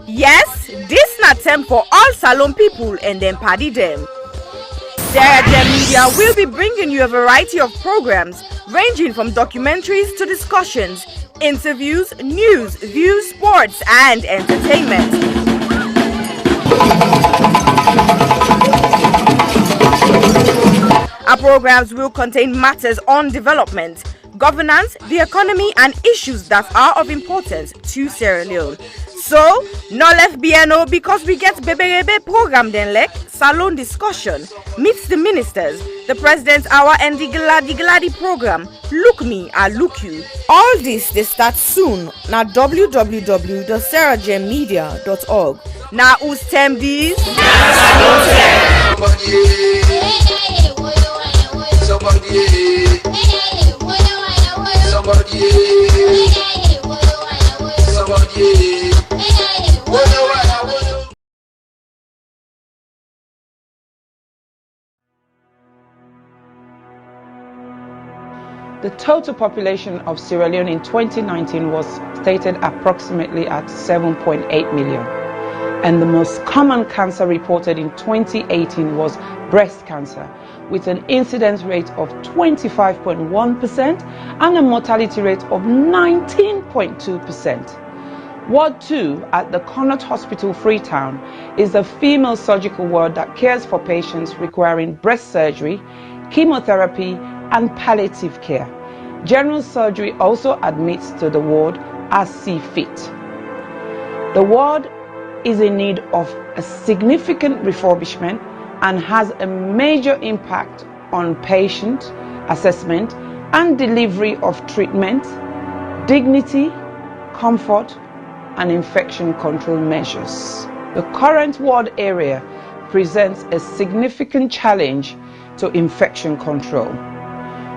Yes, this na time for all Salon people and them party them. Sierra Leone Media will be bringing you a variety of programs ranging from documentaries to discussions, interviews, news, views, sports, and entertainment. Our programs will contain matters on development, governance, the economy, and issues that are of importance to Sierra Leone. So, no left BNO because we get Bebe program then like Salon discussion, meets the ministers, the president's hour and the Gladi program. Look me, I look you. All this they start soon na www.sierragemedia.org. Now who's tem these? The total population of Sierra Leone in 2019 was stated approximately at 7.8 million. And the most common cancer reported in 2018 was breast cancer, with an incidence rate of 25.1% and a mortality rate of 19.2%. Ward 2 at the Connaught Hospital, Freetown, is a female surgical ward that cares for patients requiring breast surgery, chemotherapy, and palliative care. General surgery also admits to the ward as see fit. The ward is in need of a significant refurbishment and has a major impact on patient assessment and delivery of treatment, dignity, comfort, and infection control measures. The current ward area presents a significant challenge to infection control.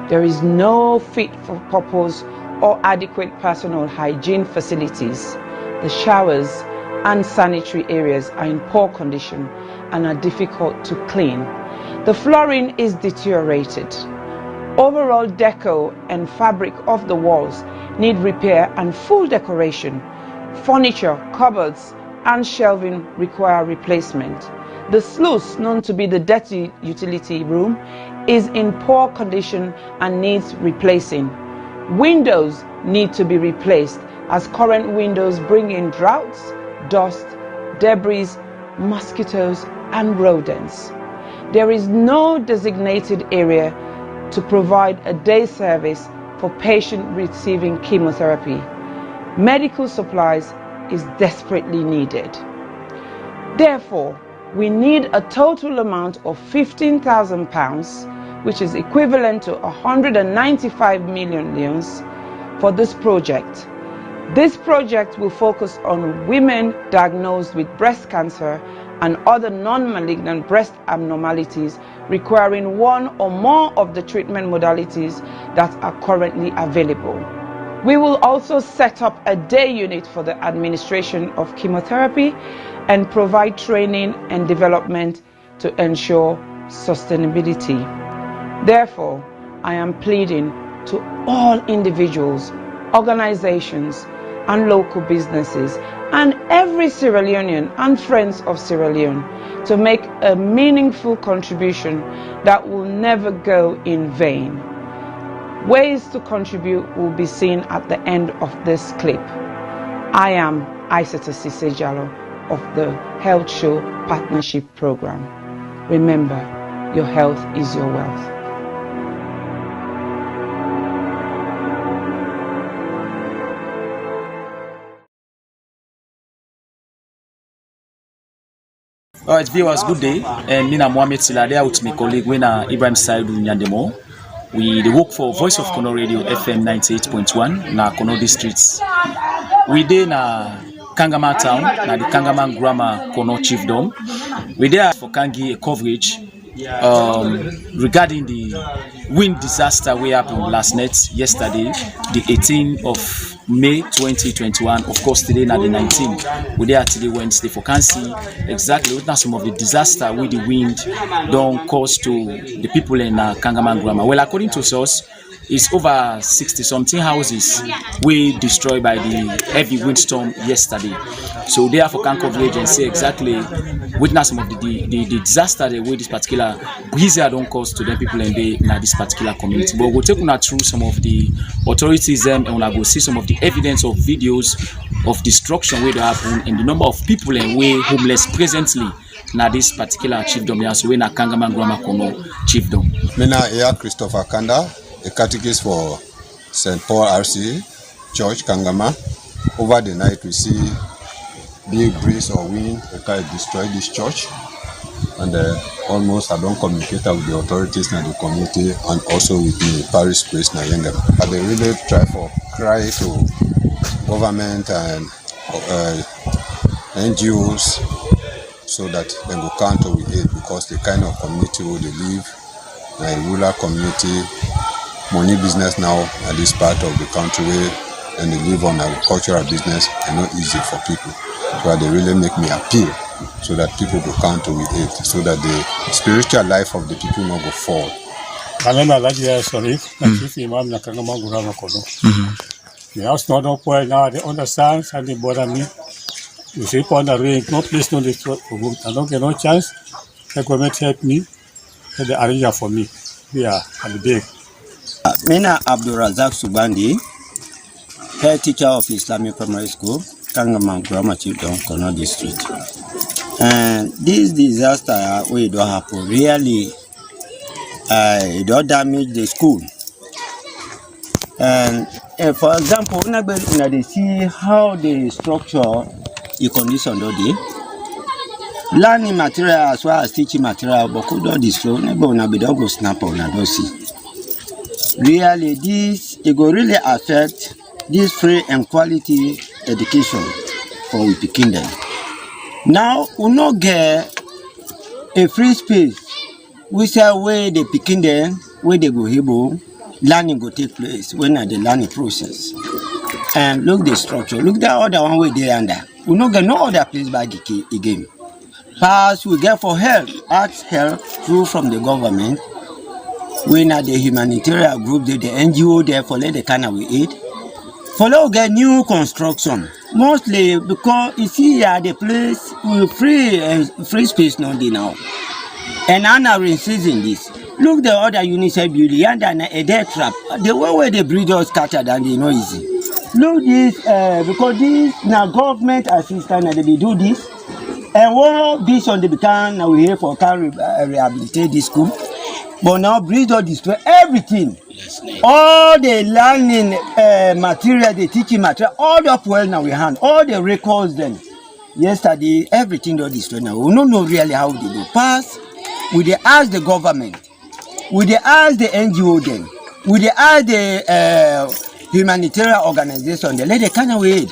There is no fit for purpose or adequate personal hygiene facilities. The showers and sanitary areas are in poor condition and are difficult to clean. The flooring is deteriorated. Overall decor and fabric of the walls need repair and full decoration. Furniture, cupboards, and shelving require replacement. The sluice, known to be the dirty utility room, is in poor condition and needs replacing. Windows need to be replaced as current windows bring in draughts, dust, debris, mosquitoes, and rodents. There is no designated area to provide a day service for patients receiving chemotherapy. Medical supplies is desperately needed. Therefore, we need a total amount of £15,000, which is equivalent to 195 million leones, for this project. This project will focus on women diagnosed with breast cancer and other non-malignant breast abnormalities requiring one or more of the treatment modalities that are currently available. We will also set up a day unit for the administration of chemotherapy and provide training and development to ensure sustainability. Therefore, I am pleading to all individuals, organizations, and local businesses, and every Sierra Leonean and friends of Sierra Leone to make a meaningful contribution that will never go in vain. Ways to contribute will be seen at the end of this clip. I am Aissata Cissé Jallow of the Health Show Partnership Program. Remember, your health is your wealth. Alright, viewers, good day. And me na Mohamed Silade with my colleague Wena Ibrahim Saidu Nyandemo. We work for Voice of Kono Radio FM 98.1 na Kono districts. We dey na Kangama town, na the Kangama Grammar Kono Chiefdom. We there for Kangi a coverage regarding the wind disaster we happened last night, yesterday, the 18th of May 2021. Of course, today na the 19th. We there today Wednesday for can see exactly what some of the disaster with the wind don't cause to the people in Kangaman Grammar. Well, according to source, It's over 60 something houses were destroyed by the heavy windstorm yesterday. So therefore can coverage and say exactly witness some of the disaster the way this particular blizzard don't cause to the people in this particular community. But we'll take you through some of the authorities and we'll go see some of the evidence of videos of destruction where they happen and the number of people and way homeless presently na this particular chiefdom ya so we na Kangaman Grama Kono chiefdom. Mina here Christopher Kanda, a catechist for St. Paul RC Church Kangama. Over the night we see big breeze or wind that destroy this church, and almost I don't communicate with the authorities in the community and also with the parish priest na Yengem. But they really cry to government and NGOs so that they go counter with it, because the kind of community where they live, a rural community, money business now at this part of the country where and they live on agricultural business and not easy for people. So they really make me appeal so that people go counter with it, so that the spiritual life of the people not go fall. The house not up well now, they understand and they bother me. You sleep on the rain, no place, no destroy. I don't get no chance. The government help me, and they arrange for me. Yeah, at the day. Mina Abdul Razak Subandi, head teacher of Islamic Primary School, Kangaman Grammar Chiefdom, Kono District. And this disaster we don't happen really, it don't damage the school. And for example, they see how the structure the condition do dey. Learning material as well as teaching material, but could not destroy. Never don't go snap on and don't see. Really, this it go really affect this free and quality education for we picking them. Now we not get a free space. We say where they picking them, where they go able, learning go take place when at the learning process. And look the structure. Look the other one way there under. We not get no other place back again. Pass we get for help, ask help through from the government. When at the humanitarian group, the NGO there for let the kind of we eat. For let get new construction. Mostly because you see here the place with free space not there now. And now we're season this. Look the other UNICEF building and then a death trap. The way where the breeders scattered and they know easy. Look this because this now government assistance and they do this. And what this on the become now we here for can rehabilitate this school. But now breeders destroy everything. All the learning material, the teaching material, all the well now we hand, all the records then. Yesterday, everything they destroyed now. We don't know really how they do pass. We they ask the government. We they ask the NGO then. We they ask the humanitarian organization. They let the kind of aid.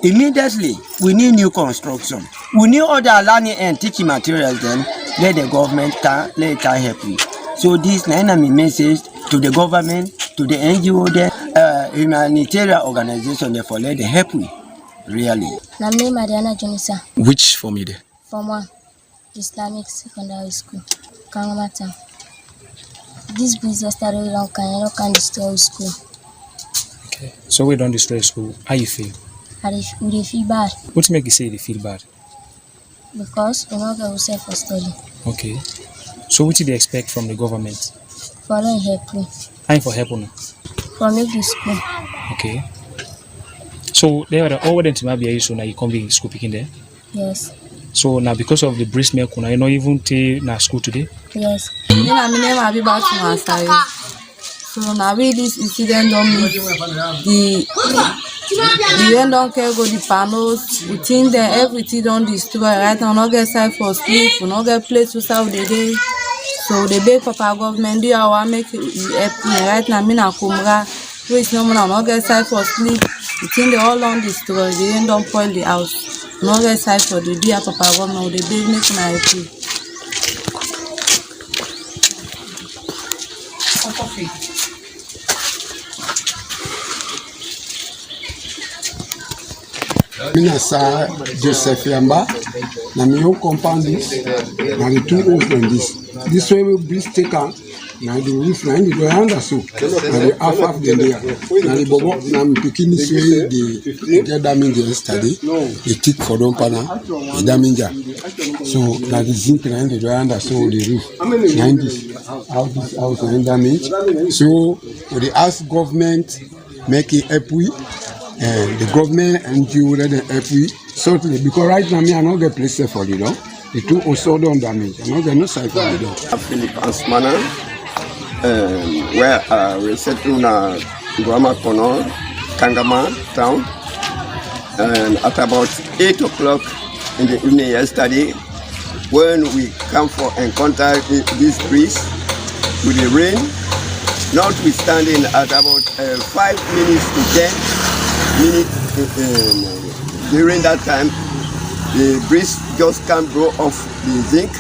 Immediately, we need new construction. We need other learning and teaching materials then. Let the government can help you. So this is my message to the government, to the NGO there, humanitarian organization therefore let them help you. Really. My name is Mariana Jonisa. Which for me there? Form 1, Islamic Secondary School, Kangamata. This business started long time, you can destroy school. Okay. So we don't destroy school. How you feel? We feel bad. What make you say they feel bad? Because we not get ourselves for study. Okay. So what do they expect from the government? For them help me. I'm for help now. For make the school. Okay. So they are all them to be so now you come be school picking there? Yes. So now because of the breast milk, you not even take na school today? Yes. My name is back to my side. So now with this incident don't mean the end don't care go the panels, we think that everything don't destroy right now, not get side for sleep, we not get place to serve the day. So the big papa government do our make it help me right now, me na kumra, which no man not get side for sleep, we think they all don't destroy, they end don't spoil the house. Not get side for the dear papa government, the big make my help. Mina sa Joseph Yamba, na mi own compound this, na the two old from this. This way will be taken, na the roof na the veranda so na the half the layer na the bobo na pikin say the get damage yesterday the tick for don pana the damage so na the zinc na the veranda so the roof na this house na damage so we ask government make it help we and the government NGO let them help we certainly because right now me I not get place for the door. The two also don't damage. I not get no side for the door. Philip Asmana, where we settle in Guama Kono, Kangama town, and at about 8 o'clock in the evening yesterday, when we come for encounter this breeze with the rain, notwithstanding at about 5 minutes to 10 minutes during that time, the breeze just can't blow off the zinc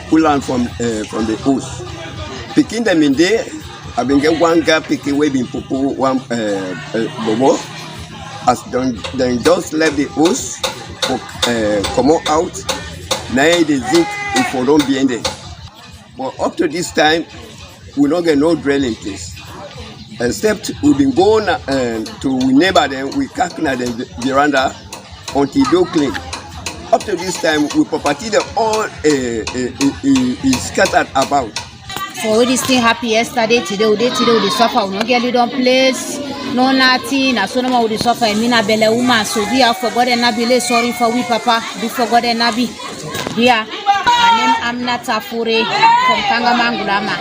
pull on from the hose. Picking them in there, I've been get one guy picking way been pupu one bobo. As then just left the hose for come out. Now the zinc if we don't be in there. But up to this time, we don't get no drilling place. Except we've been going to neighbor them, we cacking at the veranda until they clean. Up to this time, we property the all is scattered about. For this thing happy yesterday, today we suffer. We no get little place, no nothing. As soon as we suffer, I mean a belle woman. So we have forgotten Nabi. Sorry for we, Papa. We forgotten Nabi. Yeah. My name I'm not Afure from Kangamangulama.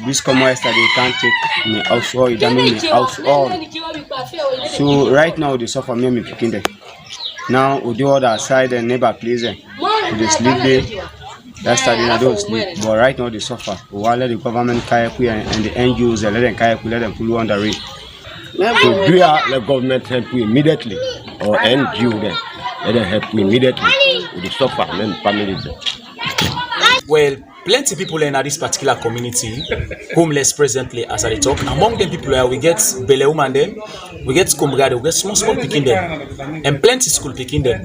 This come yesterday can't take me house all, it damage me house all. So right now they suffer me picking them. Now we do other side and neighbor please them. They sleep there. Yesterday I don't sleep. But right now they suffer. While the government kayaku and the NGOs let them kayaku, let them pull on the rain. So do the government help you immediately or NGO them? Let them help you immediately with the suffer and families. Well, plenty people in this particular community, homeless presently as I talk. Among them people where we get belle woman them, we get combrade, we get small picking them, and plenty school picking them.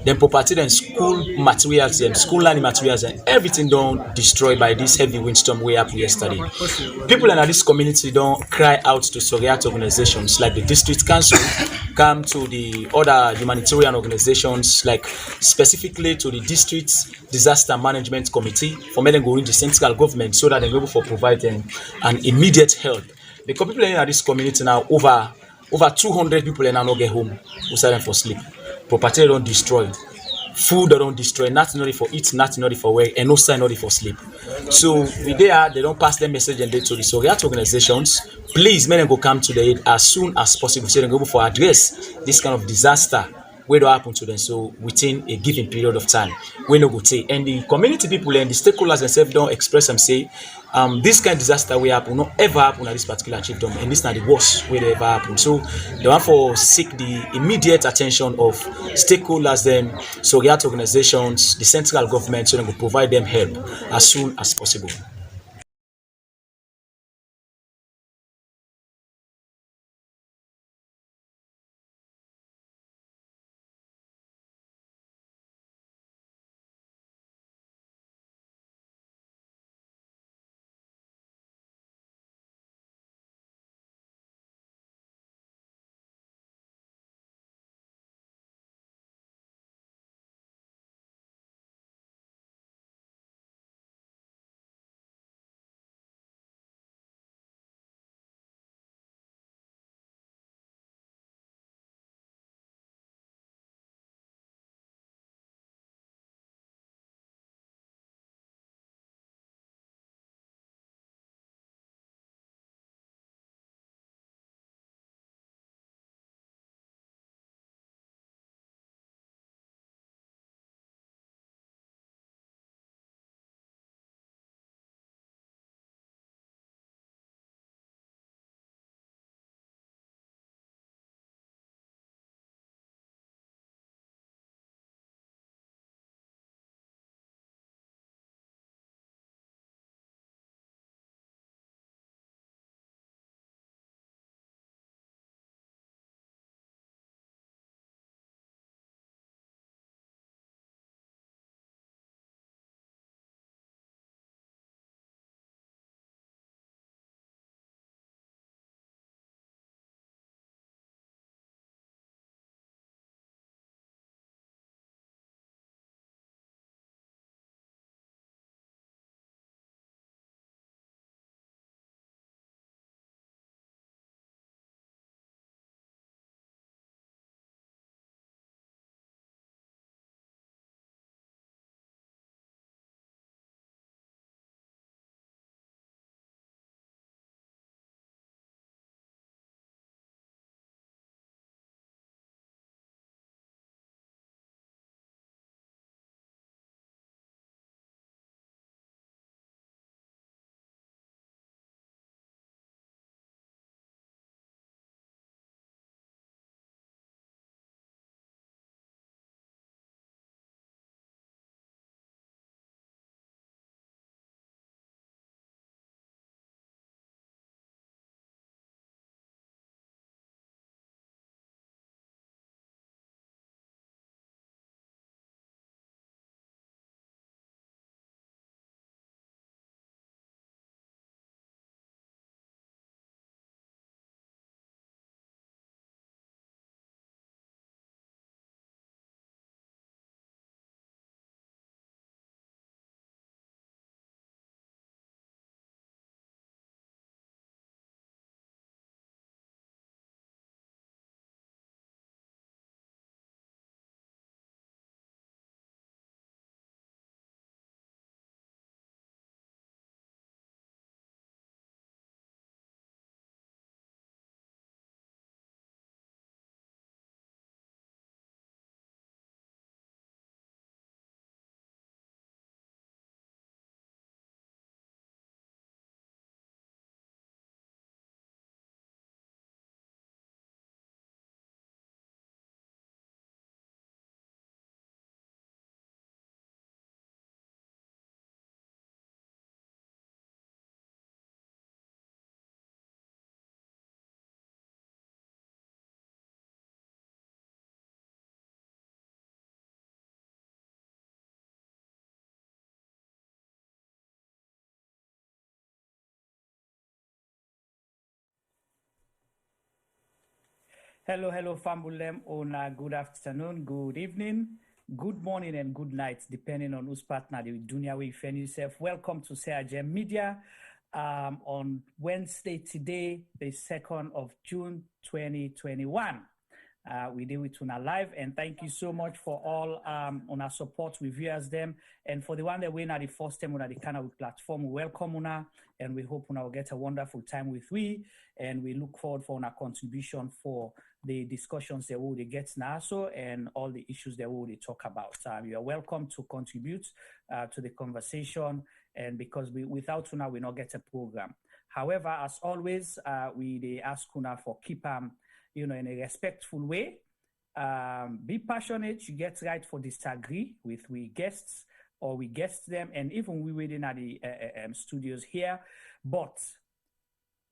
Then property them school materials, them school learning materials, and everything don't destroyed by this heavy windstorm way up yesterday. People in this community don't cry out to surrogate organizations like the district council, come to the other humanitarian organizations like specifically to the district disaster management committee for me to go into central government so that they go for providing an immediate help. Because people in this community now over 200 people in now get home who silent for sleep. Property don't destroy. Food don't destroy, nothing only for eat, nothing only for work, and no sign only for sleep. So with there, they don't pass their message and they to the surrogate organizations. Please, men go come to the aid as soon as possible so they go for address this kind of disaster where don't happen to them. So within a given period of time, we no go take. And the community people and the stakeholders themselves don't express and say, this kind of disaster will happen, not ever happen at this particular chiefdom, and this is not the worst way they ever happen. So they want for seek the immediate attention of stakeholders, them, surrogate organizations, the central government, so they will provide them help as soon as possible. Hello, Fambulem. Ona, good afternoon, good evening, good morning, and good night, depending on whose partner the dunya we find yourself. Welcome to Sierra Leone Media on Wednesday today, the 2nd of June, 2021. We deal with Una live, and thank you so much for all on our support with viewers them, and for the one that we're at the first time on the Canada platform. We welcome Una, and we hope Una will get a wonderful time with we, and we look forward for our contribution for the discussions that we will get now, so and all the issues that we will talk about. You are welcome to contribute to the conversation, and because without Una we not get a program. However, as always, we ask Una for keep in a respectful way. Be passionate. You get right for disagree with we guests or we guest them, and even we waiting at the studios here, but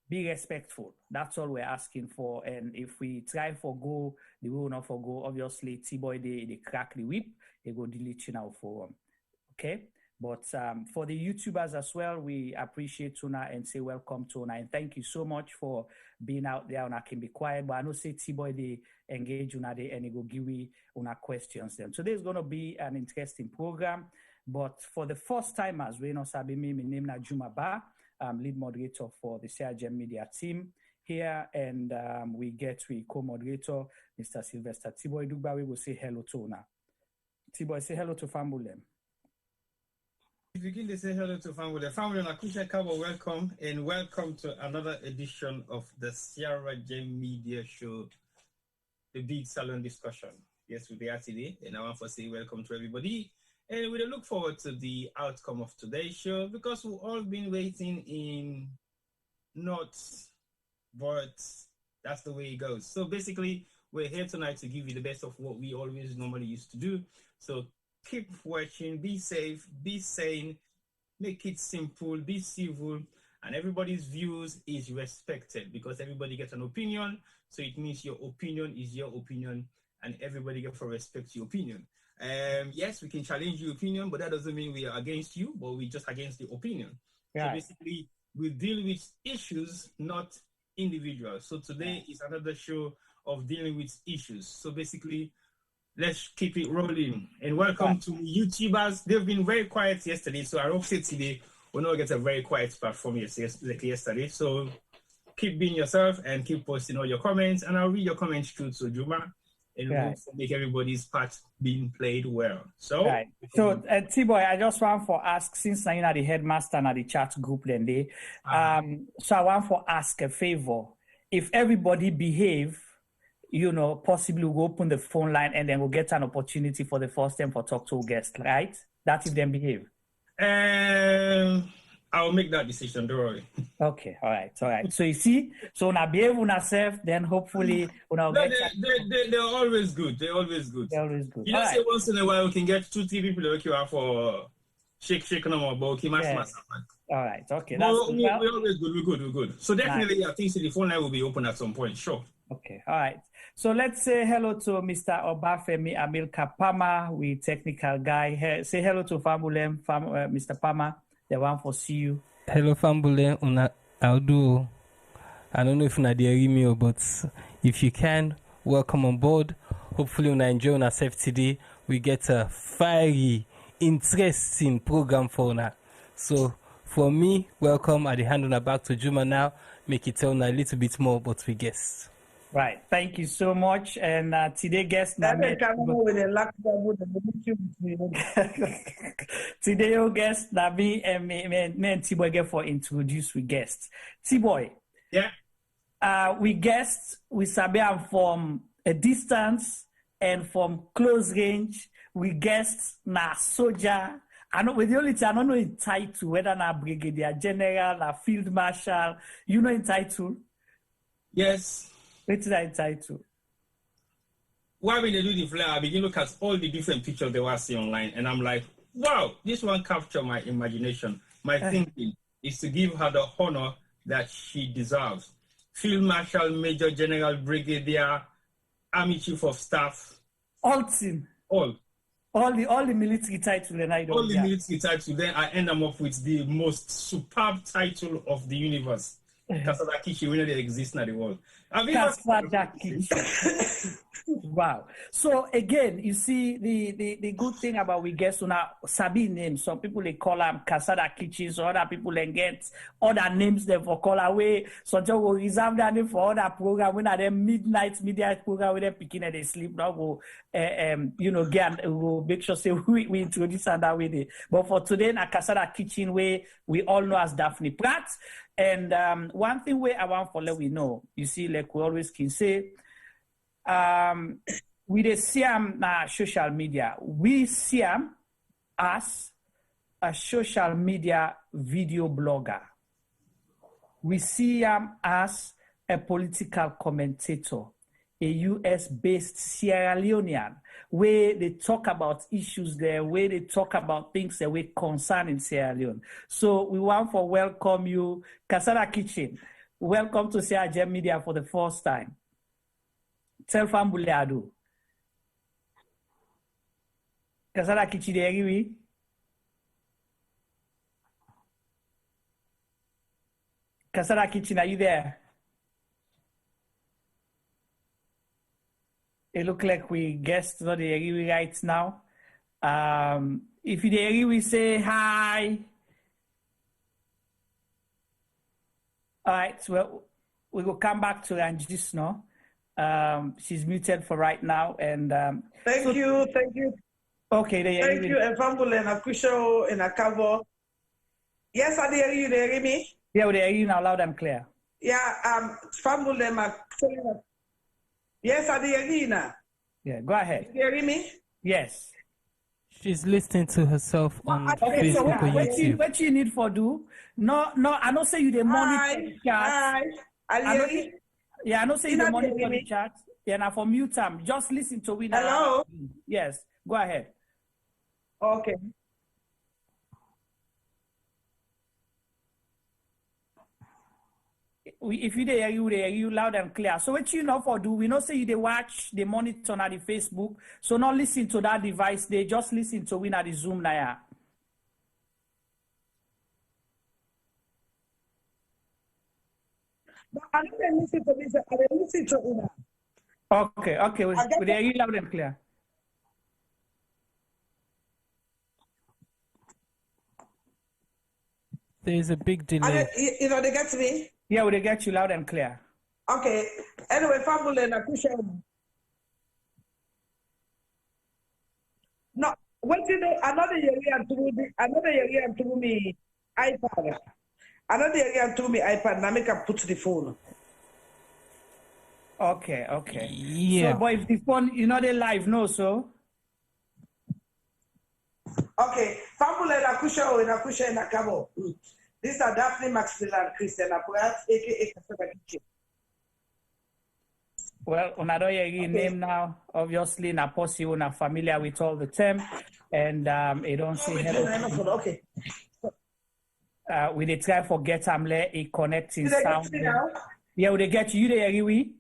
be respectful. That's all we're asking for. And if we try for go, they will not forgo. Obviously, T-Boy, they crack the whip, they go delete you now for okay. But for the YouTubers as well, we appreciate Una and say welcome to Una. And thank you so much for being out there. Una can be quiet, but I know say T-Boy, they engage Una there and they go give we Una questions them. Today is going to be an interesting program. But for the first timers, we know sabi me, my name is Juma Ba, lead moderator for the Sierra Leone Media team here. And we co-moderator, Mr. Sylvester T-Boy Dugba. We will say hello to Una. T-Boy, say hello to Fambulem. Begin to say hello to family. Family, Nakusha Kabo, welcome, and welcome to another edition of the Sierra Leone Media Show, the big salon discussion. Yes, we're there today, and I want to say welcome to everybody. And we look forward to the outcome of today's show because we've all been waiting in notes, but that's the way it goes. So basically, we're here tonight to give you the best of what we always normally used to do. So keep watching, be safe, be sane, make it simple, be civil, and everybody's views is respected because everybody gets an opinion. So it means your opinion is your opinion, and everybody gets to respect your opinion. Yes, we can challenge your opinion, but that doesn't mean we are against you, but we're just against the opinion. Right. So basically, we deal with issues, not individuals. So today is another show of dealing with issues. So basically, let's keep it rolling. And welcome to YouTubers. They've been very quiet yesterday, so I hope today we'll not get a very quiet platform yesterday. So keep being yourself and keep posting all your comments, and I'll read your comments through to Juma, and we'll make everybody's part being played well. So, T-Boy, I just want to ask, since I'm the headmaster and the chat group, then so I want to ask a favor. If everybody behave, possibly we'll open the phone line and then we'll get an opportunity for the first time for talk to guests, right? That's if them behave. I'll make that decision, don't worry. Okay, all right. So you see, so now behave on ourselves, then hopefully they're always good. They're always good. You know, say once in a while we can get 2-3 people that you are for shake no more, but okay, all right, okay. We're always good. We're good. So definitely, I think the phone line will be open at some point. Sure. Okay, all right. So let's say hello to Mr. Obafemi Amilka Pama, we technical guy. Say hello to Fambulem, Mr. Pama, the one for see you. Hello Fambulem, I'll do. I don't know if you hear me, but if you can, welcome on board. Hopefully, when I enjoy ourselves today, we get a fiery, interesting program for now. So for me, welcome. I'll hand on back to Juma now. Make it tell a little bit more about we guests. Right. Thank you so much. And today guest today your guest Nabi and me T-Boy get for introduce we guests. T-Boy. Yeah. We guests we sabi from a distance and from close range. We guests na soldier. I know with the only thing I don't know in title whether na brigadier general, na field marshal. You know in title? Yes. What is that title? While we do the flyer, I begin to look at all the different pictures they were seeing online, and I'm like, wow, this one captured my imagination. My thinking is to give her the honor that she deserves. Field Marshal, Major General, Brigadier, Army Chief of Staff. All team. All the military titles. Military titles. Then I end up with the most superb title of the universe. Casada Kitchen, we know they exist in the world. Casada Kitchen. Wow. So again, you see the good thing about we guests on our Sabi names. Some people they call them Casada Kitchen, so other people they get other names they for call away. So just will reserve that name for other program when at them midnight media program when they picking and they sleep. Now go get we'll make sure say we introduce that way. But for today, na Casada Kitchen way we all know as Daphne Pratt. And one thing where I want for let we know, you see, like we always can say, we dey see am na social media. We see am as a social media video blogger. We see am as a political commentator, a US-based Sierra Leonean, where they talk about issues there, where they talk about things that we concern in Sierra Leone. So we want to welcome you, Casada Kitchen. Welcome to Sierra Gem Media for the first time. Tell family ado. Casada Kitchen, de oui. Casada Kitchen, are you there? It look like we guessed not the agree right now. If you agree, we say hi. All right, so we will come back to Anjis now. She's muted for right now, and thank you. Okay, thank you, Evambule and Akusho and Akavo. Yes, I hear you. They hear me? Yeah, they hear you now, loud and clear. Yeah, Fambule, yes, I hear you now. Yeah, go ahead. You hear me? Yes. She's listening to herself on okay, Facebook so or YouTube. What you need for do? No, I don't say you the monitor the chat. I don't say you the monitor the chat. Yeah, now for mute time. Just listen to me now. Hello? Yes, go ahead. Okay. If you hear you loud and clear. So what you know for do, we know say you they watch the monitor on the Facebook. So not listen to that device, they just listen to win at the Zoom now. But I don't listen to this. I don't listen to it. Okay. We hear you loud and clear. There is a big delay. You know, they get to me? Yeah, they get you loud and clear. Okay. Anyway, Fambule and Akusha. No, what you know, another year through me iPad. Another year through me iPad, now make a put the phone. Okay. Yeah. So, but if the phone, you know, they live, no, so? Okay. Fambule and Akusha and Akabo. These are Daphne Maxwell Christian Apparat, aka Casada Kitchen. Well, on another name now, obviously, na possible, na familiar with all the term, and it don't say hello. Okay. We try for get amle a connecting sound. Yeah, we get you there, we.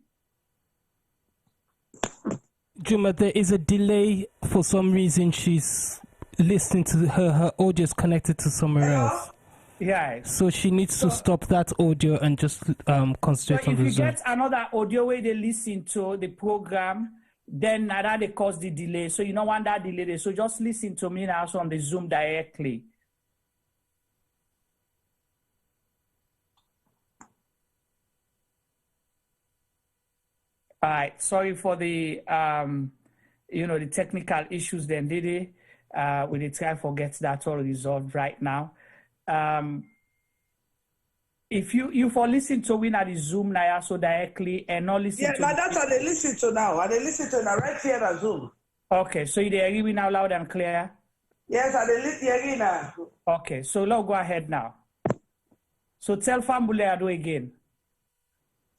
Juma, there is a delay for some reason. She's listening to her audio is connected to somewhere else. Yeah. So she needs to stop that audio and just concentrate on the Zoom. If you get another audio where they listen to the program, then that they cause the delay. So you don't want that delay. So just listen to me now on the Zoom directly. All right. Sorry for the the technical issues then, Didi. We did try to get that all resolved right now. If you for listen to win at the Zoom now so directly and not listen to that's what they listen to now. And they listen to now right here at Zoom. Okay, so you hear me now loud and clear? Yes, I listen now. Okay, so now go ahead now. So tell Fambule Ado again.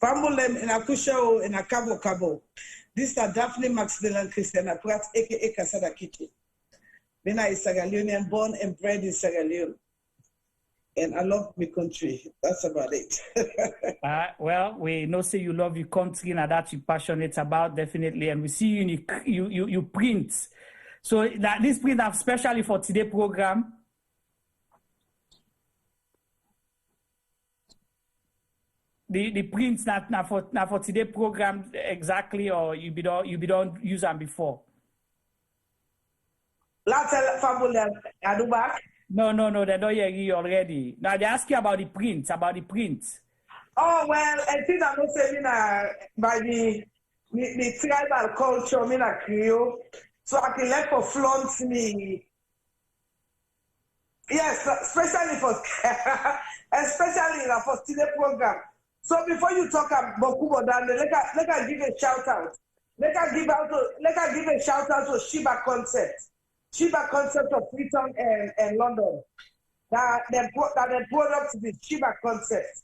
Fambule in Akusha in a Cabo. This is Daphne Maxwell Christian Apparat, aka Casada Kitchen. Then I is Sierra Leonean, born and bred in Sierra Leone. And I love my country. That's about it. Well, we know say you love your country and that you're passionate about, definitely. And we see you print. So that this print up specially for today's program. The prints not for today program exactly, or you be don't use them before. Let's tell family I do back. No, they don't hear you already. Now they ask you about the print. Oh well, I think I'm not saying by the tribal culture, me na Creole, so I can let for flaunt me. Yes, especially for today program. So before you talk about Kubo Dan, let I give a shout out. Let I give a shout out to Shiba Concept. Shiba Concept of Freetown and London. That the product is the Shiba Concept.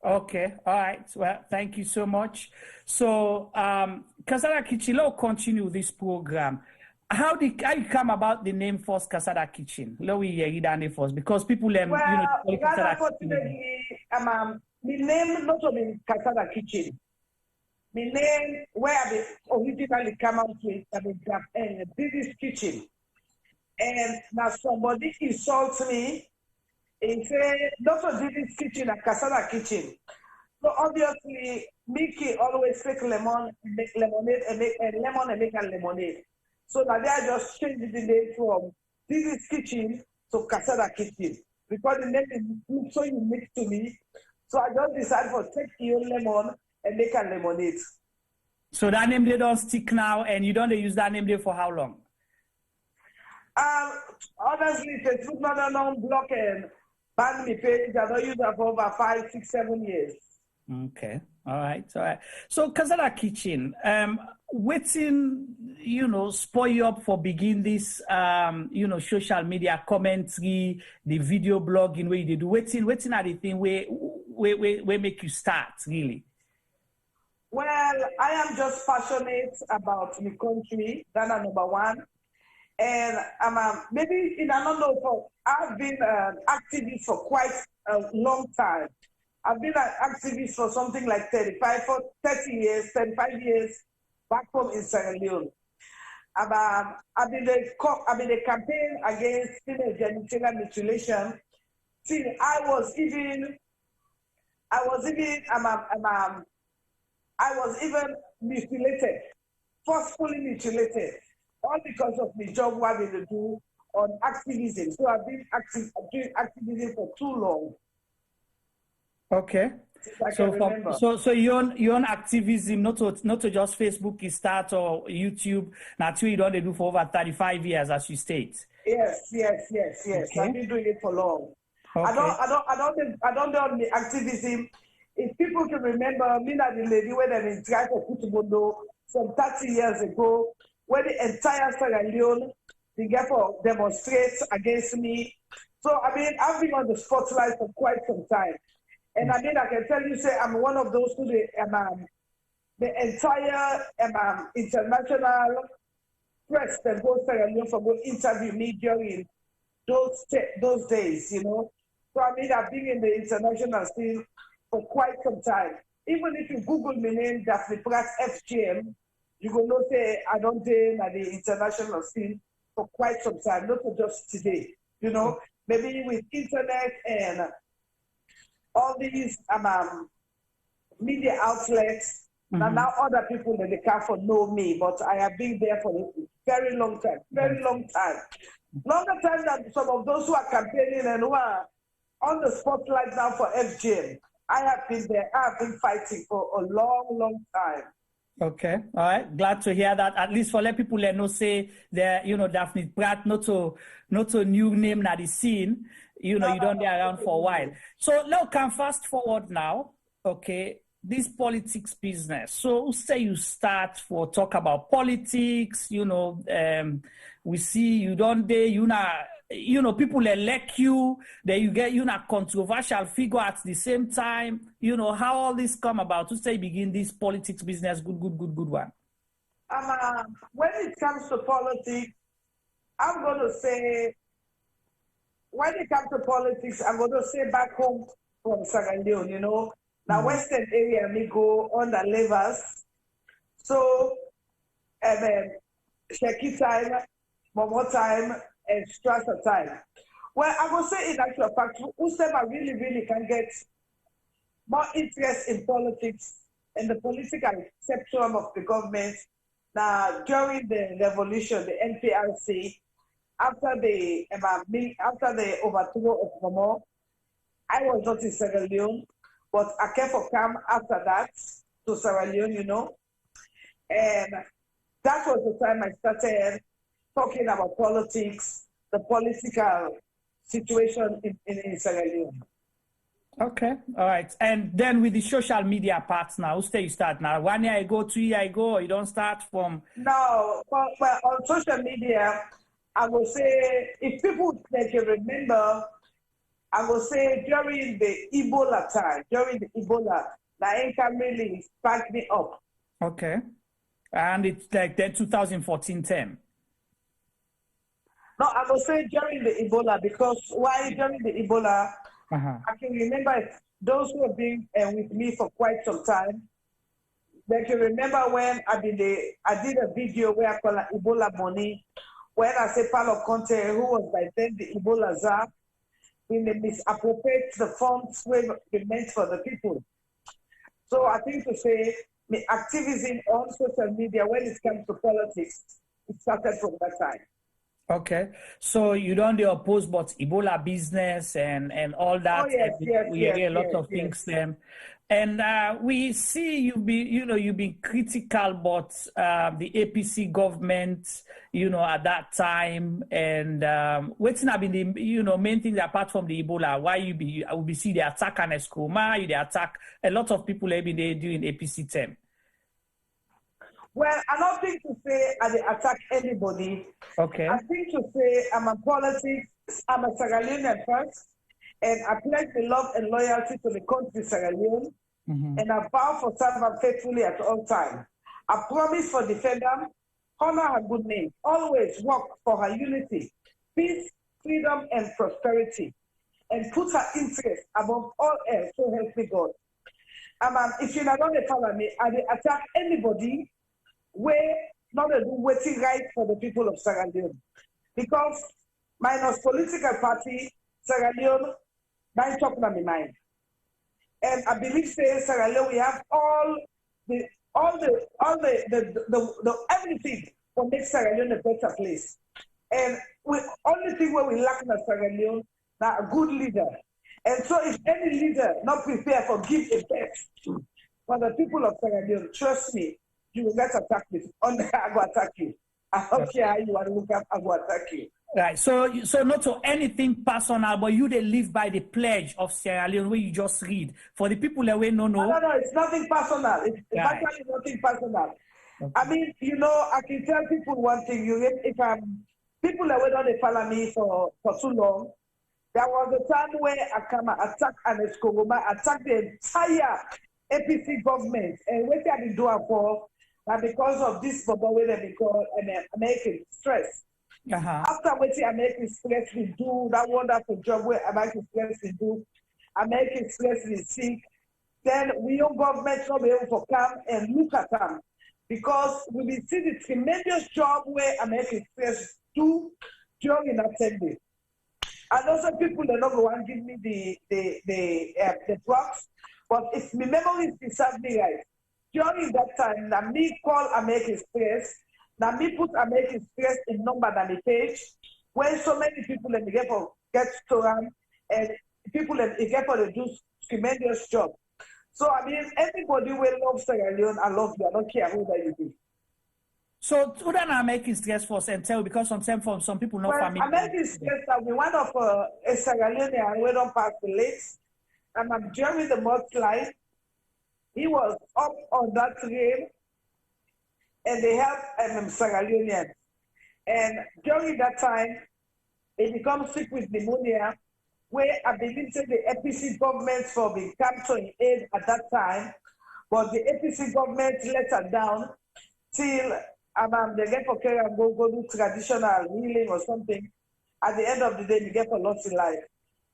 Okay, all right. Well, thank you so much. So, Casada Kitchen, let's continue this program. How you come about the name first, Casada Kitchen? Let we hear that name first, because people unfortunately, my name not only Casada Kitchen. My name where I originally come out with this kitchen, and now somebody insults me and say, "Doctor, this kitchen at Casada Kitchen." So obviously, Mickey always take lemon, make lemonade, and make a lemonade. So now they just changed the name from this kitchen to Casada Kitchen because the name is so unique to me. So I just decided to take your lemon and make a lemonade. So that name they don't stick now, and you don't use that name there for how long? Honestly, Facebook not block and ban me page. I don't use that for over 5, 6, 7 years. Okay, all right. So Casada Kitchen, waiting, spoil you up for begin this, social media commentary, the video blogging where you do. Waiting are the thing where make you start really. Well, I am just passionate about the country. That's number one. And maybe in another for I've been an activist for quite a long time. I've been an activist for something like 35 years back home in Sierra Leone. I've been a campaign against female genital mutilation. See, I was even mutilated, forcefully mutilated, all because of the job what they do on activism. So I've been doing activism for too long. Okay. So you on activism, not to just Facebook is start or YouTube. Not you don't do for over 35 years, as you state. Yes. Okay. I've been doing it for long. Okay. I don't know the activism. If people can remember me and the lady when they tried to put Kutubondo some 30 years ago, when the entire Sierra Leone began to demonstrate against me. So I've been on the spotlight for quite some time. And I can tell you, say, I'm one of those who the entire international press that goes Sierra Leone for go interview me during those days, So I've been in the international scene for quite some time. Even if you Google my name, Daphne Pratt FGM, you will know say I don't do at the international scene for quite some time, not just today. Maybe with internet and all these media outlets, now other people that they can't know me, but I have been there for a very long time, longer time than some of those who are campaigning and who are on the spotlight now for FGM. I have been there. I have been fighting for a long time. Okay, all right. Glad to hear that. At least for let people know say that Daphne Pratt not a new name na the scene. You don't be around for a while. So now can fast forward now. Okay, this politics business. So say you start for talk about politics. We see you don't day. People elect you, then you get a controversial figure at the same time. How all this come about to say begin this politics business, good one. When it comes to politics, I'm going to say back home from Sierra Leone, now Western area, me go on the levels. So, Sheki time, Momo time, and Strasser time. Well, I will say in actual fact, Usema really can get more interest in politics and the political spectrum of the government. Now, during the revolution, the NPRC, after the overthrow of Momo, I was not in Sierra Leone, but I came for camp after that to Sierra Leone, you know. And that was the time I started talking about politics, the political situation in Sierra Leone. Okay, all right. And then with the social media parts now, who you start now? 1 year ago, 2 years ago, or you don't start from? No, well, on social media, I will say, if people can remember, I will say during the Ebola time, the income really sparked me up. Okay. And it's like the 2014 term. No, I will say during the Ebola, because why during the Ebola, I can remember those who have been with me for quite some time. They can remember when I did a video where I call it Ebola money, when I say Paulo Conte, who was by then the Ebola czar, when they misappropriate the funds were meant for the people. So I think to say the activism on social media when it comes to politics, it started from that time. Okay, so you don't oppose but Ebola business and all that. Oh, yes, we hear a lot of things then, and we see you've been critical, but the APC government, at that time, and what's not been the main thing apart from the Ebola, why we see the attack on Escoma, the attack a lot of people have been there during APC term. Well, I don't think to say I attack anybody. Okay. I think to say I'm a politics, I'm a Sierra Leonean first, and I pledge the love and loyalty to the country Sierra Leone, and I vow for serve her faithfully at all times. I promise for defend her, honor her good name, always work for her unity, peace, freedom, and prosperity, and put her interest above all else, so help me God. If you not only follow me, I will attack anybody where not to do waiting right for the people of Sierra Leone. Because minus political party, Sierra Leone, my talk on my mind. And I believe say Sierra Leone, we have everything to make Sierra Leone a better place. And the only thing where we lack in Sierra Leone, now a good leader. And so if any leader not prepared for give a best for the people of Sierra Leone, trust me, you will not attack me. I go attack you. I don't care how you want to look up, I go attack you. Right. So not to anything personal, but you they live by the pledge of Sierra Leone where you just read. For the people that we know. No, it's nothing personal. It's actually nothing personal. Okay. I mean, I can tell people one thing. People that don't follow me for too long, there was a time where I come attack and attack the entire APC government. And what I been doing for that because of this bubble where they call American stress. After what American stress will do, that wonderful job where American stress will do, American stress will sick, then we own government not be able to come and look at them. Because we will see the tremendous job where American stress do during that 10 days. And also people that not going to give me the props, but if my memory serves me right, during that time, now me call American Express, now me put American Express in number than the page, when so many people let me get to run, and people let me get to do tremendous job. So I mean, everybody will love Sierra Leone. I love you. I don't care who that you be. So who then American Express for and tell because some people not familiar. American Express have been one of a Sierra Leone and we don't pass the lakes. And I'm during the mudslide. He was up on that train and they helped Sierra Leoneans. And during that time, he became sick with pneumonia, where I believe the APC government for the come in aid at that time, but the APC government let her down till they get for care and go do traditional healing or something. At the end of the day, they get for loss in life.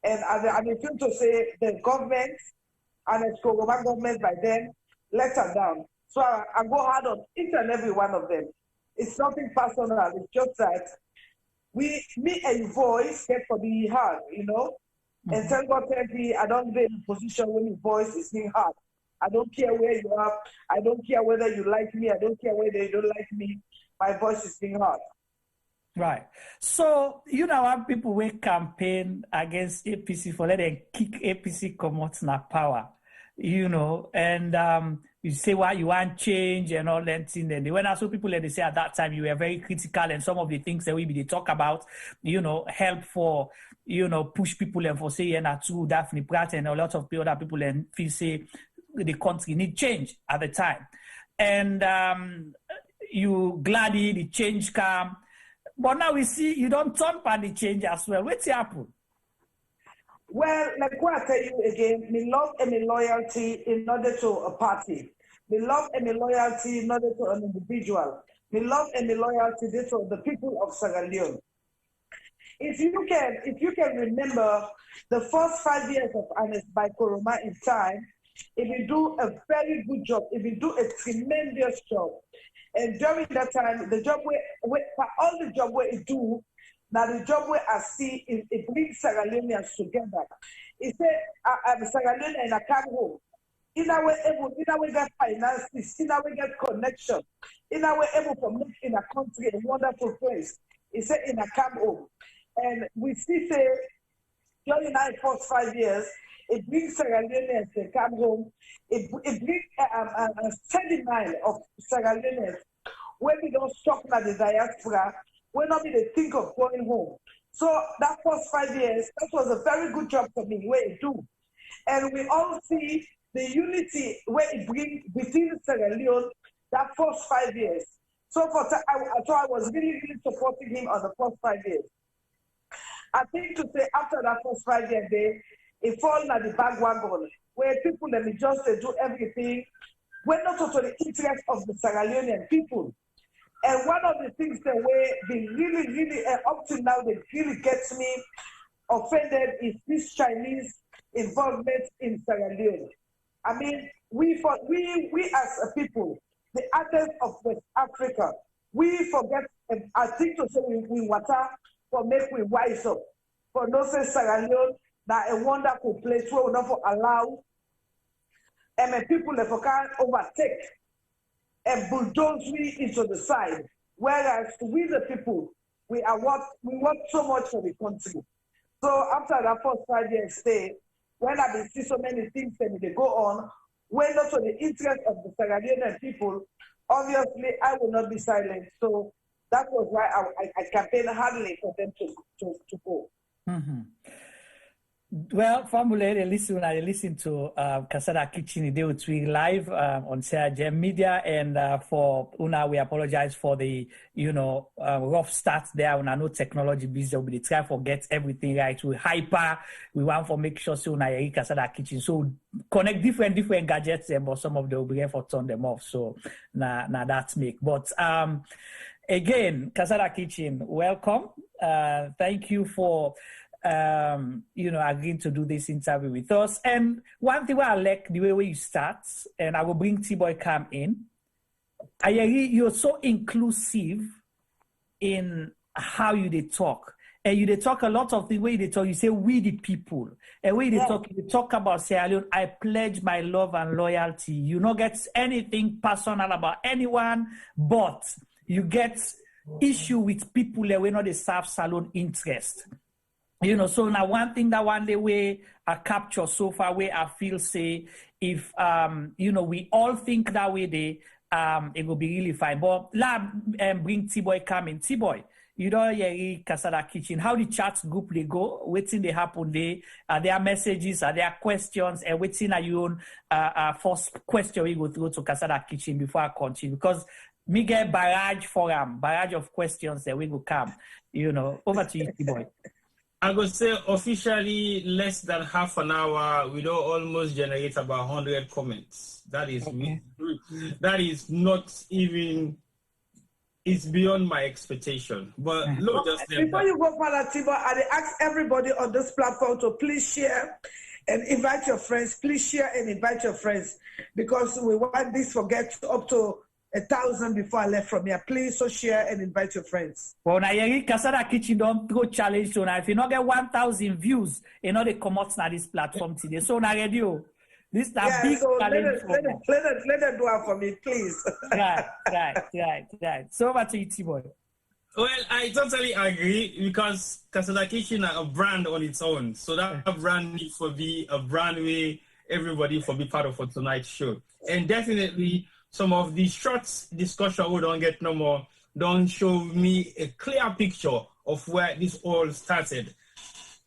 And I feel to say the government and the Skogoma government by then let her down. So I go hard on each and every one of them. It's nothing personal. It's just that me and voice get for the hard, And thank God, I don't be in a position when your voice is being heard. I don't care where you are. I don't care whether you like me. I don't care whether you don't like me. My voice is being heard. Right. So, you know, how people will campaign against APC for let them kick APC come out in power, you know, and you say why you want change and all that thing. And when I saw people, they say at that time you were very critical, and some of the things that they talk about, you know, help for, you know, push people and for say, and too, Daphne Pratt and a lot of other people and feel say the country need change at the time. And you gladly the change come. But now we see you don't turn for the change as well. What's happened? Well, like what I tell you again, me love and me loyalty in order to a party. Me love and me loyalty in order to an individual. Me love and me loyalty to the people of Sierra Leone. If you can remember the first 5 years of Ernest by Koroma in time, if you do a very good job, if you do a tremendous job, and during that time, the job where all the job where it do, now the job where I see it brings Sierra Leoneans together. It said I'm Sierra Leone and I come home. In our way able, in our way get finances, in our way get connection, in our way able to make in a country a wonderful place. It said in a come home. And we see say during our first 5 years, it brings Sierra Leoneans to come home. It brings a steady mind of Sierra Leoneans. When we don't stop at the diaspora, when not they think of going home. So that first 5 years, that was a very good job for me, where it do. And we all see the unity where it brings within Sierra Leone that first 5 years. So I was really, really supporting him on the first 5 years. I think to say after that first 5 years, it falls at the bandwagon where people let me just do everything, when not to the interest of the Sierra Leonean people. And one of the things that they really, really up to now that really gets me offended is this Chinese involvement in Sierra Leone. I mean, we as a people, the others of West Africa, we forget. I think to say we water for make we wise up. For no say Sierra Leone. That a wonderful place where we don't allow and people that can overtake and bulldoze we into the side. Whereas we the people, we work so much for the country. So after that first 5 years stay, when I see so many things that they go on, when not for the interest of the Sierra Leonean people, obviously I will not be silent. So that was why I campaigned hardly for them to go. Mm-hmm. Well, family, I listen to Casada Kitchen today with we live on Sierra Gem Media, and for Una, we apologize for the rough start there. Una no technology busy, we try to get everything right. We hyper, we want to make sure so Una Casada Kitchen. So connect different gadgets, but some of them will be able to turn them off. So now that's make. But again, Casada Kitchen, welcome. Thank you for agreeing to do this interview with us. And one thing I like the way you start, and I will bring T-Boy Cam in. You're so inclusive in how they talk. And they talk a lot of the way they talk. You say, we the people. And when you talk about Sierra Leone, I pledge my love and loyalty. You don't get anything personal about anyone, but you get issue with people that we know they serve salon interest. So now one thing that one day way I capture so far where I feel say if we all think that way it will be really fine. But bring T-Boy come in. T-Boy, Casada Kitchen, how the chat group they go, waiting they happen there, are there messages, are there questions, and waiting at your own first question we go through to Casada Kitchen before I continue, because me get barrage of questions that we will come. Over to you, T-Boy. I would say officially less than half an hour, we don't almost generate about 100 comments. That is that is not even, it's beyond my expectation. But no, just before you go further, Tibo, I ask everybody on this platform to please share and invite your friends. Please share and invite your friends, because we want this to get up to 1,000 before I left from here. Please so share and invite your friends. Well, now you Casada Kitchen don't go challenge so now if you not get 1,000 views, you know they come out on this platform today. So now radio, this is a big so challenge. Let it do it for me, please. Right. So over to you, T-Boy. Well, I totally agree because Casada Kitchen are a brand on its own. So that brand needs to be a brand where everybody for be part of for tonight's show. And definitely some of the short discussion we don't get no more don't show me a clear picture of where this all started.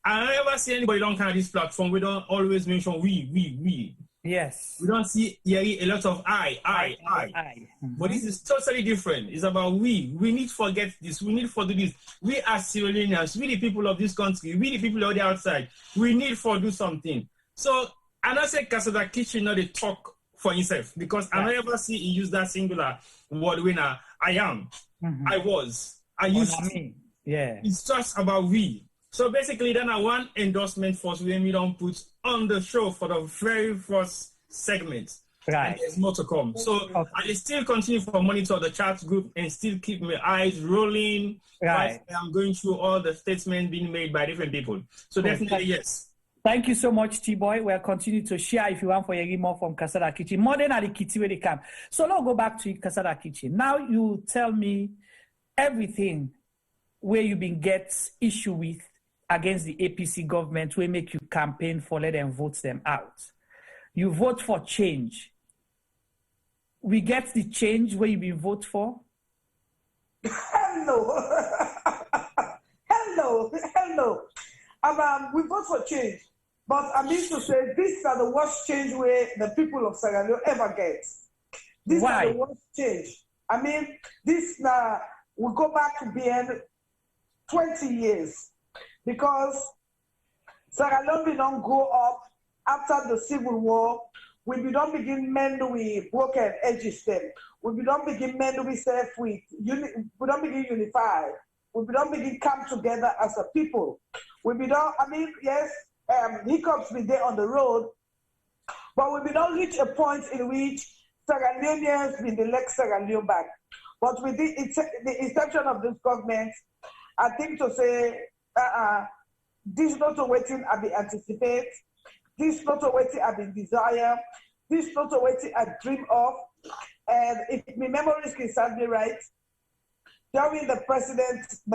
I never see anybody on kind of this platform. We don't always mention we. Yes. We don't see a lot of I. Mm-hmm. But this is totally different. It's about we. We need to forget this. We need to do this. We are Sierra Leoneans. We the people of this country. We the people on the outside. We need to do something. So I don't say Casada Kitchen not they talk for himself because I never see he use that singular word winner. I am. Mm-hmm. I was. I used to. Yeah. It's just about we. So basically, then I want endorsement first when we don't put on the show for the very first segment. Right. And there's more to come. So I still continue to monitor the chat group and still keep my eyes rolling. Right. I'm going through all the statements being made by different people. So definitely, yes. Thank you so much, T-Boy. We'll continue to share if you want for you more from Casada Kitchen. More than the kitty where they come. So now go back to Casada Kitchen. Now you tell me everything where you been get issue with against the APC government will make you campaign for let them vote them out. You vote for change. We get the change where you been vote for? Hello. We vote for change. But I mean to say, these are the worst change where the people of Sierra Leone ever get. These are the worst change. I mean, this now, we go back to being 20 years. Because Sierra Leone we don't grow up after the Civil War. We don't begin men with broken edges them. We don't begin men with self we don't begin unified. We don't begin come together as a people. Yes, hiccups be there on the road, but we don't reach a point in which Sierra Leoneans will elect Sierra Leone back. But with the inception of this government, I think to say this not a waiting I be anticipate, this not a waiting I be desire, this not a waiting I dream of. And if my memories can serve me right, during the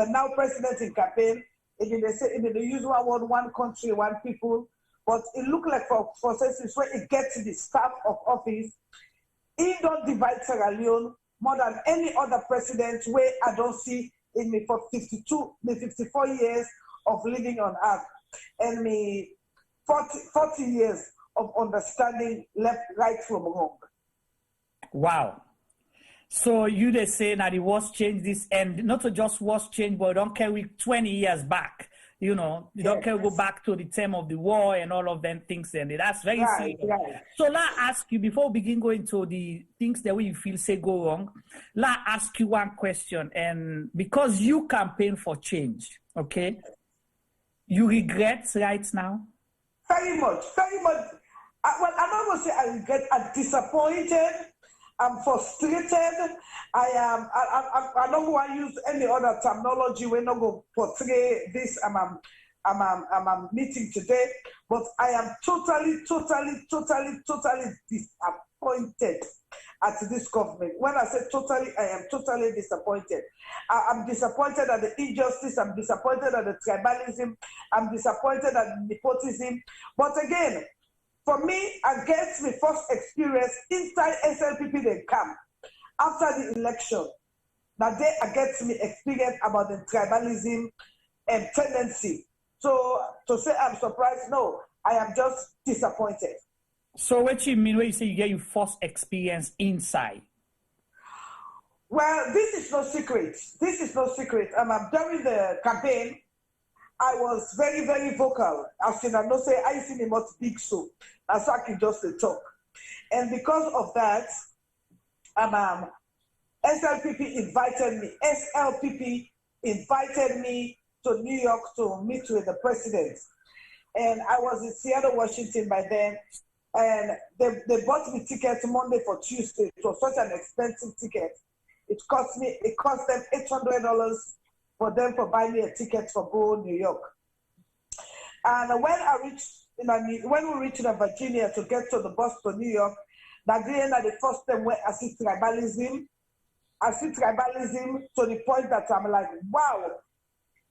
now president in campaign, they say in the usual word, one country, one people, but it looked like for processes where it gets to the staff of office, he don't divide Sierra Leone more than any other president where I don't see in me for 54 years of living on earth, and me 40 years of understanding left, right from wrong. Wow. So you they say that the worst change this end, not just worst change, but don't carry 20 years back. You know, you don't care go back to the time of the war and all of them things, and that's very serious. Right. So let ask you before we begin going to the things that you feel say go wrong. Let ask you one question, and because you campaign for change, okay, you regret right now? Very much. I'm not going to say I regret. I'm disappointed. I'm frustrated. I don't want to use any other terminology. We're not going to portray this. I'm meeting today, but I am totally disappointed at this government. When I say totally, I am totally disappointed. I'm disappointed at the injustice. I'm disappointed at the tribalism. I'm disappointed at the nepotism. But again, for me, I get my first experience inside SLPP they come after the election. That day I get me experience about the tribalism and tendency. So to say I'm surprised, no, I am just disappointed. So what you mean when you say you get your first experience inside? Well, this is no secret. During the campaign, I was very, very vocal. As in, I don't say I see me much big so. That's why I can just talk. And because of that, SLPP invited me to New York to meet with the president. And I was in Seattle, Washington by then. And they bought me tickets Monday for Tuesday. It was such an expensive ticket. It cost them $800 for them to buy me a ticket for go New York. And when we reached Virginia to get to the bus to New York, that day the first time where I see tribalism. I see tribalism to the point that I'm like, wow,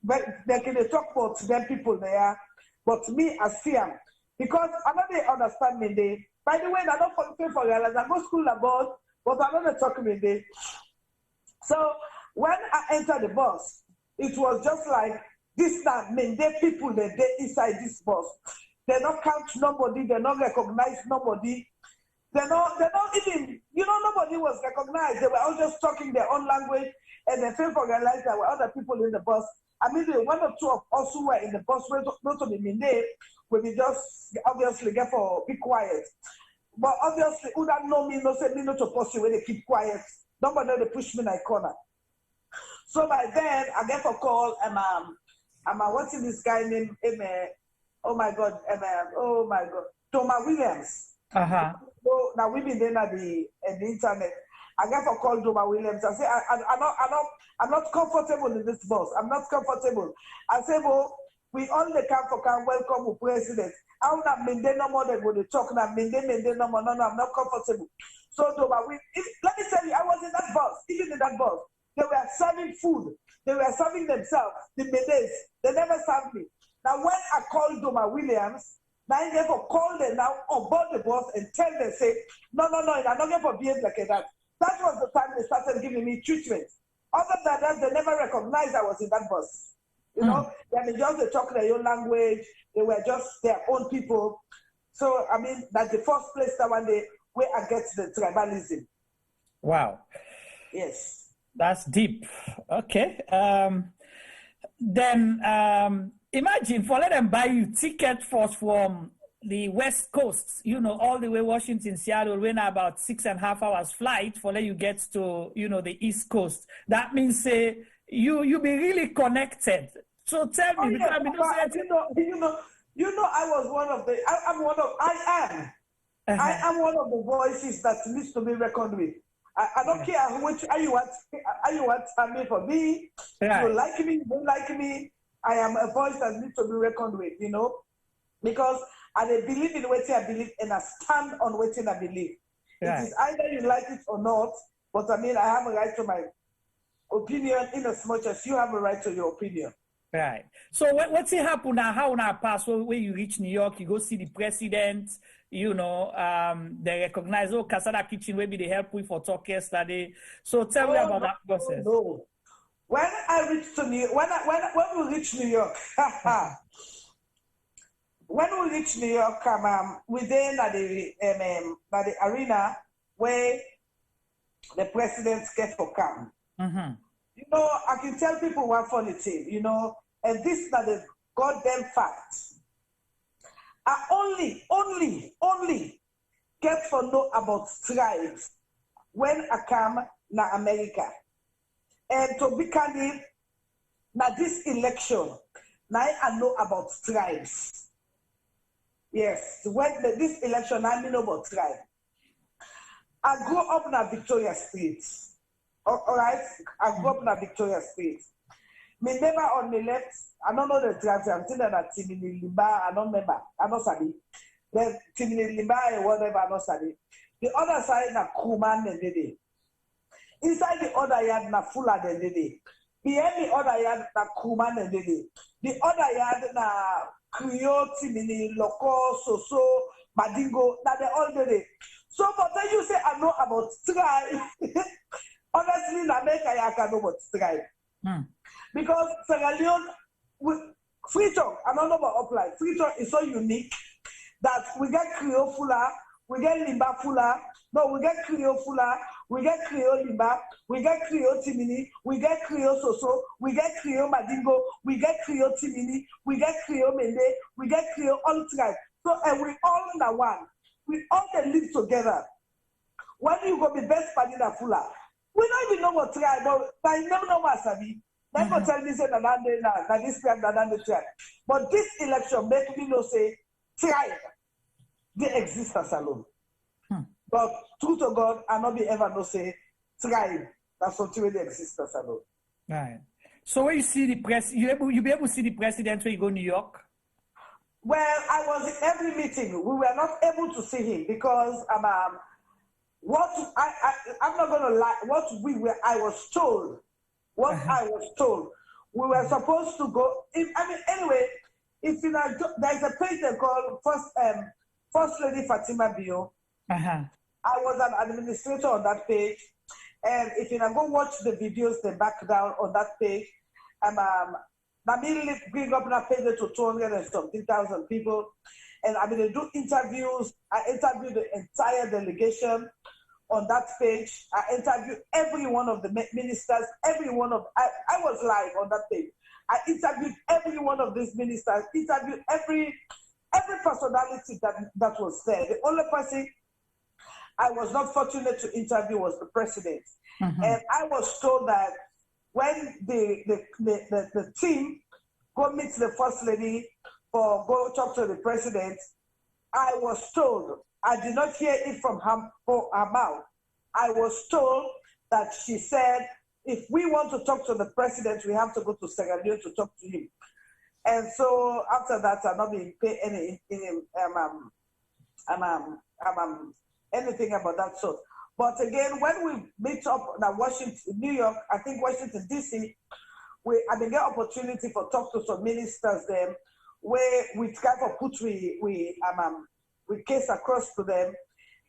but they can talk about them people there, but me I see them. Because I know they understand me. By the way, I don't pay for realize I go school about, but I know they talk me. So when I entered the bus, it was just like this that Mende people they inside this bus. They don't count nobody, they don't recognize nobody. They don't even, nobody was recognized. They were all just talking their own language, and they failed to realize there were other people in the bus. I mean, one or two of us who were in the bus, not to be Mende, we just obviously get for be quiet. But obviously, who don't know me, no say me not to pursue when they keep quiet. Nobody they push me in a corner. So by then, I get a call, and I'm watching this guy named Thomas Williams. So now we've been there at the internet. I get a call Thomas Williams. I say, I'm not comfortable in this bus. I'm not comfortable. I say, well, we only can welcome the president. I don't have Mende no more than when they talk now. Mende no more. No, I'm not comfortable. So Thomas, let me tell you, I was in that bus, even in that bus. They were serving food. They were serving themselves. The Mendes, they never served me. Now when I called Thomas Williams, now I therefore call them now on board the bus and tell them, say, no, I'm not going to behave like that. That was the time they started giving me treatment. Other than that, they never recognized I was in that bus. They talk their own language. They were just their own people. So, I mean, that's the first place that one day where I get the tribalism. Wow. Yes. That's deep. Okay. Then imagine for let them buy you ticket first from the West Coast, all the way Washington, Seattle, when about 6.5 hours flight for let you get to, the East Coast. That means you be really connected. So tell me, because I was one of the, I am one of the voices that needs to be reckoned with. I don't care which you want me for me. Right. You like me, you don't like me. I am a voice that needs to be reckoned with, because I believe in what I believe and I stand on what I believe. Right. It is either you like it or not, but I mean, I have a right to my opinion in as much as you have a right to your opinion. Right. So what's it happen now? How now pass when you reach New York, you go see the president, they recognize, Casada Kitchen, maybe they help with for talk yesterday. So tell me about that process. No. When I reached to New York, when we reach New York, we then at the arena where the presidents get to come. Mm-hmm. I can tell people one funny thing, and this is not the goddamn fact. I only get to know about tribes when I come to America. And to be candid, now this election, now I know about tribes. Yes, this election, I know about tribes. I grew up in Victoria Street. All right, I grew up in Victoria Street. My neighbor on the left, I don't know the tribes. I'm thinking that Timini Limba, I don't remember. I don't study. The Timini Limba and whatever, I don't study. The other side na Kuman and Dede. Inside the other yard na Fula and Dede. Behind the other yard na Kuman and Dede. The other yard na Creole, Timini, Loco, Soso, Madingo. Na they all Dede. So, but then you say I know about tribe. Honestly, in America, I can know about tribe. Because Sierra Leone, free talk, I don't know about upline. Free talk is so unique that we get Creole Fula, we get Limba Fula, no, we get Creole Fula, we get Creole Limba, we get Creole Timini, we get Creole Soso, we get Creole Madingo, we get Creole Timini, we get Creole Mende, we get Creole all tribe. So, and we all in one. We all can live together. When you go be best Padina Fula, we don't even know what tribe, but I never know what Sabi. Never tell me say that this tribe, that tribe. But this election make me know say tribe. they exist as alone. But true to God, I not be ever no say tribe. That's something where they exist as alone. Right. So when you see the press, you be able to see the president when you go to New York? Well, I was in every meeting. We were not able to see him because I'm not gonna lie. I was told. I was told. We were supposed to go. Anyway, if you know, there's a page they call First Lady Fatima Bio. I was an administrator on that page, and if you now go watch the videos, the background on that page, immediately bring up that page to 200 and something thousand people, and they do interviews. I interviewed the entire delegation on that page. I interviewed every one of the ministers. I was live on that page. I interviewed every one of these ministers. Interviewed every personality that was there. The only person I was not fortunate to interview was the president. And I was told that when the team go meet the first lady or go talk to the president, I was told, I did not hear it from her mouth. I was told that she said, if we want to talk to the president, we have to go to Sierra Leone to talk to him. And so after that, I'm not being paid anything about that sort. But again, when we meet up in New York, I think Washington, D.C., I did get opportunity for talk to some ministers there, where we kind of put we case across to them,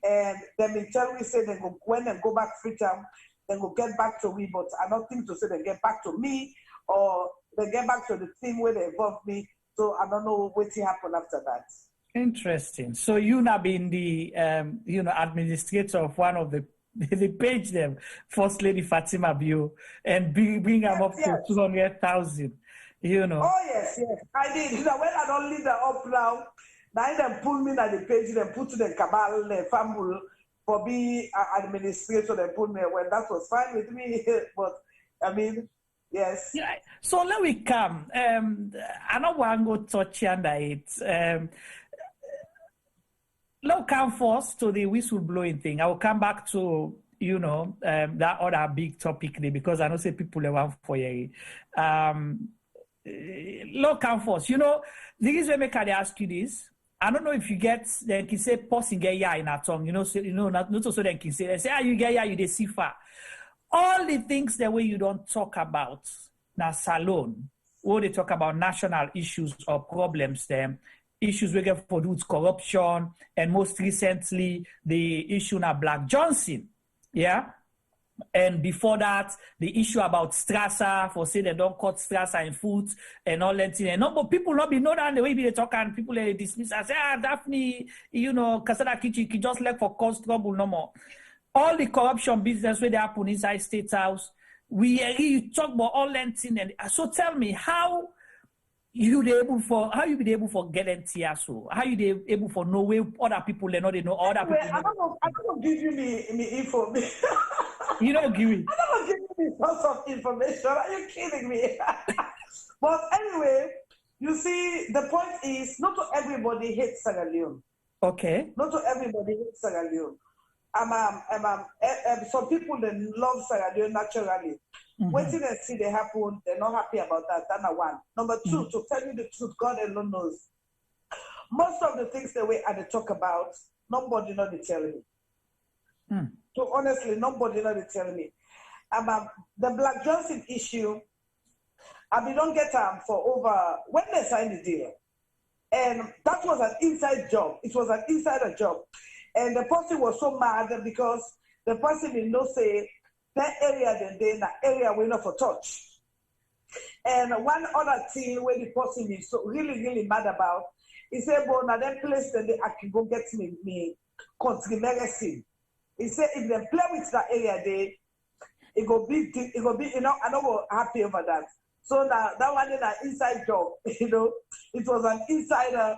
and then in turn we say they go when and go back free time, then go get back to me. But I don't think to say they get back to me or they get back to the team where they involved me. So I don't know what happened after that. Interesting. So you now been the administrator of one of the page them First Lady Fatima Bio and bring them up to 200,000. You know. Oh yes, I did. You know, when I don't lead them up now them pull me at the page, then put the cabal, the family for be administrator, they put me. Well, that was fine with me, but I mean, yes. Yeah. So let we come. I don't want to go touch under it. Let's come first to the whistleblowing thing. I will come back to that other big topic there because I know say people are one for you. Let's come first. The reason why I ask you this. I don't know if you get then can say passing get ya in a tongue, not so then can say you get ya, you de see far. All the things that way you don't talk about now salon, or they talk about national issues or problems them, issues we get for with corruption, and most recently the issue now Black Johnson. Yeah. And before that, the issue about Strasser, for say they don't cut Strasser in food and all that. And no, but people not be know that the way they talk and people dismiss and say, Daphne, Casada Kitchen, you just left for cause trouble no more. All the corruption business where they happen inside State House, you talk about all that thing. And so tell me how you be able for getting TSO? How you be able for know where other people they know other people. I'm not give you me info. You don't give me. I don't give you this source of information. Are you kidding me? But anyway, you see, the point is, not everybody hates Sierra Leone. Okay. Not everybody hates Sierra Leone. Some people they love Sierra Leone naturally. When they see they happen, they're not happy about that. That's one. Number two, to tell you the truth, God alone knows. Most of the things that we had to talk about, nobody know they tell me. So honestly, nobody know they tell me. The Black Johnson issue, we don't get for over when they signed the deal, and that was an inside job. It was an insider job, and the person was so mad because the person did not say that area then that area we not for touch. And one other thing where the person is so really mad about, he said, "Well, now that place then I can go get me country medicine." He said, "If they play with that area, it will be, I don't go happy over that." So now that one is an inside job, it was an insider.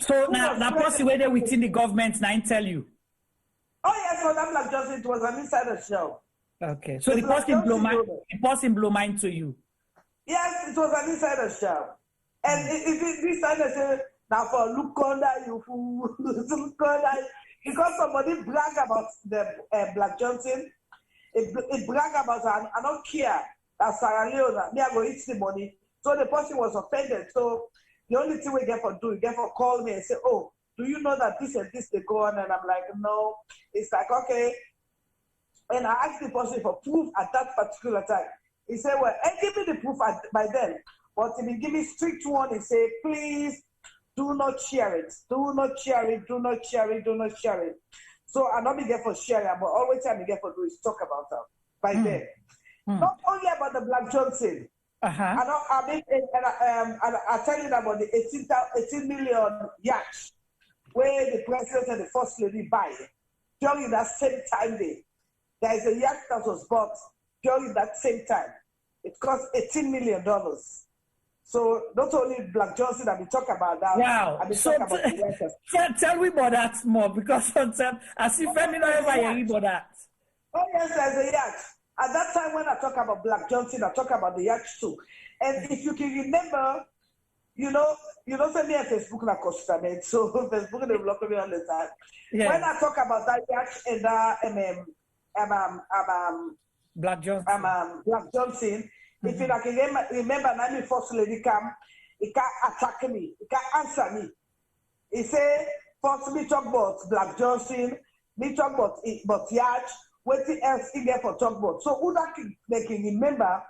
So now that person where they within the government, now I tell you. Oh yes, so that Black Johnson, it was an insider show. Okay, so the person blow mind to you. Yes, it was an insider show, and this insider said Now for look under you fool, look under you. Because somebody brag about the Black Johnson, it brag about her. I don't care that Sierra Leone, me I go eat the money. So the person was offended. So the only thing we get for do, you get for call me and say, oh, do you know that this and this they go on? And I'm like, no. It's like, okay. And I asked the person for proof at that particular time. He said, well, give me the proof by then. But if he give me strict one, he said, please do not share it. Do not share it. Do not share it. Do not share it. So I not be there for sharing, but always time I get for do is talk about her by then. Not only about the Black Johnson. I tell you about the 18 million yacht where the president and the first lady buy during that same time there is a yacht that was bought during that same time. It cost $18 million. So not only Black Johnson that we talk about that. Wow. So tell me about that more, because sometimes I see family not ever hearing about that. Oh yes, there's a yacht. At that time when I talk about Black Johnson, I talk about the yacht too. And if you can remember, you know, send me a Facebook like customer, so Facebook they block me all the time. Yes. When I talk about that yacht and Black Johnson. Black Johnson. If you can remember, now the first lady come, he can't attack me, he can't answer me. He say, first me talk about Black Johnson, me talk about yacht, what else he get for talk about. So who that they can remember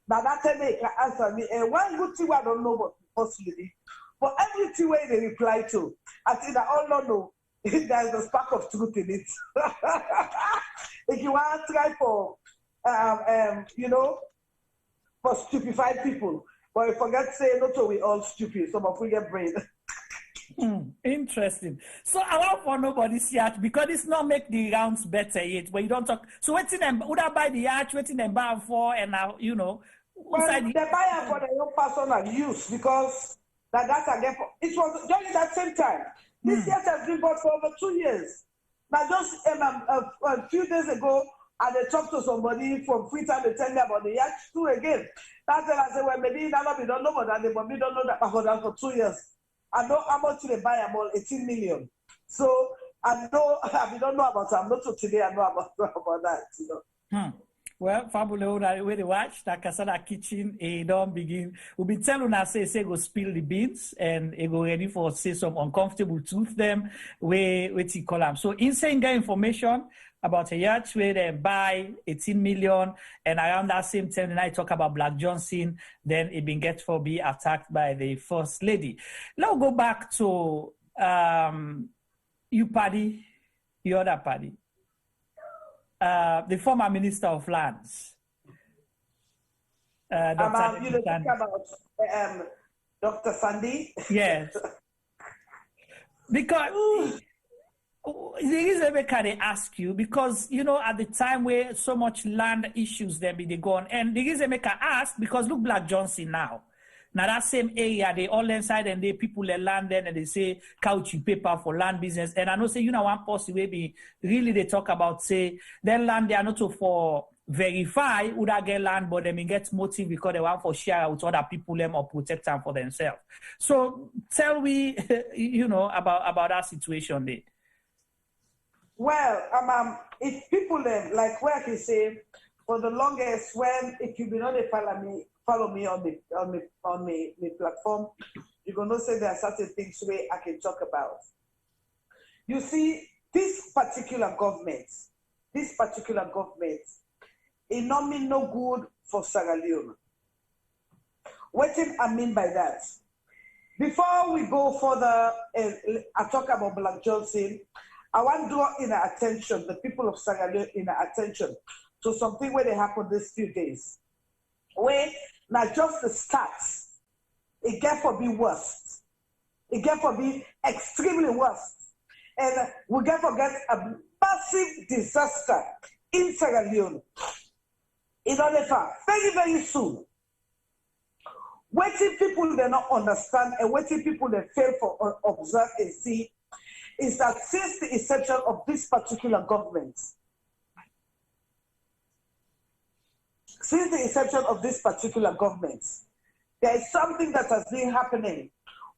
that time they can answer me. And one good thing I don't know about the first lady, but everything where they reply to, I think that all don't know. There's a spark of truth in it. If you want to try for, for stupefied people, but you forget to say, not all we all stupid, some of we get brain. Interesting. So I want for nobody's yacht because it's not make the rounds better yet. But you don't talk. So waiting them would I buy the yacht? Waiting them buy for and now Well, they buy for their own personal use because that's again. It was during that same time. This yacht has been bought for over 2 years. Now just a few days ago, and they talked to somebody from Freetown, they tell me about the yacht too again. That's when I said, well, maybe now we don't know about that, but we don't know that about that for 2 years. I know how much they buy about 18 million. So I know we don't know about them. Not till today I know about that, Well, Fabulous, when they watch that Casada Kitchen, don't begin. We'll be telling us say go spill the beans and it go ready for say some uncomfortable truth them where you call them. So insane get information about a yacht where they buy 18 million and around that same time then I talk about Black Johnson, then it been get for be attacked by the first lady. Now go back to you party, the other party. The former Minister of Lands. Dr. You talk about Dr. Sandy? Yes. Because the reason I can ask you, because, at the time where so much land issues then be they go on, and the reason I can ask, because look Black Johnson now. Now that same area, they all inside and they people they land then and they say couch paper for land business. And I know say one person will be really they talk about say then land they are not for verify would I get land, but they may get motive because they want for share with other people them or protect them for themselves. So tell me, about that situation there. Well, if people like where I can say for the longest when if you be not follow me on the platform, you're gonna say there are certain things where I can talk about. You see, this particular government, it not mean no good for Sierra Leone. What do I mean by that? Before we go further, I talk about Black Johnson. I want to draw in attention, the people of Sierra Leone in attention to something where they happened these few days. Where now just the stats, it get for be worst. It get for be extremely worst. And we get for get a massive disaster in Sierra Leone. In order for very, very soon. Waiting people they not understand and waiting people they fail for observe and see is that since the inception of this particular government, there is something that has been happening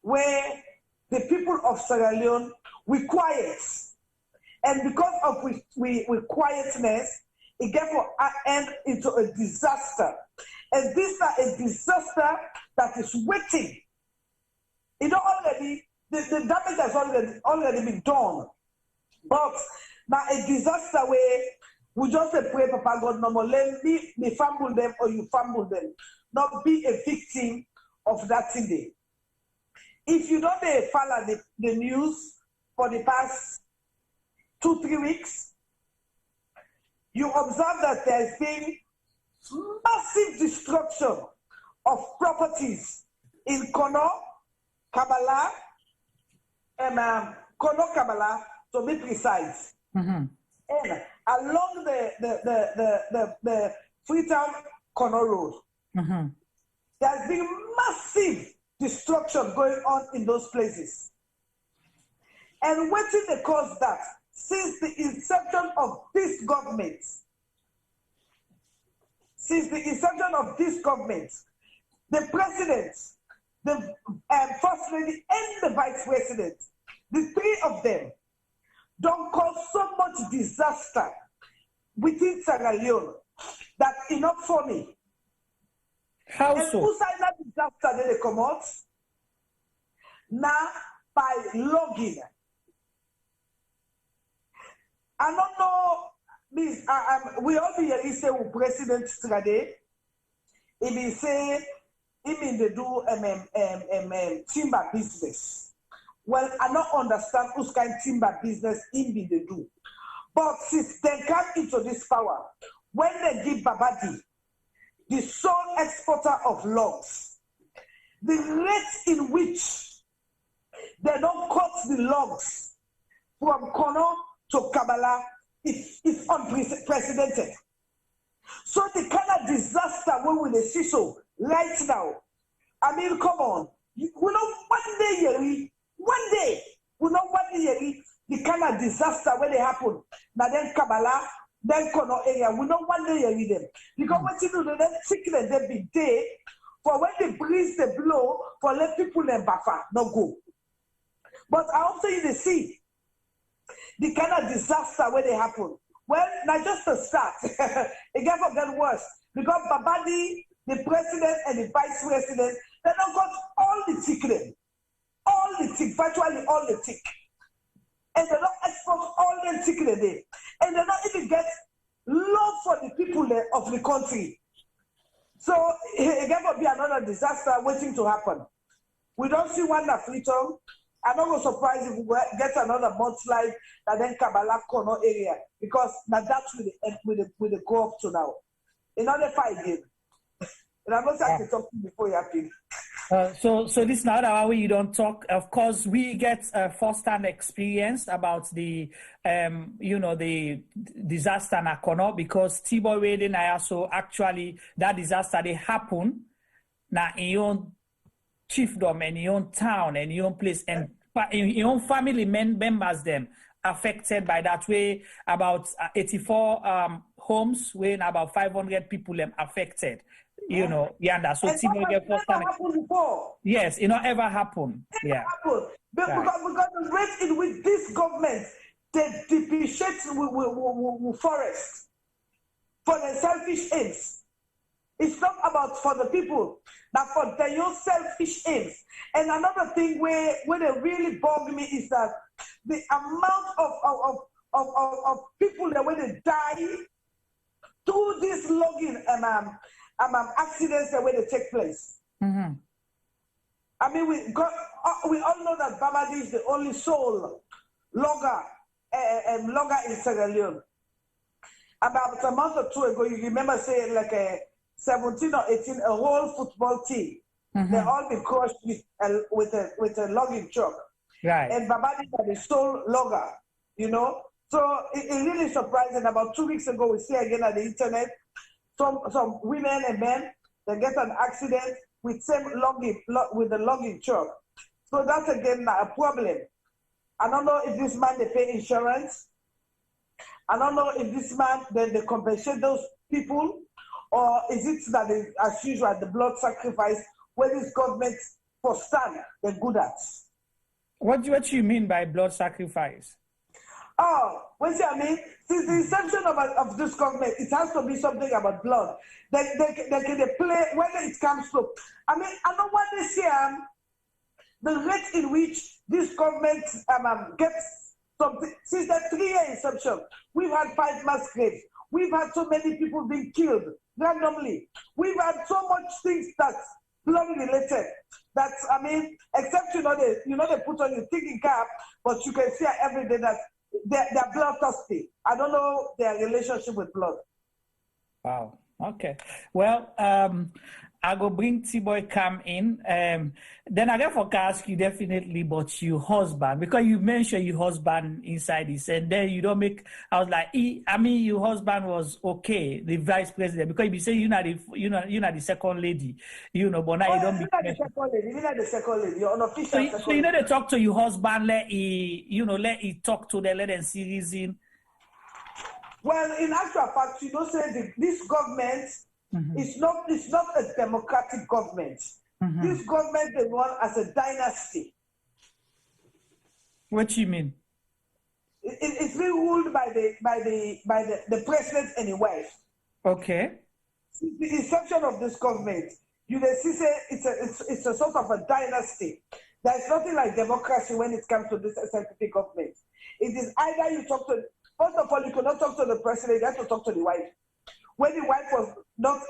where the people of Sierra Leone, we quiet. And because of we quietness, it gave an end into a disaster. And this is a disaster that is waiting. Already, the damage has already been done. But now a disaster where we just pray, Papa God, no more let me fumble them or you fumble them. Not be a victim of that thing. If you don't follow the news for the past 2-3 weeks, you observe that there's been massive destruction of properties in Kono, Kabbalah, and Kono, Kabbalah, to be precise. And along the Freetown Kono Road, there's been massive destruction going on in those places. And what did they cause that? Since the inception of this government, the president, the first lady, and the vice president, the three of them, don't cause so much disaster within Sierra Leone that it's not funny. How and so? Who signed that disaster they come out? Now by logging. I don't know this. We all be here say with President today. If he say he mean they do timber business. Well, I don't understand whose kind of timber business he be they do. But since they come into this power, when they give Babadi, the sole exporter of logs, the rate in which they don't cut the logs from Kono to Kabbalah is unprecedented. So the kind of disaster we will see so right now. I mean, come on. We know one day, the kind of disaster when they happen. Now then Kabbalah, then Kono area, we know one day you read them. Because what you do, then sickness they be there for when the breeze they blow for let people then buffer, not go. But I also you they see the kind of disaster where they happen. Well, not just a start. It get worse. Because Babadi, the president and the vice president, they don't got all the tick, virtually all the tick. And they don't export all the tick there. And they don't even get love for the people of the country. So it can be another disaster waiting to happen. We don't see one at Freetown. I'm not surprised if we get another mudslide that then Kabbalah Kono area, because now that's with the go up to now. Another fight again. And I'm not saying to talk to you before you happen. So this now that way you don't talk. Of course, we get first-hand experience about the the disaster in Kono, because T-Boy Wade also actually that disaster they happen now in your chiefdom and your own town and your own place and your own family members them affected by that way. About 84 homes when about 500 people them affected. You know, yeah, so T-Boy get first time. Yes, it not ever happened. Yeah. Because the rate in which this government they depreciate with forests for their selfish aims. It's not about for the people, but for their own selfish aims. And another thing where they really bug me is that the amount of people that when they die through this logging accidents that when they take place. Mm-hmm. I mean, we all know that Babadi is the only sole logger in Sierra Leone. About a month or two ago, you remember saying like a 17 or 18, a whole football team. Mm-hmm. They all been crushed with a logging truck. Right. And Babadi is the sole logger, you know. So it's really surprising. About 2 weeks ago, we see again on the internet, some women and men, they get an accident with the logging truck. So that's again a problem. I don't know if this man they pay insurance. I don't know if this man then they compensate those people, or is it that they, as usual the blood sacrifice where this government for stand they're good at. What do you mean by blood sacrifice? Oh, what do I mean? Since the inception of this government, it has to be something about blood. They play whether it comes to. I mean, I don't want to see the rate in which this government gets something. Since the 3-year inception, we've had 5 mass graves. We've had so many people being killed randomly. We've had so much things that's blood related. That's, I mean, except they put on your thinking cap, but you can see every day that they're bloodthirsty. I don't know their relationship with blood. Wow. Okay. Well, I go bring T-Boy Cam in. Then I therefore ask you definitely about your husband, because you mentioned your husband inside this, and then you don't make. I was like, I mean, your husband was okay, the vice president, because you say you're not the second lady, but now you don't. You're not the second lady. You're not the second lady. You're unofficial. So you know they talk to your husband, let he talk to them, let them see reason. Well, in actual fact, say this government. It's not a democratic government. This government they run as a dynasty. What do you mean? It's being ruled by the president and his wife. Okay. Since the inception of this government, you see say it's a sort of a dynasty. There's nothing like democracy when it comes to this executive government. It is either you talk to, first of all, you cannot talk to the president, you have to talk to the wife. When the wife was not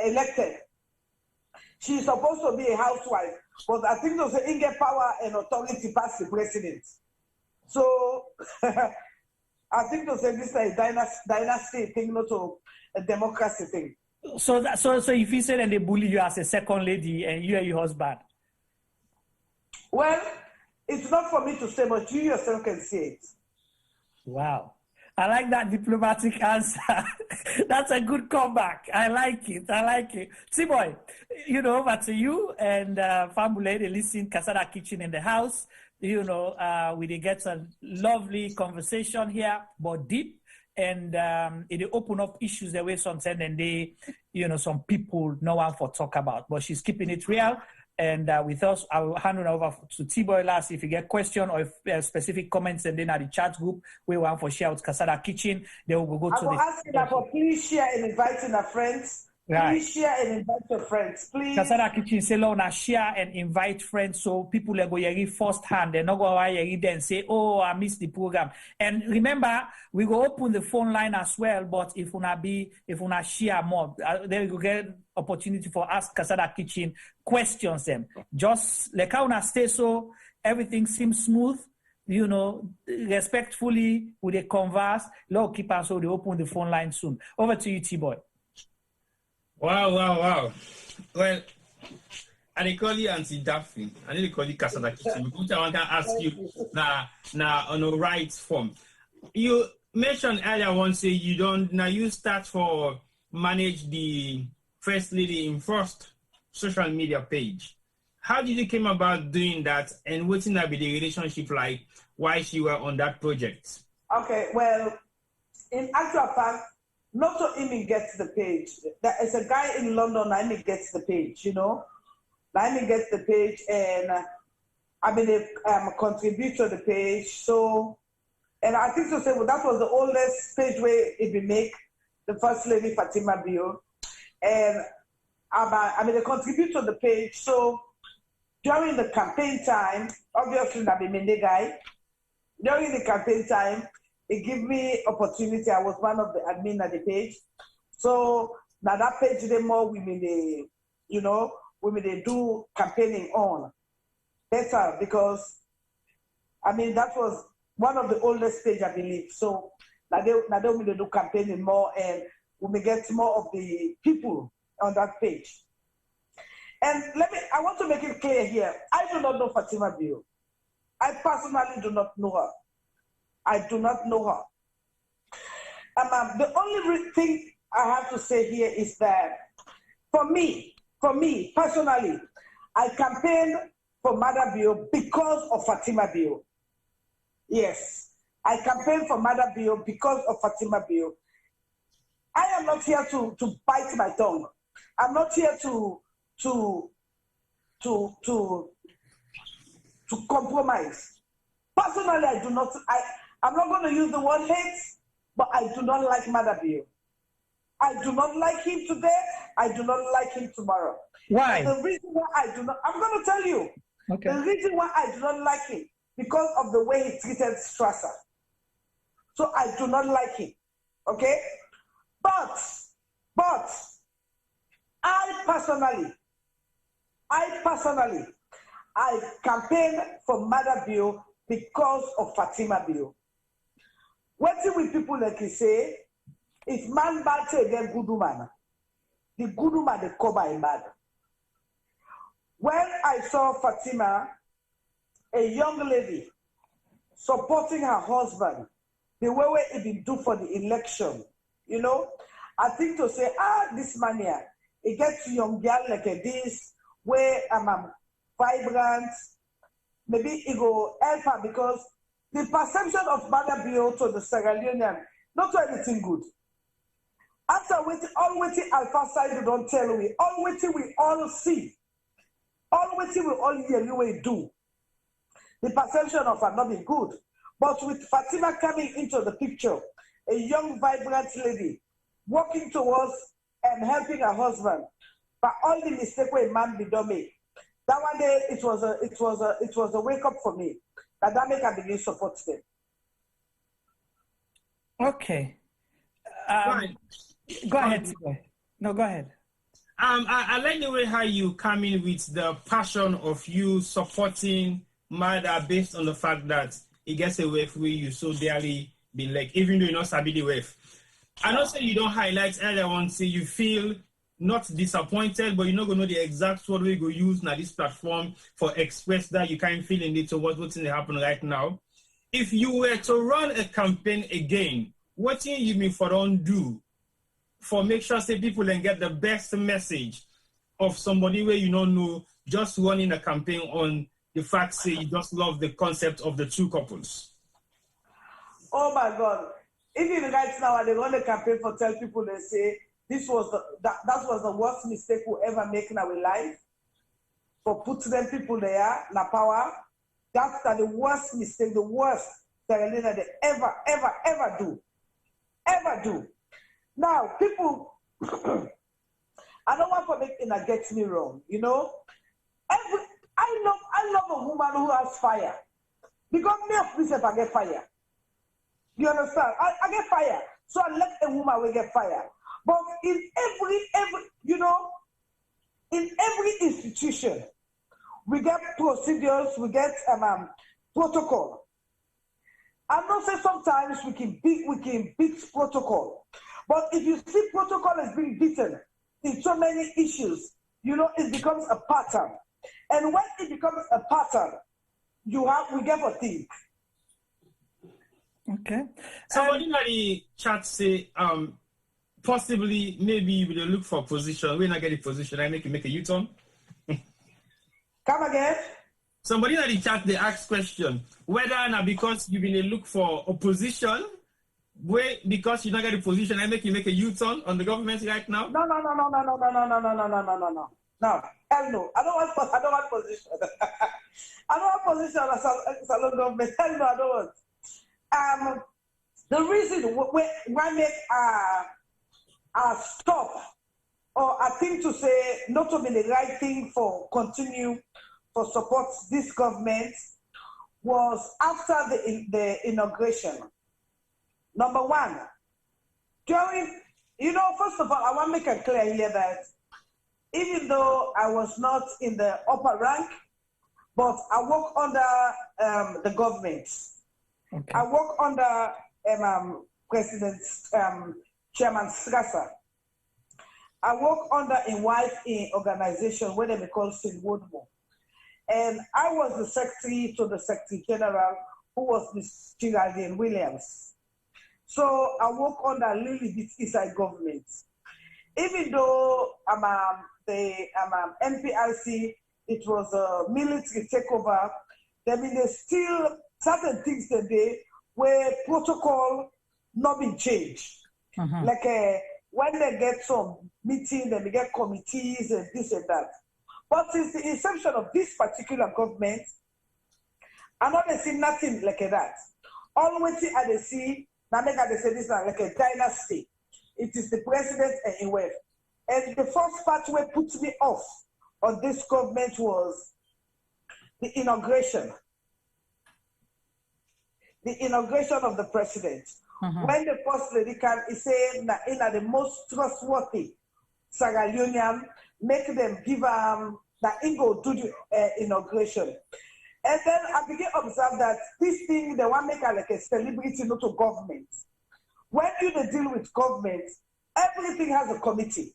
elected, she's supposed to be a housewife, but I think those in get power and authority past the president. So I think those this is a dynasty thing, not a democracy thing. So if you say that they bully you as a second lady and you and your husband? Well, it's not for me to say, but you yourself can see it. Wow. I like that diplomatic answer. That's a good comeback. I like it. T-Boy, over to you and family. They listen Casada Kitchen in the house. We get a lovely conversation here, but deep. And it open up issues the way sometimes and they, some people no one for talk about. But she's keeping it real. And with us, I will hand it over to T-Boy last. If you get question or if, specific comments, and then at the chat group, we want for share out Casada Kitchen. They will go to the. I will ask you that for please share and invite your friends. Right. Please share and invite your friends, please. Casada Kitchen say, "Lona share and invite friends so people go hear first hand. They're not going to hear then say, oh, I missed the program." And remember, we go open the phone line as well. But if una share more, then we go get opportunity for ask Casada Kitchen questions them. Just like how una stay so everything seems smooth. Respectfully, with a converse. Lord keep us so they open the phone line soon. Over to you, T-Boy. Wow. Well, I dey call you Auntie Daphne. I need to call you Casada Kitchen. Because I want to ask you now on the right form. You mentioned earlier once say you start for manage the first lady in first social media page. How did you came about doing that, and what's in that be the relationship like while you were on that project? Okay, well, in actual fact, not to even get the page. There is a guy in London, and he gets the page, And he gets the page, and I mean, contribute to the page. So, and I think to say, well, that was the oldest page where it be make, the First Lady Fatima Bio. And they contribute to the page. So, during the campaign time, obviously, that be Mende guy. During the campaign time, it gave me opportunity. I was one of the admin at the page. So now that page they more women they do campaigning on better, because I mean that was one of the oldest page I believe. So now they do campaigning more, and we may get more of the people on that page. And I want to make it clear here. I do not know Fatima Bio. I personally do not know her. I do not know her. The only thing I have to say here is that for me personally, I campaigned for Mother Bio because of Fatima Bio. Yes, I campaigned for Mother Bio because of Fatima Bio. I am not here to bite my tongue. I'm not here to to compromise. Personally, I'm not going to use the word hate, but I do not like Madabio. I do not like him today. I do not like him tomorrow. Why? And the reason why I do not, I'm going to tell you. Okay. The reason why I do not like him, because of the way he treated Strasser. So I do not like him. Okay? But, I campaign for Madabio because of Fatima Bio. What will people like say? If man bad say again good woman, the good woman they cover him bad. When I saw Fatima, a young lady, supporting her husband, the way it been do for the election, you know, I think to say, this man here, it gets young girl like this, where I'm vibrant, maybe it go help her because the perception of Madabio to the Sierra Leonean, not anything good. After all waiting Alpha side don't tell we, all waiting we all see, all waiting we all hear you will do. The perception of her not be good. But with Fatima coming into the picture, a young, vibrant lady, walking towards and helping her husband, but all the mistake where a man be done make. That one day it was a wake up for me. That make I begin support them. Okay. Go ahead. No, go ahead. I like the way how you come in with the passion of you supporting Mada based on the fact that it gets a wave where you so dearly been like, even though you're not sabi the wave. And also you don't highlight earlier on, say you feel not disappointed, but you're not gonna know the exact word we go use now this platform for express that you can't feel in it to what's in the happen right now. If you were to run a campaign again, what thing you mean for don't do for make sure say people can get the best message of somebody where you don't know, just running a campaign on the fact say you just love the concept of the two couples? Oh my God. Even right now, they run a campaign for tell people, they say, that was the worst mistake we ever make in our life. For putting them people there, na power. That's the worst mistake, the worst that they ever do. Ever do. Now, people, I don't want to make it get me wrong, you know. I love a woman who has fire. Because me of myself, I get fire. You understand? I get fire. So I let a woman will get fire. But in every, you know, in every institution, we get procedures, we get protocol. I know say sometimes we can beat protocol. But if you see protocol is being beaten in so many issues, you know, it becomes a pattern. And when it becomes a pattern, we get a thing. Okay. Somebody in the chat say, possibly, maybe you will look for position. When I get a position, I make you make a U-turn. Come again? Somebody in the chat, they ask question, whether now because you've been a look for opposition, because you not get a position, I make you make a U-turn on the government right now? No. No, hell no. I don't want position. I don't want position as a salon government. Hell no, I don't want. The reason why make a stop or a thing to say not to be the right thing for continue for support this government was after the inauguration. Number one, during, you know, first of all, I want to make it clear here that even though I was not in the upper rank, but I work under the government. Okay. I work under President Chairman Strasser. I work under a wife in organization where they call St. Woodmore. And I was the secretary to the Secretary General, who was Ms. Geraldine Williams. So I work under Lily Bit Eastside government. Even though the NPRC, it was a military takeover, I mean, there's still certain things today where protocol not been changed. Mm-hmm. Like when they get some meeting, then they get committees and this and that. But since the inception of this particular government, I know they see nothing like that. All waiting at the sea, now make they say this is like a dynasty. It is the president and he went. And the first part where put me off on this government was the inauguration. The inauguration of the president. When the first lady came, he said that in the most trustworthy Sierra Leonean, make them give that Ingo do the inauguration. And then I began to observe that this thing, they want to make like a celebrity, not a government. When you deal with government, everything has a committee.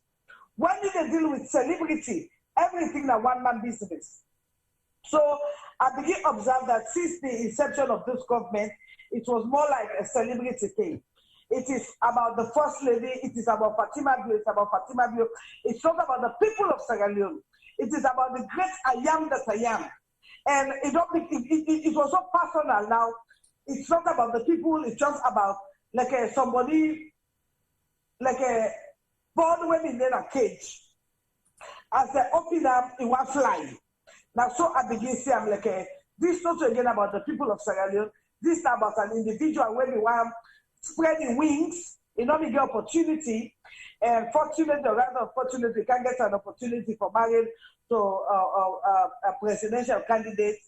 When you deal with celebrity, everything is one man business. So I began to observe that since the inception of this government, it was more like a celebrity thing. It is about the first lady, it is about Fatima Bio, it's about Fatima Bio. It's not about the people of Sierra Leone. It is about the great I am that I am. And it was so personal now. It's not about the people, it's just about like somebody, like a born women in a cage. As they open up, it was fly. Now, so I begin to say, I'm like, this is not again about the people of Sierra Leone. This is about an individual where we want spreading wings, you know, we get opportunity. And fortunately, or rather unfortunately, we can get an opportunity for marrying to a presidential candidate,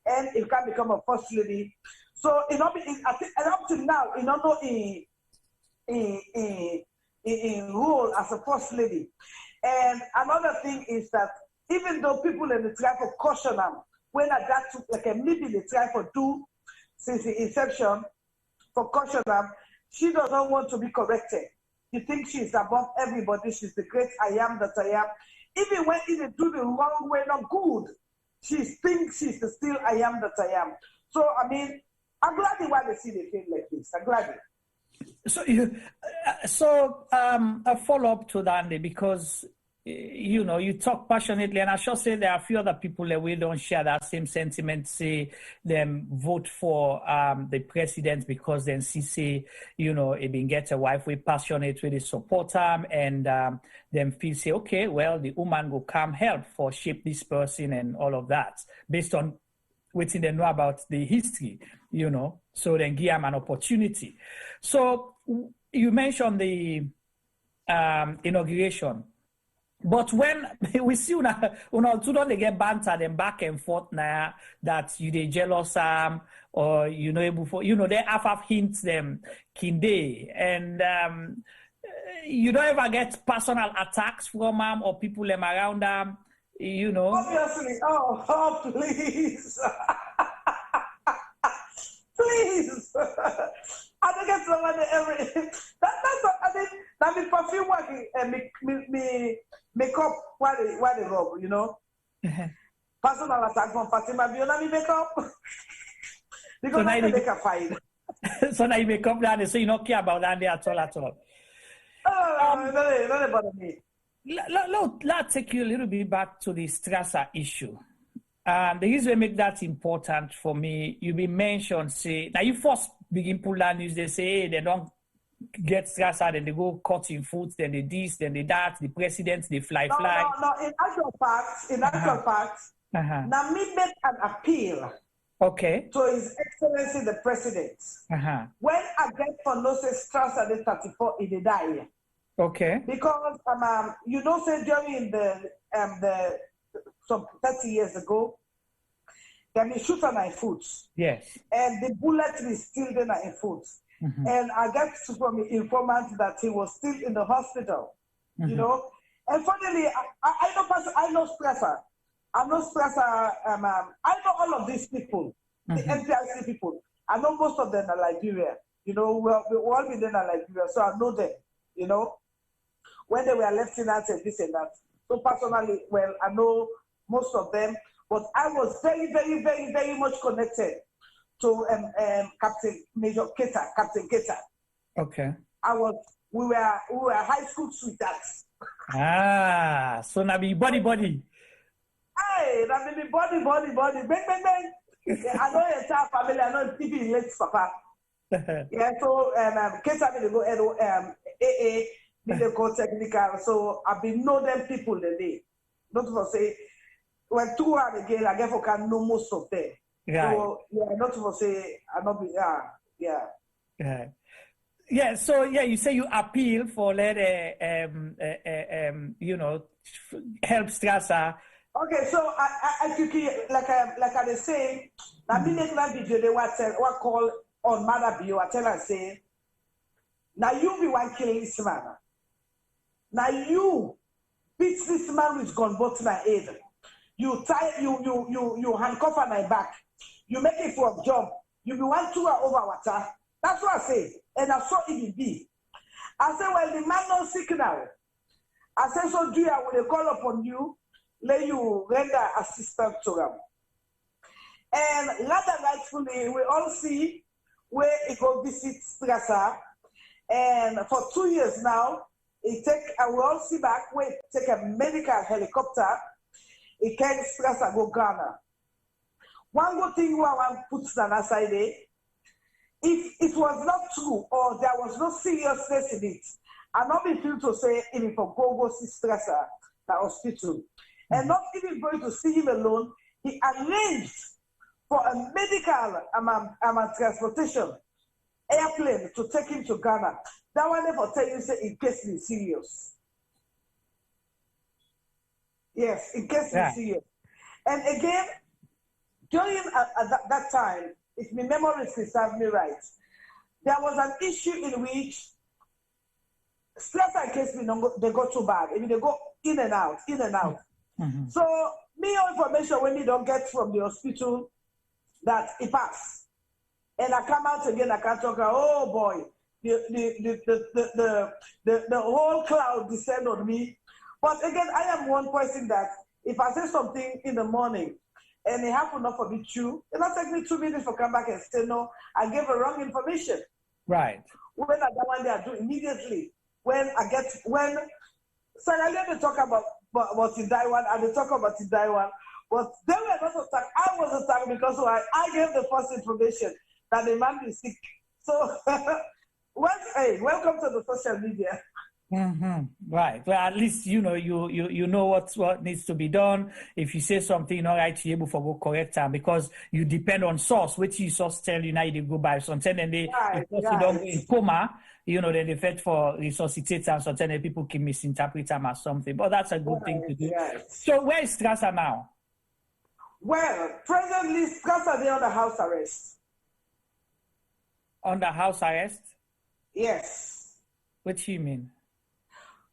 and it can become a first lady. So, you know, I think up to now, you know, in role as a first lady. And another thing is that even though people in the tribe for caution them, when I got to like a maybe the tribe for do since the inception for caution them, she doesn't want to be corrected. You think she's above everybody, she's the great I am that I am. Even when they do the wrong way, not good, she thinks she's the still I am that I am. So, I mean, I'm glad they want to see the thing like this. I'm glad. So, a follow-up to that, because, you know, you talk passionately, and I should say there are a few other people that we don't share that same sentiment, say them vote for the president because then she say, you know, it been get a wife, we passionate, really support him, and them feel say, okay, well, the woman will come help for shape this person and all of that, based on what they know about the history, you know, so then give them an opportunity. So you mentioned the inauguration. But when we see una two don't they get bantered and back and forth now that you they jealous or you know before you know they have hints them kinde and you don't ever get personal attacks from them or people them around them, you know. Obviously, oh please. Please. I don't get somebody every that's what I mean. That be perfume working and me makeup while they rub, you know. Personal attack from Fatima Bio, now me makeup. Because so I make a fight. So now you make up that, so you don't care about that at all. Not about me. Let's take you a little bit back to the stressor issue. The reason I make that important for me, you be mentioned, say, now you first begin pull down news, they say, hey, they don't get stressed out, and they go cutting food, then they this, then they that, the presidents, they fly. No, in actual fact, now me make an appeal. Okay. To His Excellency the President. When I get for no say stress at the 34 in the die. Okay. Because you know, say during the some 30 years ago, they shoot on my foot. Yes. And the bullet is still there in my foot. And I got from the informant that he was still in the hospital. You know, and finally, I know stressor. I'm not stressor. I know all of these people, the NPIC people. I know most of them are Liberia. You know, we all been in Liberia, so I know them. You know, when they were lieutenants and this and that. So personally, well, I know most of them, but I was very, very, very, very much connected to Captain Captain Keta. Okay. We were high school sweethearts. So now be body. Hey, that be body. Bang. Yeah, I know your entire family. I know TV late papa. Yeah, so Keta will go AA. They go technical, so I've been know them people the day. Not for say when 2 hours again, I guess I can know most of them. So yeah, not to say I not be yeah. Right. Yeah, so yeah, you say you appeal for let help Strasser. Okay, so I think like I say, now me make that video they what call on Mother Bio. I tell her say, now you be one killing this man. Now you beat this man with gun both my head. You tie you handcuff on my back. You make it for a job. You be 1 2 hours over water. That's what I say. And I saw it be. I say, well, the man not sick now. I say, so do I will call upon you, let you render assistance to them. And rather rightfully, we all see where he go visit Strasser. And for 2 years now, we all see back where he take a medical helicopter. He can Strasser go Ghana. One good thing I want to put on aside there, if it was not true or there was no seriousness in it, I'm not be feel to say if for go see Strasser the hospital. And not even going to see him alone, he arranged for a medical transportation airplane to take him to Ghana. That one never tell you say in case he's serious. Yes, in case he's serious. And again, during that time, if my memory serves me right, there was an issue in which Strasser case they go too bad. I mean, they go in and out. Mm-hmm. So me information when you don't get from the hospital that it passed, and I come out again, I can talk. Oh boy, the whole cloud descend on me. But again, I am one person that if I say something in the morning and it happen not for me true, it'll take me 2 minutes to come back and say no, I gave a wrong information. Right. When I got one day, I do immediately. When Sierra Leone they talk about in Taiwan, and they talk about in Taiwan, but they were not attacked. I was attacked because I gave the first information that the man is sick. So, welcome to the social media. Mm-hmm. Right. Well, at least you know what needs to be done. If you say something not right, you're able to go correct time because you depend on source. Which you source tell you now you go by something, and they if you don't go in coma, then they fetch for resuscitate and sometimes people can misinterpret them as something. But that's a good thing to do. Yes. So where is Strasser now? Well, presently Strasser is under house arrest. Under house arrest? Yes. What do you mean?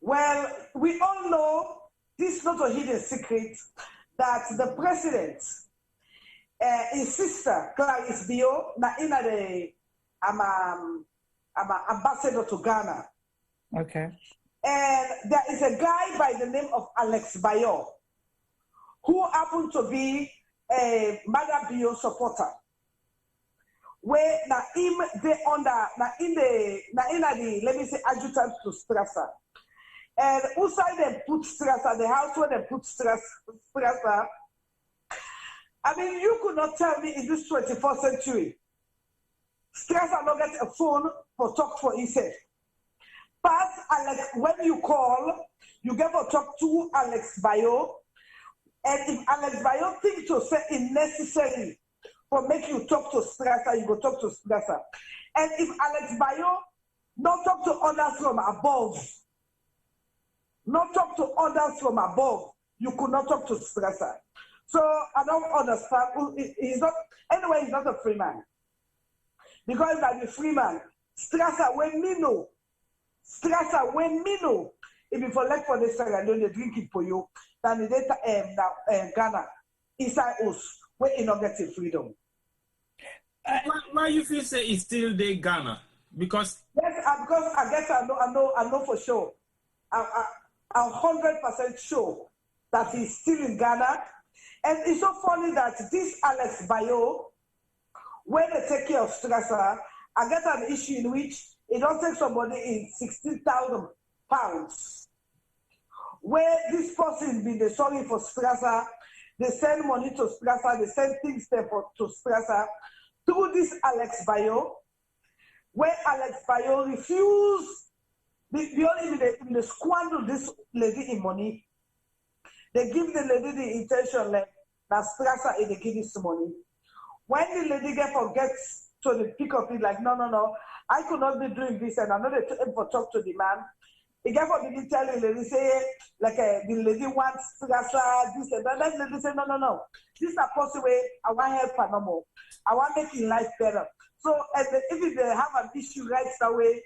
Well, we all know this is not a hidden secret that the president, his sister, Clarice Bio, na ina the ambassador to Ghana. Okay. And there is a guy by the name of Alex Bayo, who happened to be a Mother Bio supporter. Where na him they under let me say adjutant to Strasser. And outside they put Strasser, the house where they put Strasser. I mean, you could not tell me in this 21st century, Strasser not get a phone for talk for himself. But Alex, when you call, you get to talk to Alex Bayo. And if Alex Bayo thinks to say it necessary for make you talk to Strasser, you go talk to Strasser. And if Alex Bayo not talk to others from above, not talk to others from above, you could not talk to Strasser. So I don't understand. He's not a free man. Because like a free man, Strasser when me know, if you for for this Sierra Leone, they drink it for you, then the data Ghana inside us, where you not getting freedom. Why you feel say it's still there Ghana? Because yes, because I guess I know for sure. I'm 100% sure that he's still in Ghana. And it's so funny that this Alex Bayo, when they take care of Strasser, I get an issue in which it don't take somebody in 16,000 pounds. Where this person been sorry for Strasser, they send money to Strasser, they send things there to Strasser through this Alex Bayo, where Alex Bayo refused. They squander this lady in money. They give the lady the intention like that Strasser they give this money. when the lady gets to the peak of it, like, no, I could not be doing this, and I'm not for talk to the man. He get for the tell the lady say, like, the lady wants this and that. That lady say, no. This is a possible way. I want help her no more. I want making life better. So, if they have an issue right away,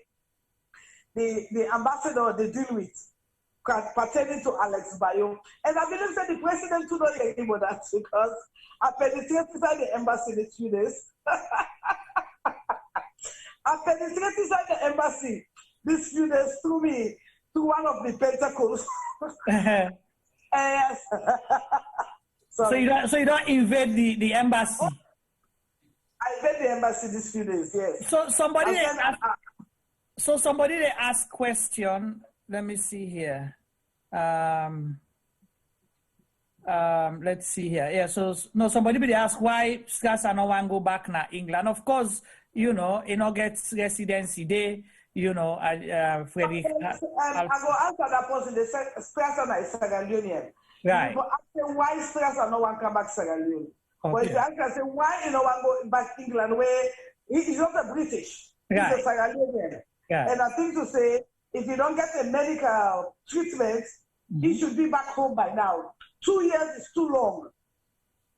the ambassador they deal with pertaining to Alex Bayo. And I believe that the president to not let him with that because I penetrated inside the embassy in 2 days. I penetrated inside the embassy these few days through one of the pentacles. Yes. So you don't invade the embassy. I invade the embassy these few days, yes. So somebody they ask question. Let me see here. Let's see here. Yeah. So no, somebody they ask why Skasa no one go back na England. Of course, you know, get residency there. You know, Frederick. I go answer that person. They say Skasa is Sierra Leonean. Right. You go ask why Skasa no one come back Sierra Leone. Okay. But if you ask say why you no one go back England, where he's not a British, right. He's a Sierra Leonean. Right. And I think to say, if you don't get a medical treatment, he should be back home by now. 2 years is too long.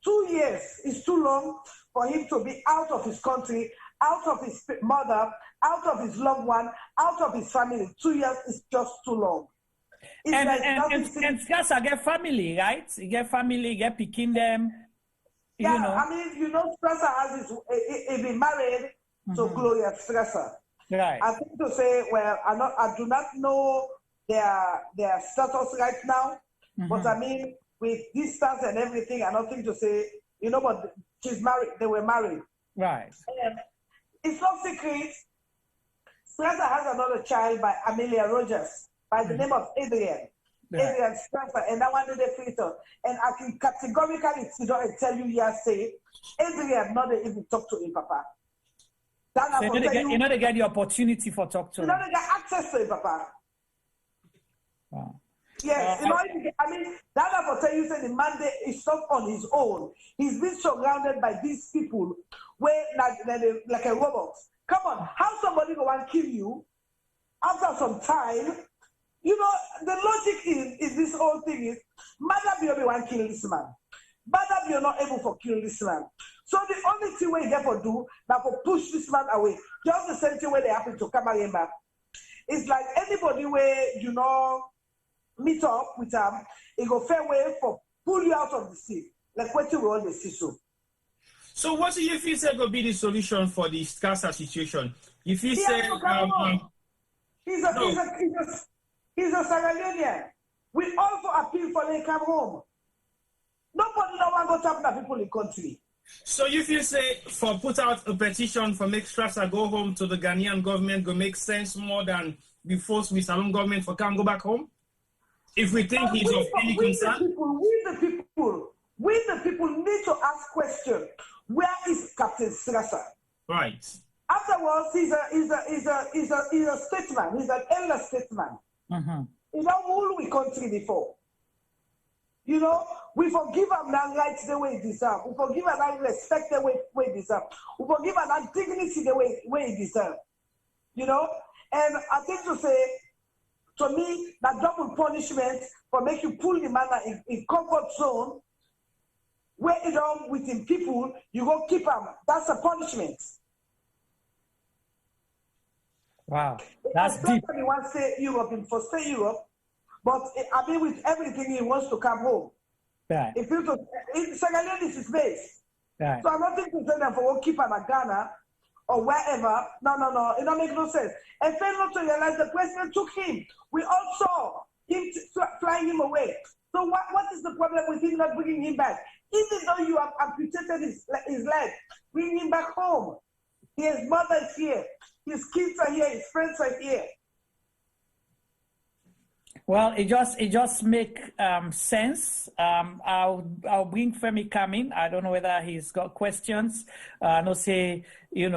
2 years is too long for him to be out of his country, out of his mother, out of his loved one, out of his family. 2 years is just too long. And Skasa get family, right? He get family, he get picking them. Yeah, you know. I mean, Skasa has his, he been married to Gloria Skasa. Right. I think to say, well, I do not know their status right now, but I mean, with distance and everything, I don't think to say, but she's married, they were married. Right. And it's not secret. Strasser has another child by Amelia Rogers, by the name of Adrian. Right. Adrian Strasser, and that one did a filter. And I can categorically tell you, yes, say, Adrian not even talk to him, Papa. So they get the opportunity for talk to him. They get access to it, Papa. Wow. Yes, I mean, that I will tell you, say the man is not on his own. He's been surrounded by these people where like a robot. Come on, how somebody go and kill you after some time? The logic is this whole thing is, Madam you want to kill this man. Madam you're not able to kill this man. So the only thing we get for do now for push this man away, just the same thing where they happen to come again back. It's like anybody where meet up with them, it go fair way for pull you out of the sea, like what you all the sea so. So what do you feel is going to be the solution for the Skasa situation? If you say he's a Sierra Leonean. We all for appeal for they come home. Nobody no one go tap the people in the country. So if you say for put out a petition for make Strasser go home to the Ghanaian government go make sense more than be forced with Salon government for can't go back home? If we think he's of any concern? We the people need to ask questions. Where is Captain Strasser? Right. Afterwards, he's a statesman. He's an elder statesman. He don't rule the country before. We forgive him that rights the way he deserves. We forgive him that respect the way he deserves. We forgive him that dignity the way he deserves. And I think to say, to me, that double punishment for make you pull the man in comfort zone, where it on with him people, you go keep him. That's a punishment. Wow, that's deep. He wants to stay Europe, stay Europe, but I mean with everything he wants to come home. Right. If you in Sierra Leone is his base. Right. So I'm not thinking to them for keep him at Ghana or wherever. No, it don't make no sense. And fail not to realize the president took him. We all saw him flying him away. So what is the problem with him not bringing him back? Even though you have amputated his leg, bring him back home. His mother is here. His kids are here. His friends are here. Well, it just make sense. I'll bring Femi coming. I don't know whether he's got questions. No say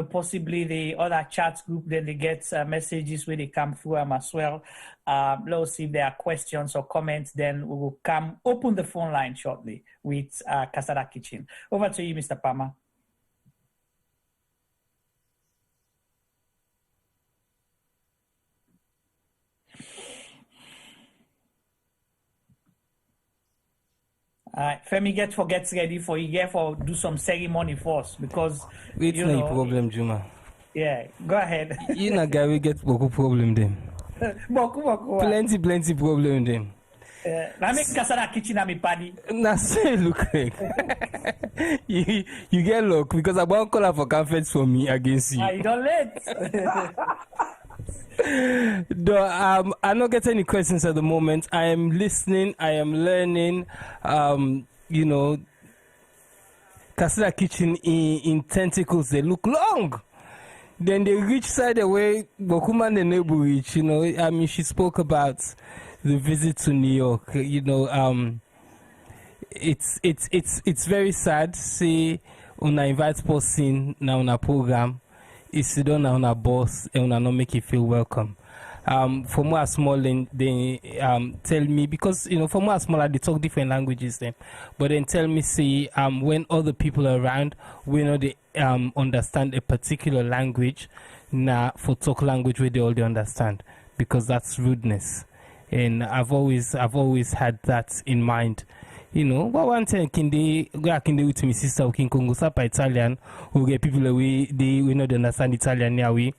possibly the other chat group then they get messages where they come through them as well. Let's see if there are questions or comments. Then we will open the phone line shortly with Casada Kitchen. Over to you, Mr. Palmer. Femi get ready for you get for do some ceremony first because it's you no know, problem, Juma. Yeah, go ahead. You know, guy, we get boku problem then. Boku. Plenty problem then. I make Casada Kitchen and me paddy. Now say look like you get luck because I won't call her for conference for me against you. You don't late. No, I don't get any questions at the moment. I am listening. I am learning. You know, Casada Kitchen in tentacles, they look long. Then they reach side away, Bokuman the neighbor reach. You know, I mean, she spoke about the visit to New York. You know, it's very sad. See, when I invite person now on a program. Is you don't on a boss and not make you feel welcome. For more small they tell me because you know for more small they talk different languages then, but then tell me say when other people are around we know they understand a particular language now for talk language where they all they understand because that's rudeness, and I've always had that in mind. You know, what one thing can they with my sister who can Congo Sapa Italian, who get people away, we know they understand Italian near we.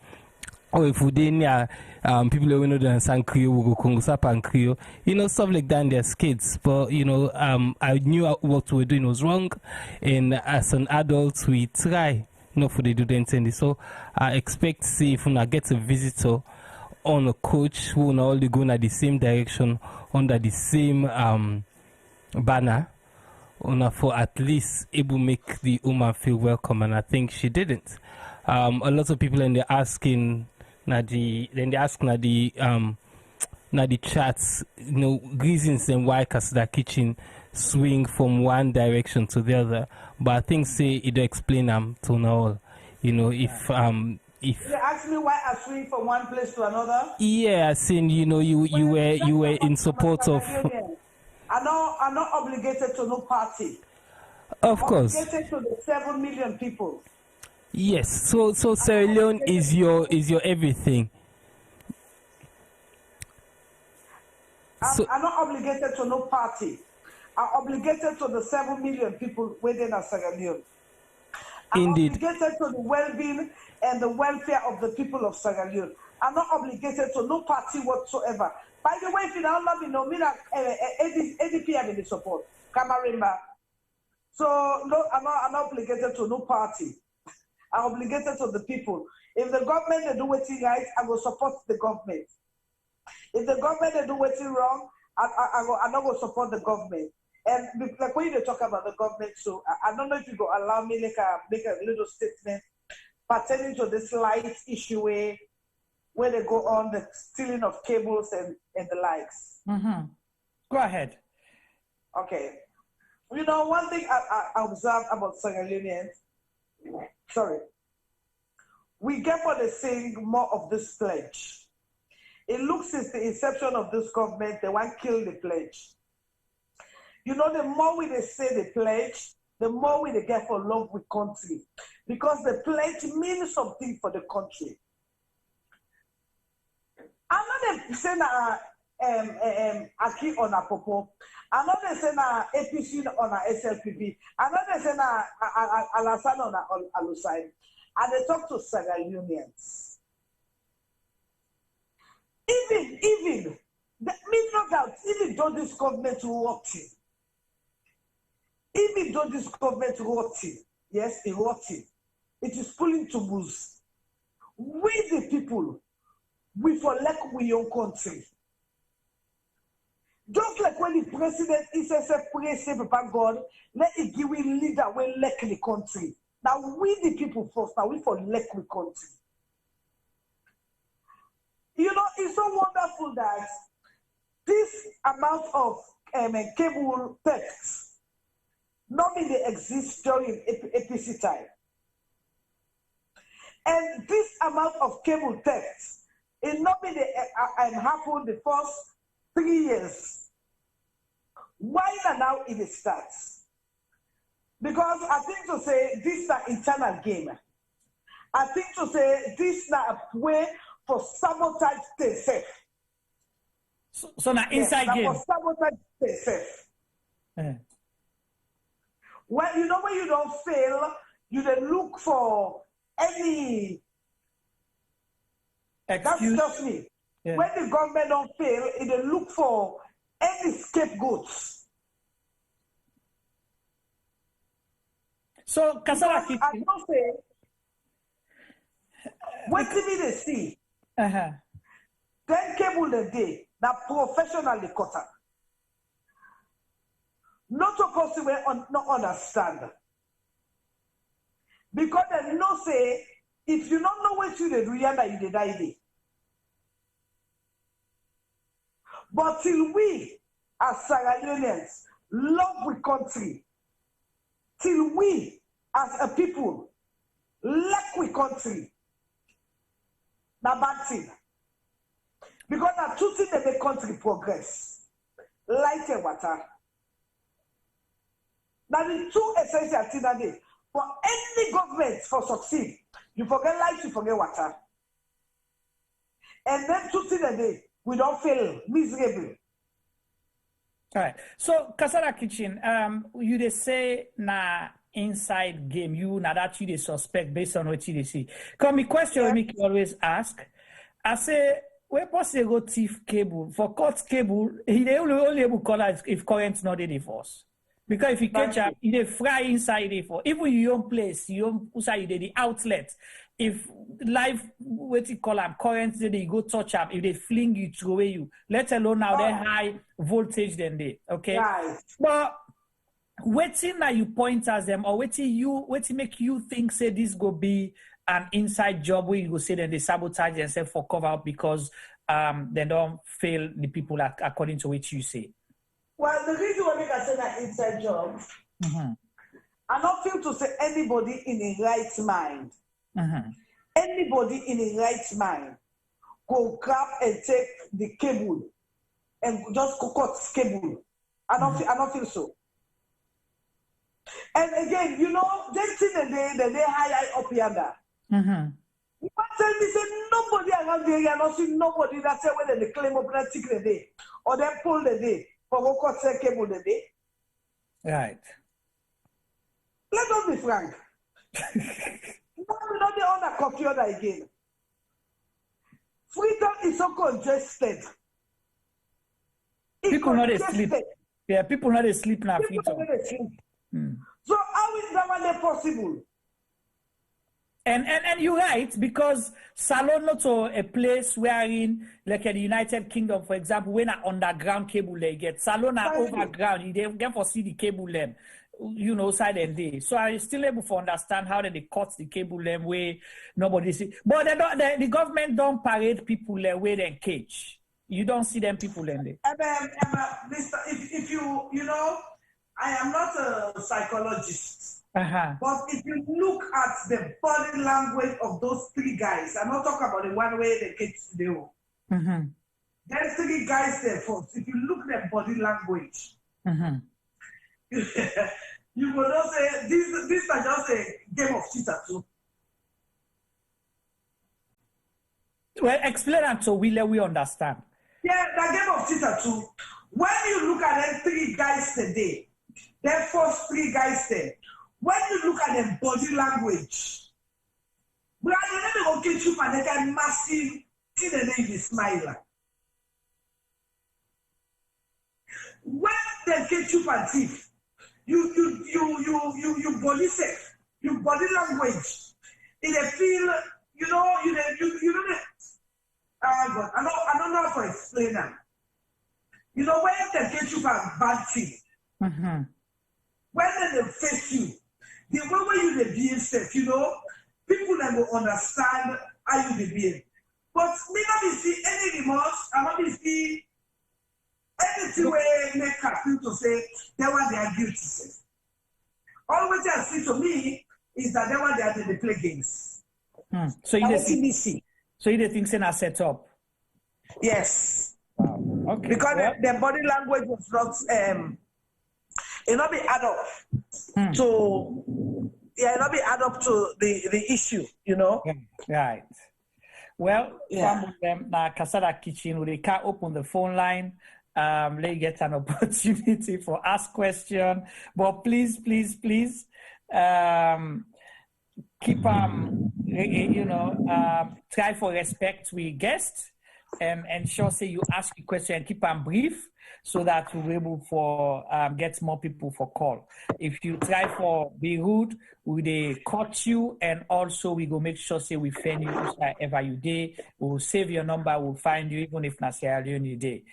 Or if we near people who know they understand Creole, we go Congo Sapa and Creole. You know, stuff like that in their kids. But you know, I knew what we were doing was wrong, and as an adult we try not for they do the intended. So I expect to see if I get a visitor on a coach who will all go in the same direction under the same banner for at least able make the woman feel welcome, and I think she didn't. A lot of people and they're asking the chats, you know, reasons and why Casada Kitchen swing from one direction to the other. But I think say it explain them to all. You know, if you ask me why I swing from one place to another. Yeah, I seen you know you were in support of. I'm not obligated to no party. Of course. Obligated to the 7 million people. Yes. So Sierra Leone is your everything. I'm not obligated to no party. I'm obligated to the 7 million people within Sierra Leone. I'm obligated to the well-being and the welfare of the people of Sierra Leone. I'm not obligated to no party whatsoever. By the way, if you don't love me, no, me like ADP I'm in the support. Kamarimba. So no, I'm not obligated to no party. I'm obligated to the people. If the government they do what's right, I will support the government. If the government they do what's wrong, I'm not going to support the government. And like when you talk about the government, so I don't know if you go allow me make a little statement pertaining to this light issue where they go on the stealing of cables and the likes. Mm-hmm. Go ahead. Okay. You know, one thing I observed about Sierra Leoneans, we get for the saying more of this pledge. It looks since the inception of this government, they want to kill the pledge. You know, the more we they say the pledge, the more we they get for love with country. Because the pledge means something for the country. I'm not saying Aki on a Popo. I'm not saying APC on a SLPP. I'm not saying Alassane on a Alusai. And they talk to Sierra Leoneans. Even though this government rotten, even though this government rotten, yes, it rotten, it is pulling to booze. We the people, we for like we own country. Just like when the president is a praise Papa God, let it give we leader when like the country. Now we the people first, now we for like the country. You know, it's so wonderful that this amount of cable text not mean they exist during APC time. And this amount of cable text, it not mean they happen the first 3 years. Why now it starts? Because I think to say this is an internal game. I think to say this is a way for sabotage stay safe. So now inside game. For sabotage stay safe. When you know when you don't fail, you then look for any. That's just me. Yeah. When the government don't fail, it then look for any scapegoats. So, Casada Kitchen. I don't say. What TV they see? Then cable the day that professionally cut up. Not supposed to not understand. Because they no say, if you don't know what you do, you dey die. But till we, as Sierra Leoneans, love we country, till we, as a people, like we country, na bad thing. Because na two things that make country progress. Light and water. Now the two essential things that day. For any government for succeed, you forget light, you forget water. And then two things a day, we don't fail, miserable. All right. So, Casada Kitchen, you they say na inside game, you na that you they suspect based on what you they see. Come me question we make you always ask. I say, where possible go thief cable for cut cable? He only able to call out if current not the force. Because if you catch up, you fry inside it for even your own place, your own inside the outlet. If live what you call them current, they go touch up. If they fling you, throw away you. Let alone now they're high voltage than they. Okay, right. But waiting that you point at them or waiting make you think say this go be an inside job where you go say that they sabotage themselves for cover up because they don't fail the people according to what you say. Well, the reason why I say that inside job, I don't feel to say anybody in a right mind. Anybody in a right mind go grab and take the cable and just go cut cable. I don't feel so. And again, you know, they see the day high up yonder. You can't tell me say nobody around the area, not see nobody that say whether they claim up that tick the day or they pull the day. For cut cable the day. Right. Let us be frank. Not the other computer again. Freedom is so congested. People not asleep. Yeah, people not asleep now. People not asleep. So how is that one possible? And you're right, because Salon not a place wherein, like in the United Kingdom, for example, when an underground cable they get, Salon are overground, they get for see the cable them, you know, side and day. So I'm still able to understand how they cut the cable them where nobody see. But they don't, the government don't parade people the way they cage. You don't see them people in there. If you know, I am not a psychologist. But if you look at the body language of those three guys, I'm not talking about the one way the kids do. There's three guys there first. If you look at their body language, you will not say this is just a game of cheater too. Well, explain that so we understand. Yeah, the game of cheater too. When you look at them three guys today, their first three guys there. When you look at their body language, but I never go get you and they can massive thing and then you smile. When they get you and thief, you body safe, your body language, it feel you know that. But I don't know how to explain that. You know when they get you for bad thing, when they face you. The way you behave safe, you know, people that will understand how you behave. But me not see any remorse, I not see anything where make her feel to say they were their guilty. All what I see to me is that they were there to play games. So you think it's a set up? Yes. Wow. Okay. Because their body language was not it not be add up to it not be add up to the issue, you know. Right. Well, some of them na Casada Kitchen, they can't open the phone line. let you get an opportunity for ask question. But please, keep try for respect with guests and ensure say you ask a question and keep them brief so that we'll be able for get more people for call. If you try for be rude, we cut you, and also we go make sure say we find you wherever you day. We'll save your number, we'll find you even if not Sierra Leone day.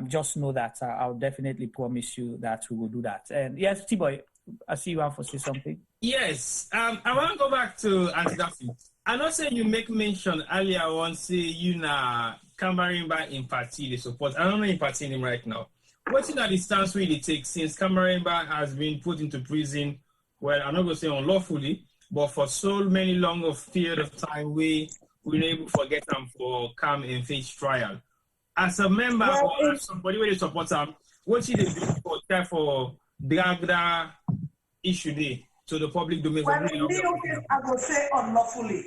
Just know that I'll definitely promise you that we will do that. And yes, T-Boy, I see you want to say something. Yes, I want to go back to Auntie Daffy. I know say you make mention earlier on say you na Kamarimba in party the support. I don't know in party him right now. What's in that the stance really take since Kamarimba has been put into prison? Well, I'm not going to say unlawfully, but for so many long of period of time we were able to get them for come and face trial. As a member or as somebody where they support them, what should they do for try for drag that issue there to the public domain? Well, in the case, I will say unlawfully.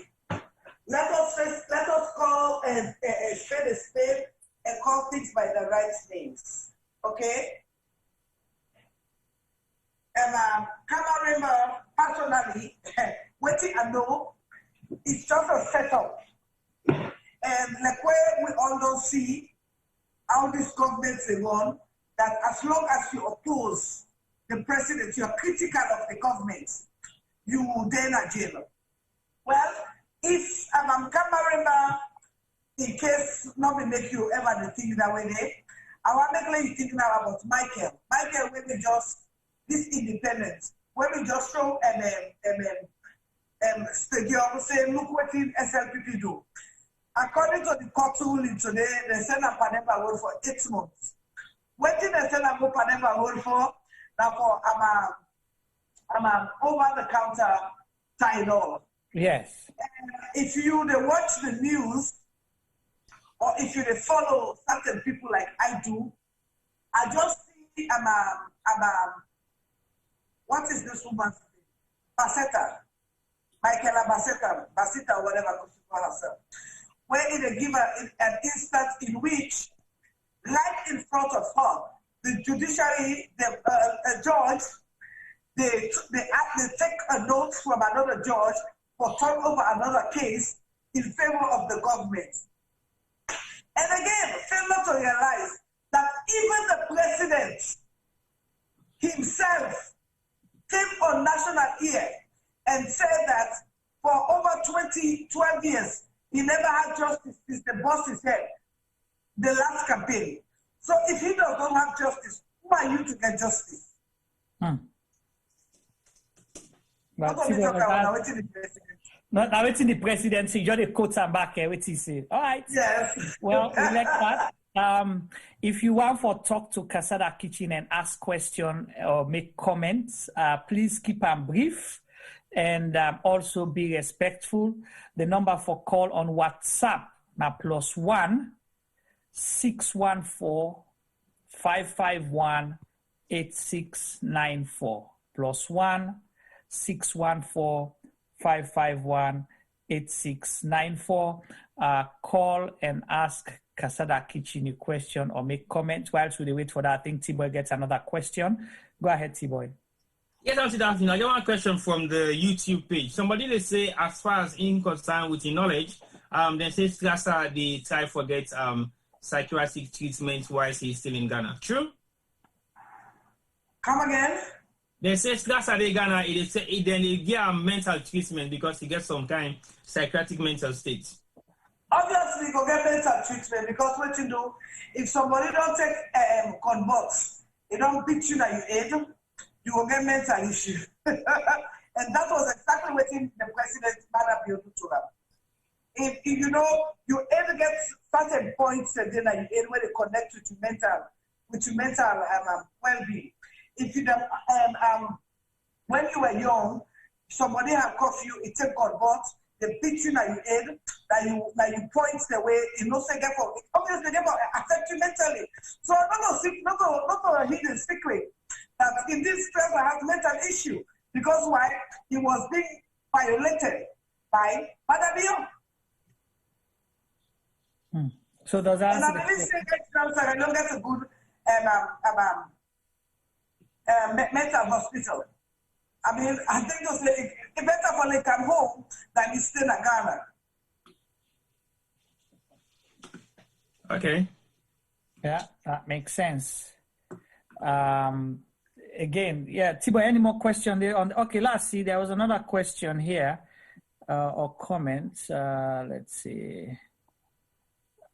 Let us call a spade a spade and call things by the right names. Okay? And Kamarimba, personally, waiting I know, it's just a setup. And like where we all don't see how this government they want, that as long as you oppose the president, you are critical of the government, you will then a jail. Well, if I'm Kamarimba, in case nobody make you ever think that way, I want to make you think now about Michael. Michael, when we just this independence, when we just show stadium, say look what in SLPP do. According to the court ruling today, they send a Panema hold for 8 months. What did they send a Panema hold for? Now for I'm over the counter Tylenol. Yes. If you watch the news, or if you follow certain people like I do, I just see what is this woman's name? Basetta. Michaela Basetta, whatever she call herself. Where they give an instance in which, right in front of her, the judiciary, the judge, they take a note from another judge for turn over another case in favor of the government. And again, fail to realize that even the president himself came on national ear and said that for over 12 years, he never had justice since the boss is head, the last campaign. So if he does not have justice, who are you to get justice? But What are we talking about? Waiting the president. Not waiting the presidency, just the quotes and back here, what he said. All right. Yes. Well, we like that. If you want to talk to Casada Kitchen and ask questions or make comments, please keep them brief and also be respectful. The number for call on WhatsApp now +1 614 551 8694 +1 614 551 8694. Call and ask Casada Kitchen a question or make comments. Whilst we wait for that, I think T-Boy gets another question. Go ahead, T-Boy. Yes, Auntie Daphne. I got one question from the YouTube page. Somebody they say, as far as in concern with your knowledge, they say Strasser the try for get psychiatric treatment while he's still in Ghana. True? Come again? They say Strasser in Ghana, then they give him mental treatment because he gets some kind of psychiatric mental state. Obviously, you go get mental treatment because what you do, if somebody don't take converts, they don't beat you that you ate, you will get mental issue. And that was exactly what the president Madam Biodu to them. If you know, you ever get certain points that you ate where they connect with your mental well-being. If you when you were young, somebody have coffee, you take converts, they beat you that you ate, that you point the way, you know, say, obviously, they will affect you mentally. So, not a hidden secret that in this stress I have mental issue because why? He was being violated by Madam So, does that and I really say that I don't get a good mental hospital. I mean, I think to say it better for they come home than he stay in Ghana. Okay. Yeah, that makes sense. Again, yeah, Tibo, any more question there on? Okay, let's see. There was another question here or comment. Let's see.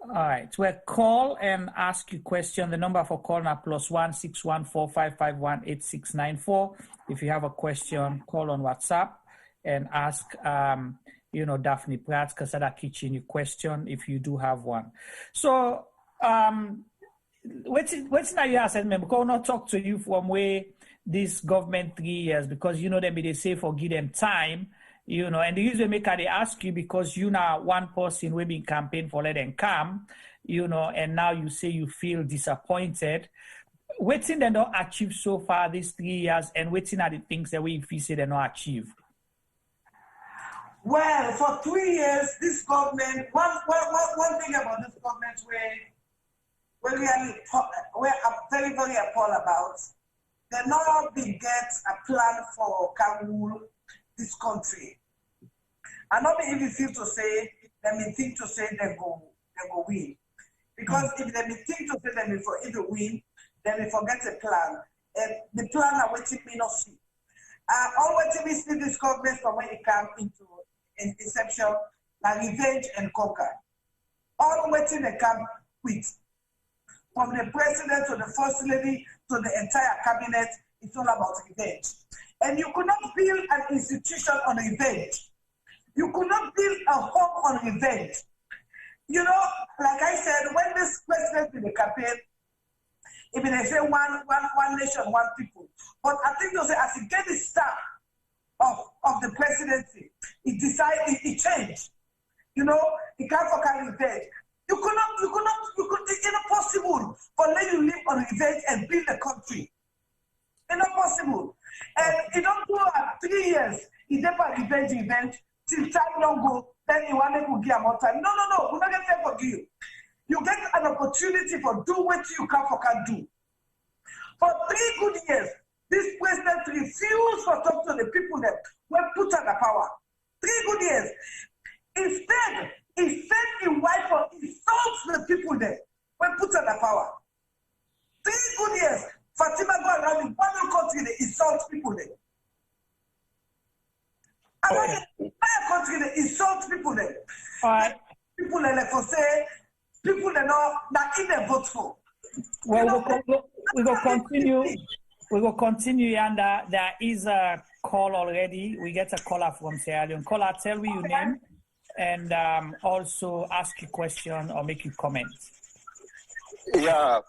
All right, well, call and ask your question. The number for call now +1 614 551 8694. If you have a question, call on WhatsApp and ask, Daphne Pratt, Casada Kitchen, your question if you do have one. So, what's now you ask me? Because I not talk to you from where this government 3 years because they say for give them time. And the usually make they ask you because now one person will be campaign for let them come, and now you say you feel disappointed. Waiting they not achieve so far these 3 years, and waiting are the things that we say they not achieve. Well, for 3 years, this government, one thing about this government where I'm very, very appalled about, they not been get a plan for can rule this country. And not be even feel to say, they may think to say they go win. Because if they may think to say they may for either win, then they forget the plan. And the plan are waiting me not see. All waiting me see this government from when it comes into inception, like revenge and conquer. All waiting they come with. From the president to the first lady to the entire cabinet, it's all about revenge. And you could not build an institution on revenge. You could not build a home on revenge. Like I said, when this president in the campaign, even they say one nation, one people. But I think they say as he get the start of the presidency, he decided he changed. He can't forget revenge. It's not possible for let you live on revenge and build a country. It's not possible. And it don't go 3 years. He never revenge till time don't go. Then you want to give more time. No. We're not going to forgive you. You get an opportunity for do what you can do. For 3 good years, this president refused to talk to the people that were put under power. 3 good years. Instead, he sent his wife for insults the people there were put under power. 3 good years. Fatima go around in one country, they insult people there. Another country, they insult people there. All right. People there for say, people they know that in they vote for. Well, we will continue. We will continue, and there is a call already. We get a caller from Sierra Leone. Caller, tell me your name and also ask you a question or make you comment. Yeah,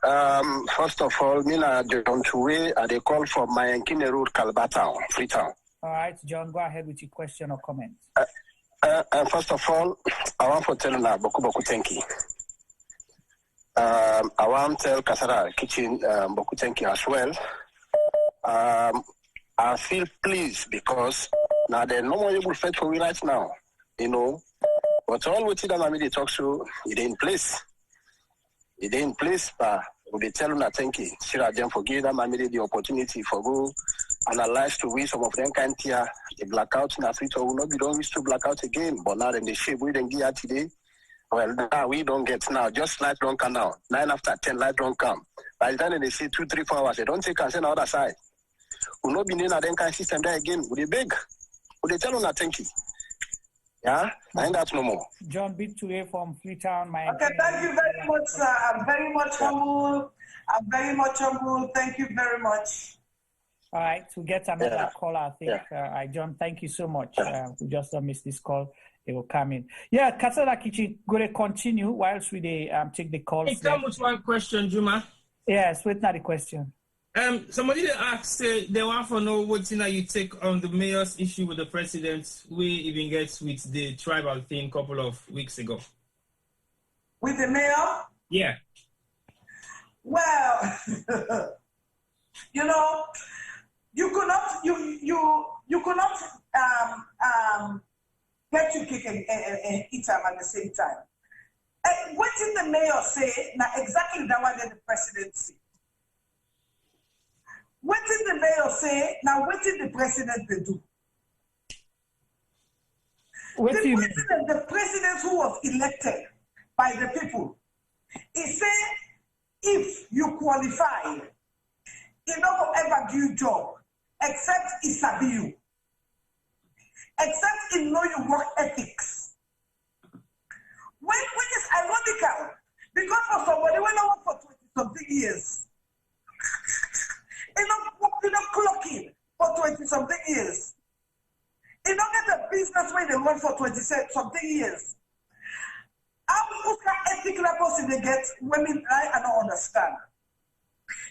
first of all, Mina John Chue, they call for my Nkine Road, Calbatown, Freetown. All right, John, go ahead with your question or comment. First of all, I want to tell you Boku thank you. I want to tell Casada Kitchen Boku thank you as well. I feel pleased because now there's no more able fight for me right now, But all what they talk so, it ain't in place. It ain't in place, but they tell them that thank you. Sierra Leone for giving them the opportunity for go analyze to win some of them can't hear the blackout in Africa will not be done to blackout again. But now in the shape we didn't get today. Well, now we don't get now. Just light don't come now. 9 after 10 light don't come. By the time they say 2, 3, 4 hours, they don't take us on the other side. Will not be in a then kind system there again. Would they beg? Would they tell them that thank you? Yeah, I ain't that no more. John Big today from Freetown, my. Okay, thank you very much, sir. I'm very much humble. Thank you very much. All right, to get another call, I think. John, thank you so much. We just don't miss this call. It will come in. Yeah, Casada Kitchen, going to continue whilst we take the calls. Hey, come with one question, Juma. Yes, wait now the question. Somebody asked, they want to know what you take on the mayor's issue with the president. We even get with the tribal thing a couple of weeks ago. With the mayor? Yeah. Well, you could not get your cake and eat them at the same time. And what did the mayor say? Now exactly that one that the president said. What did the mayor say? Now, what did the president do? The president who was elected by the people, he said, if you qualify, you don't ever do your job, except Isabiu, except in know your work ethics. Which is ironical, because for somebody when I work for 20-something years, you don't clock in for 20-something years. You don't get a business where they run for 20-something years. How much ethical person they get, women, I don't understand.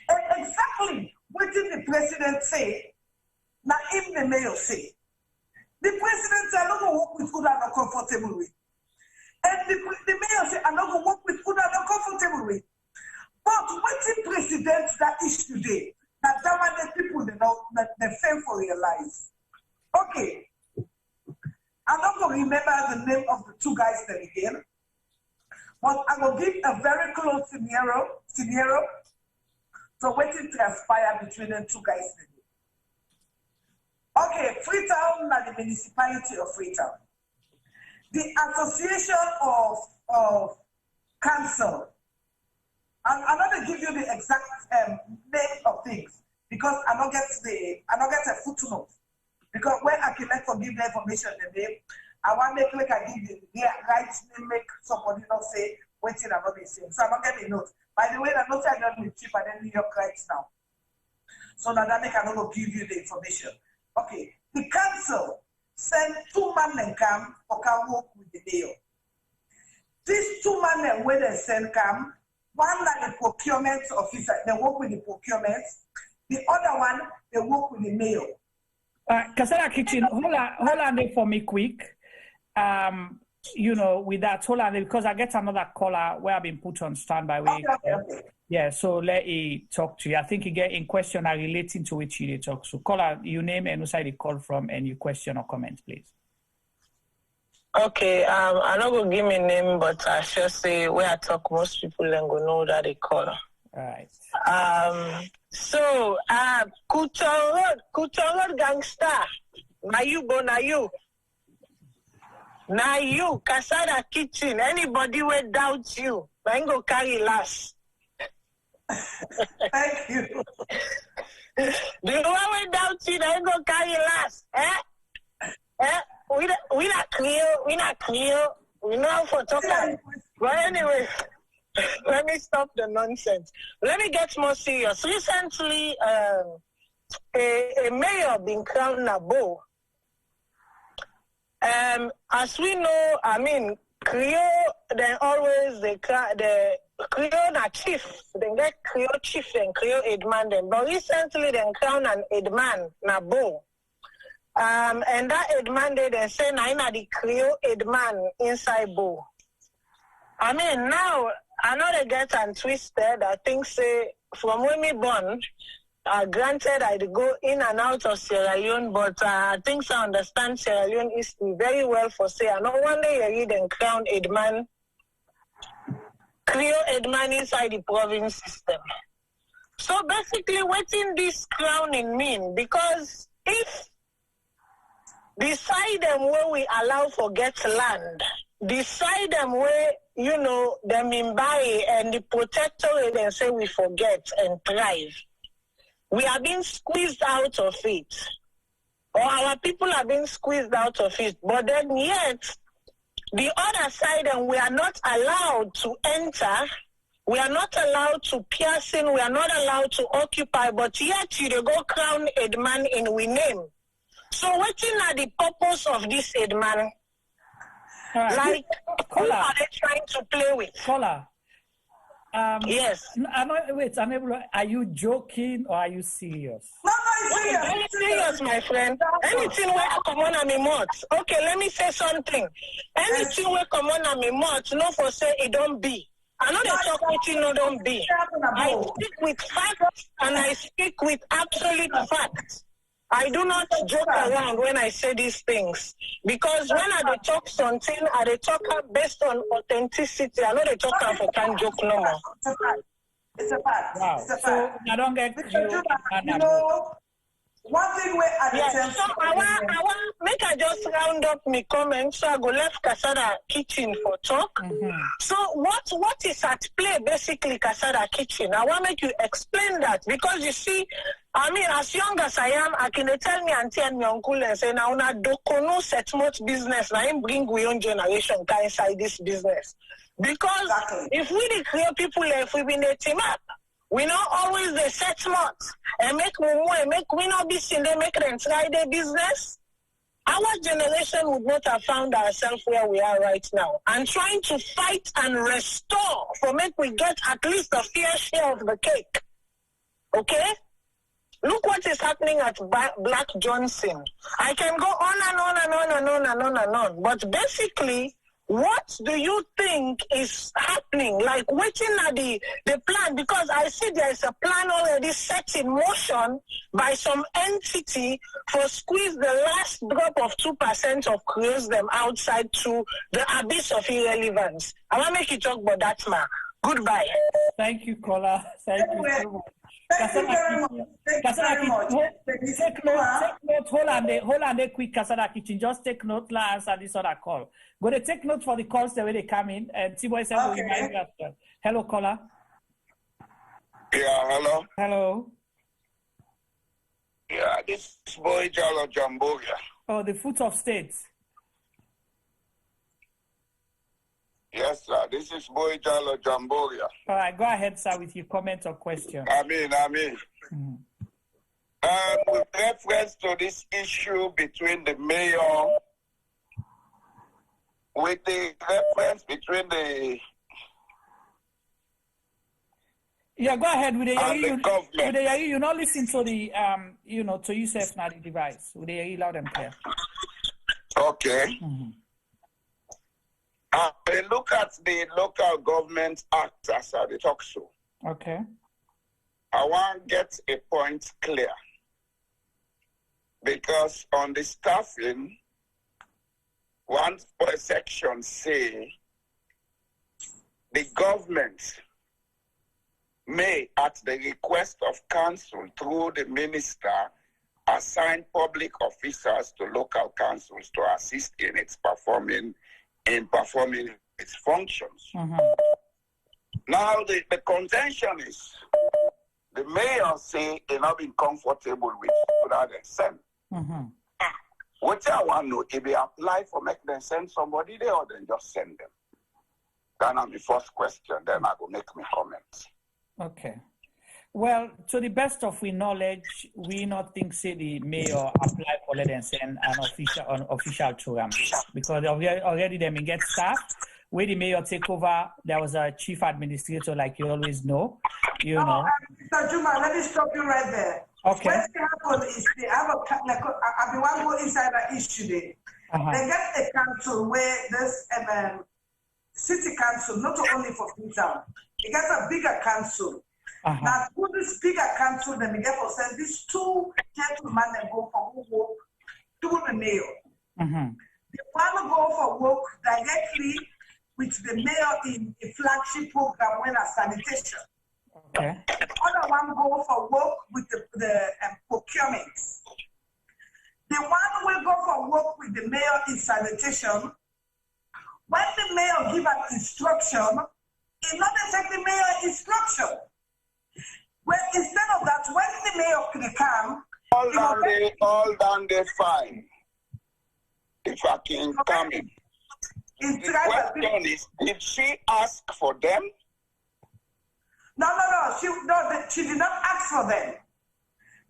And exactly what did the president say? Now, even the mayor say. The president said, I'm not going to work with food I'm not comfortable with. And the mayor said, I'm not going to work with food I'm not comfortable with. But what the president that is today, that the people they fail for their lives. Okay. I'm not going to remember the name of the two guys then again. But I will give a very close scenario. So what it transpired between the two guys then. Okay, Freetown, not the municipality of Freetown. The association of council. I'm not going to give you the exact name of things because I don't get a footnote. Because when I can give the information the name, I want to make I give the right name, make somebody not say waiting I'm not saying. So I'm not getting a note. By the way, the note I got with cheap and then New York right now. So now that make I not give you the information. Okay, the council sent 2 men and come for can work with the mayor. These 2 men when they send come, one like the procurement officer, they work with the procurement. The other one, they work with the mayor. Casada Kitchen, hold on there for me quick. With that, hold on there because I get another caller where I've been put on standby. Okay. Yeah, so let me talk to you. I think you get in question are relating to which you talk. So caller, your name and who you call from and your question or comment, please. Okay, I'm not gonna give me a name, but I shall say where I talk, most people then go know that they call. All right. So Kuchon gangster. Now you, Casada Kitchen. Anybody will doubt you, I go carry last. Thank you. The one will doubt you, I go carry last. We not clear. We know how to talk. But anyway. Let me stop the nonsense. Let me get more serious. Recently, a mayor been crowned Nabo. As we know, Creole, then always the Creole na chief. Then get Creole chief and Creole headman then. But recently, then crown an headman Nabo. And that headman they say na the Creole headman inside Bo. Now. I know they get and twisted. I think say from when me born, granted I go in and out of Sierra Leone, but I think I understand Sierra Leone is very well for say. I know one day you read and crown Edman, Creole Edman inside the province system. So basically, what in this crowning mean? Because if beside them where we allow for get land, beside them where the Mimbai and the protectorate and say we forget and thrive. We are being squeezed out of it. Or our people are being squeezed out of it. But then yet, the other side, and we are not allowed to enter, we are not allowed to pierce in, we are not allowed to occupy, but yet you go crown Edman in we name. So what are the purpose of this Edman? Like, who are they trying to play with? Caller. Yes. Are you joking or are you serious? No, I'm very serious, my friend. Anything where I come on my mouth. Okay, let me say something. Anything where come on my mouth, no for say it don't be. I know they talk with you, no don't be. I speak with facts and I speak with absolute facts. I do not joke around when I say these things. Because when I talk something, I talk based on authenticity. I know they talk for can't joke no more. It's a fact. Wow. It's a So fact. I don't get You know, one thing we at the same So I want make I just round up my comments so I go left Casada Kitchen for talk. So what is at play basically Casada Kitchen? I want make you explain that because you see, I mean, as young as I am, I can tell me auntie and my uncle and say now na dokono set much business na him bring we own generation inside this business. Because if we the create people if we been a team up. We not always the set months and make more and make we not be seen they make them try their business. Our generation would not have found ourselves where we are right now. And trying to fight and restore for make we get at least a fair share of the cake. Okay? Look what is happening at Black Johnson. I can go on and on and on and on and on and on. But basically, what do you think is happening? Like, waiting at the plan? Because I see there is a plan already set in motion by some entity for squeeze the last drop of 2% of crews them outside to the abyss of irrelevance. I want to make you talk about that, ma. Goodbye. Thank you, Kola. Thank you so much. Casada Kitchen, take note, hold on, quick, Casada Kitchen. Just take note, let's answer this other call. Go to take note for the calls the way they come in, and T-Boy said we'll remind you after. Hello, caller. Yeah, hello. Hello. Yeah, this is Boy Jalo Jamboria. Oh, the foot of state. Yes, sir. This is Boy Jalo Jamboria. All right, go ahead, sir, with your comment or question. I mean. With reference to this issue between the mayor, with the reference between the yeah, go ahead with the government. You not listen to the to yourself now the device. With the loud and clear. Okay. I look at the Local Government Act as I talk so. Okay. I want to get a point clear. Because on the staffing, one section say the government may, at the request of council through the minister, assign public officers to local councils to assist in performing its functions. Now the contention is the mayor say they're not being comfortable with that they send. What I want to know if they apply for make them send somebody there or then just send them. That's the first question. Then I will make my comments. Okay. Well, to the best of we knowledge, we not think say the mayor apply for let them send an official to them because already them get staff. Where the mayor take over, there was a chief administrator, like you always know. Mr. Juma, let me stop you right there. Okay. What happened is they have I've been one go inside that issue there. They get a council where there's city council, not only for Freetown. They get a bigger council. Now, through this bigger council, then we get for send these two gentlemen and go for work to the mayor. They want to go for work directly with the mayor in a flagship program when a sanitation. Okay. The other one go for work with the procurement. The one will go for work with the mayor in sanitation. When the mayor give an instruction, it's not exactly the mayor instruction. Well, instead of that, when the mayor can come, all done they fine. If I can come in. The question is, did she ask for them? No. She did not ask for them.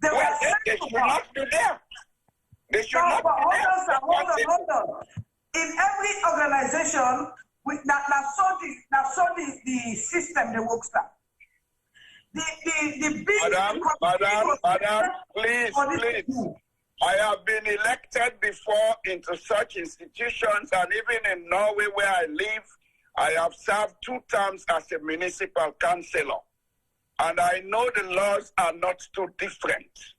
They should not be there. They should not be there. Hold on. In every organization, that's so the system they works at. The Madam, please. I have been elected before into such institutions, and even in Norway where I live, I have served 2 terms as a municipal councillor. And I know the laws are not too different.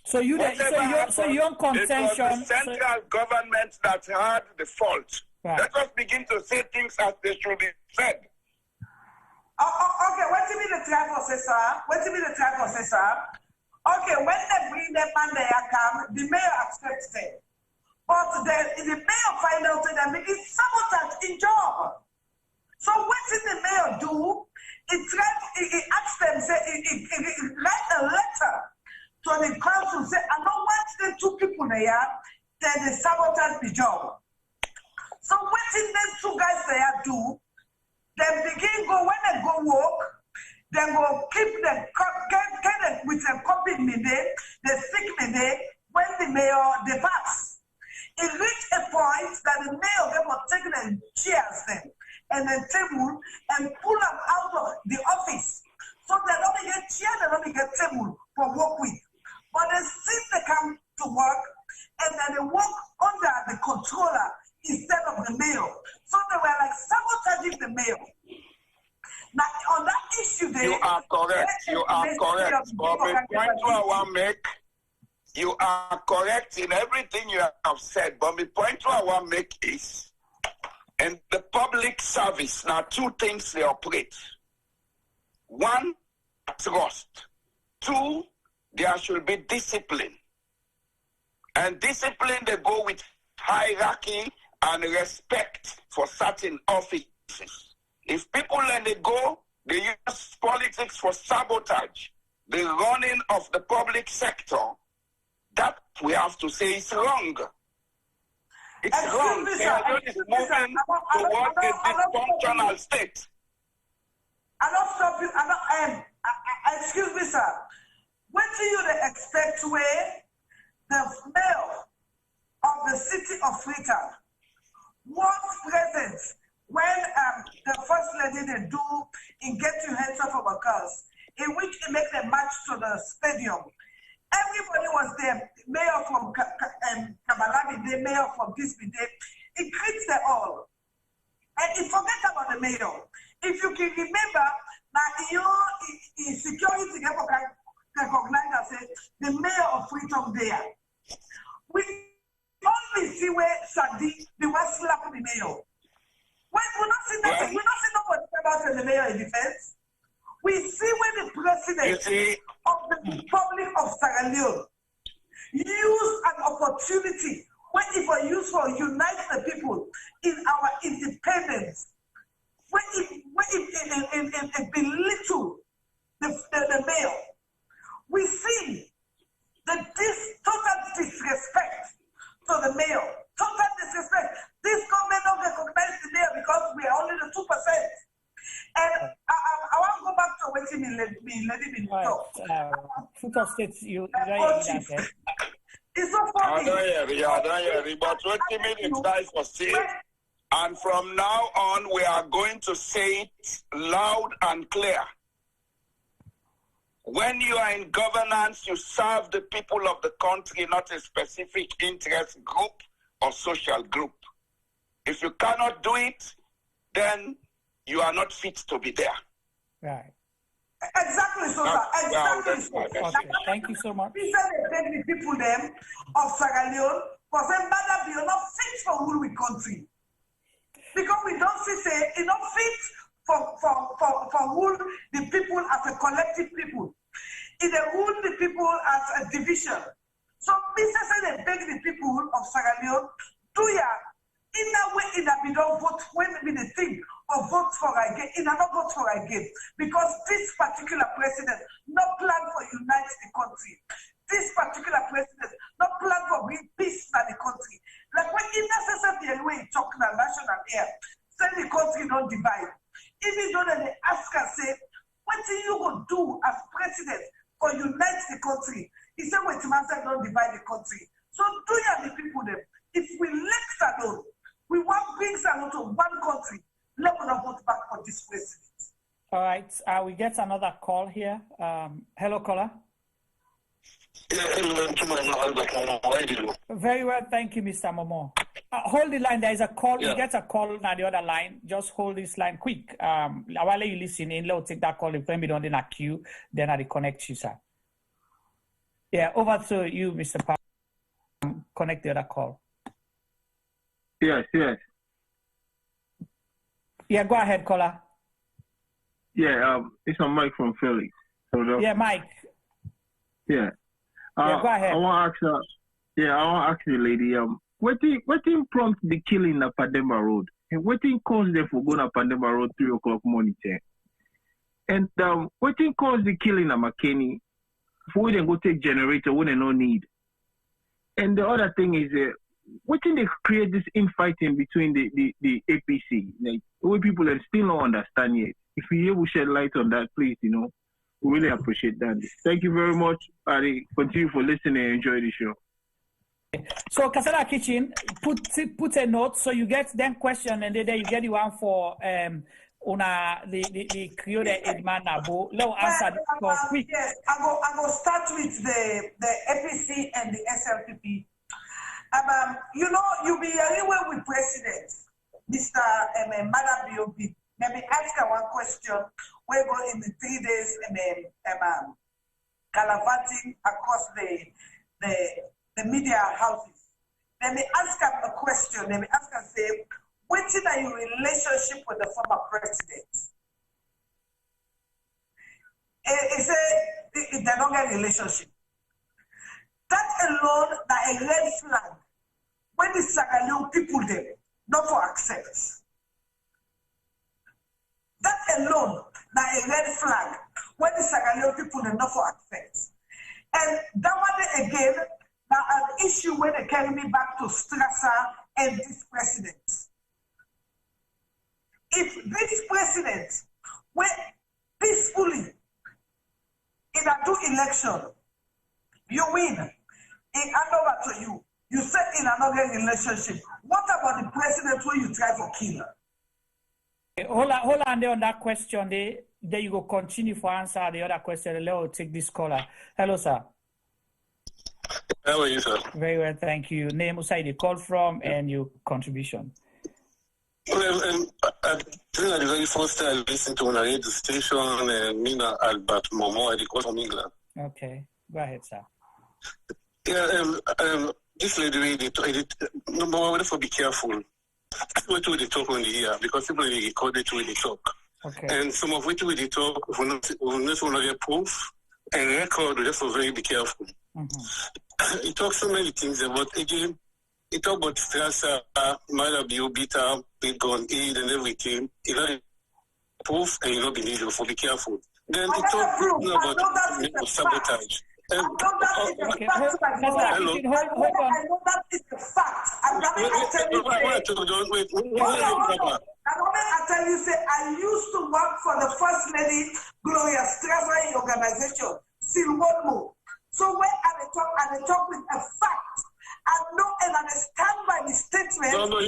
So your contention. It was the central government that had the fault. Right. Let us begin to say things as they should be said. Okay, what do you mean the try for say, sir? What do you mean the try for say, sir? Okay, when they bring them man there come, the mayor accepts them. But the mayor find out that they is sabotage in job. So what did the mayor do? He asked them, say, he write a letter to the council, say, I don't want the two people there, then they sabotage the job. So what did these two guys there do? They begin go, when they go work, they go keep the, get it with a copy in the day, they stick in the day, when the mayor, they pass. It reached a point that the mayor they were taking the chairs then and the table and pull them out of the office. So they don't get chair, they don't get table for work with. But they still they come to work and then they work under the controller instead of the mayor. So they were like sabotaging the mayor. Now on that issue there, you are correct. You are correct. But the point I want to make, you are correct in everything you have said. But the point I want to make is, in the public service, now two things they operate. One, trust. Two, there should be discipline. And discipline, they go with hierarchy and respect for certain offices. If people let it go, they use politics for sabotage the running of the public sector. That we have to say is wrong. It's wrong. Sierra is moving towards a dysfunctional state. I don't stop you. Excuse me, sir. What do you expect where the mayor of the city of Freetown was present when the first lady they do in Get Your Hands Off Our Cars, in which they make the march to the stadium? Everybody was there. Mayor from Kamalani, the mayor from Kisbi, he greets them all. And he forget about the mayor. If you can remember, now in security, recognize that the mayor of Freetown there. We only see where Sadi, the one slap the mayor. We're not seeing nothing. We're not seeing nobody about the mayor in defense. We see when the president of the Republic of Sierra Leone use an opportunity when it was used for unite the people in our independence, when it belittle the mayor. We see this total disrespect to the mayor. Total disrespect. This government don't recognize the mayor because we are only the 2%. And I want to go back to what you let me talk. Future states, you it's so funny. I don't hear, but 20 minutes guys for say. And from now on, we are going to say it loud and clear. When you are in governance, you serve the people of the country, not a specific interest group or social group. If you cannot do it, then you are not fit to be there. Right. Exactly, so exactly. Okay. Thank you so much. We said the people them of Sierra Leone, for them that we are not fit for rule with country. Because we don't see say it not fit for rule the people as a collective people. It rule the people as a division. So business they beg the people of Sierra Leone, do ya in that way in that we don't vote when we think or vote for again, in a not vote for again. Because this particular president not plan for unite the country. This particular president not plan for bring peace in the country. Like when in necessary way talk na national air, say the country don't divide. Even though they ask us say, what do you go do as president for unite the country? He said, wait, man said don't divide the country. So do you the people them? If we let Salon, we want to bring Salon to one country. Let me not vote back for this president. All right, we get another call here. Hello, caller. Very well, thank you, Mr. Momo. Hold the line. There is a call. Yeah. We get a call on the other line. Just hold this line quick. While you listen in, let's take that call. If we don't in a queue, then I connect you, sir. Yeah, over to you, Mr. Connect the other call. Yes. Yeah, go ahead, caller. Yeah, it's a Mike from Philly. Yeah, Mike. Yeah. Yeah, go ahead. I want to ask the lady, what prompt the killing at Pademba Road? And what caused them for going up Pademba Road 3 o'clock morning? And what caused the killing at McKinney? For them go take generator when they no need. And the other thing is, what they create this infighting between the APC? Like, what people that still don't understand yet. If you able to shed light on that, please, we really appreciate that. Thank you very much. I continue for listening and enjoy the show. So Casada Kitchen, put a note so you get them question and then you get the one for the Creole Edman Nabo. Let answer for quick. Yes, I will start with the APC and the SLPP. You be anywhere with President, Mr. Madam B.O.B. Let me ask her one question. We're going in the 3 days and gallivanting across the media houses. Let me ask her a question. Let me ask her, say, what's in your relationship with the former president? It's a longer relationship. That alone, that a red flag. When the Sierra Leone people them, not for accept. That alone, that a red flag. When the Sierra Leone people them, not for accept. And that one again, now an issue when they carry me back to Strasser and this president. If this president went peacefully in a two election, you win. It hand over to you. You set in another relationship. What about the president who you try to kill? Hold on there on that question. There you go. Continue for answer the other question. Let's take this caller. Hello, sir. How are you, sir? Very well, thank you. Name, where you call from, and your contribution. Well, I think the very first time I listened to when I read the station, and Mina Albert Momo, I call from England. Okay, go ahead, sir. Yeah, this lady, number one, we have to be careful. What do they talk on the ear? Because people they record it when they talk. Okay. And some of what they talk, we not want to get proof and record. We have to very be careful. Mm-hmm. He talks so many things about again. He talk about Strasser, Mother Biobita, Big Gun Aid, and everything. He not proof and you not believe you. So be careful. Then he talk about sabotage. Okay. Hold on. I know that is a fact. I tell you, say, I used to work for the First Lady Gloria Strasser organization, Silwomo. So when I talk with a fact, I know and understand by the statement. No, not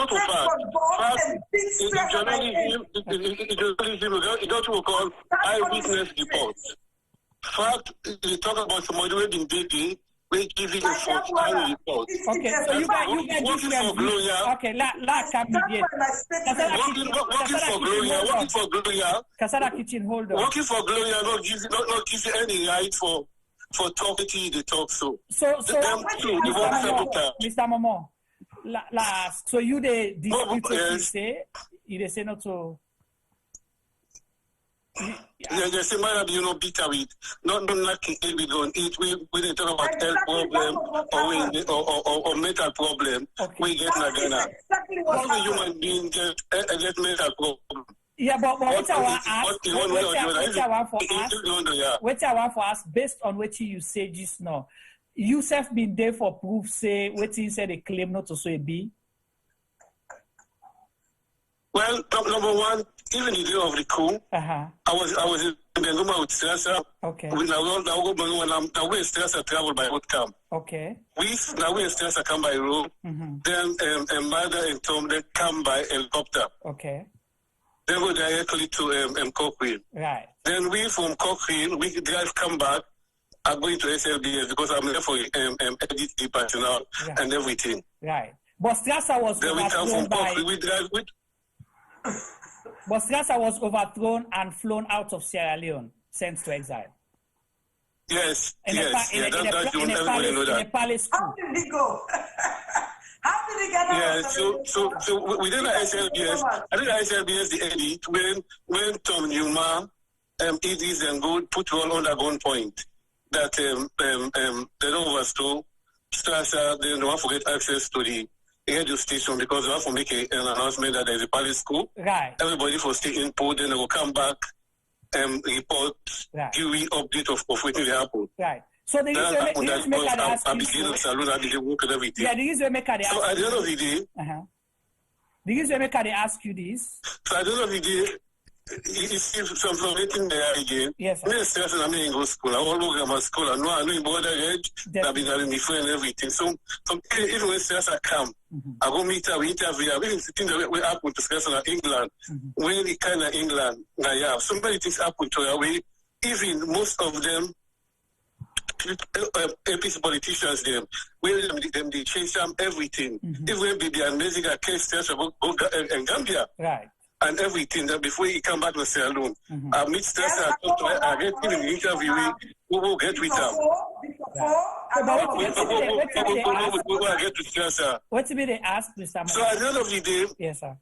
to fact. It don't call eyewitness report. Fact, you talk about somebody who been dating, we give you a false report. Okay, so you guys working for Gloria. Okay, working for Gloria. Casada Kitchen, hold on. Working for Gloria, not give you any right for talking they talk so. So Mr. Momo, so you the dispute you say not to. They say, man, you know, bitter with not knocking it, we don't eat. We didn't talk about health problem or mental problem. Okay. We get Nagana. All the human beings get mental problem. Yeah, but what I want for us, based on what you say just now, you have been there for proof, say, what you said, they claim not to say be. Well, number one, even the day of the coup, I was in the room with Strasser. Okay. When I was Strasser travel by road camp. Okay. Now when Strasser come by road, then Mother and Tom they come by helicopter. Okay. Then go directly to Cochrane. Right. Then we from Cochrane, we drive come back. I'm going to SLBS because I'm there for edit the personnel and everything. Right. But Strasser was then we come from Cochrane. We drive with. But Strasser was overthrown and flown out of Sierra Leone, sent to exile. Yes, in everybody know that. In a palace school. How did he go? How did he get out? Yeah, so within the SLBS, I think the SLBS the edit when Tom Newman, Edis and Gold put all on the gunpoint that they don't overstore Strasser, they don't want to get access to the radio station because they want to make an announcement that there's a palace school. Right. Everybody for stay input, then they will come back and report, give me update of what will happen. Right. So the reason make I begin the salon, I begin work and everything. Yeah, the reason make I ask. So at the end of the day, the reason make I ask you this. So at the end of the day, you see some waiting there again. Yes. I'm in go school. I all over my school. I know in border edge. I've been having my friend and everything. So even when stress I come, I go meet her, we interview. I've been sitting there we happen to stress in England. When the kind of England, yeah, so many things happen to her way. Even most of them. APC politicians them where them they change them everything. Even baby and amazing a case about and Gambia. Right. And everything that before he come back to Sierra Leone. I meet Strasser, I get him in the interview, we will get with him. I get to Strasser. What's the they ask Mr. So at the end of the day, yes, sir.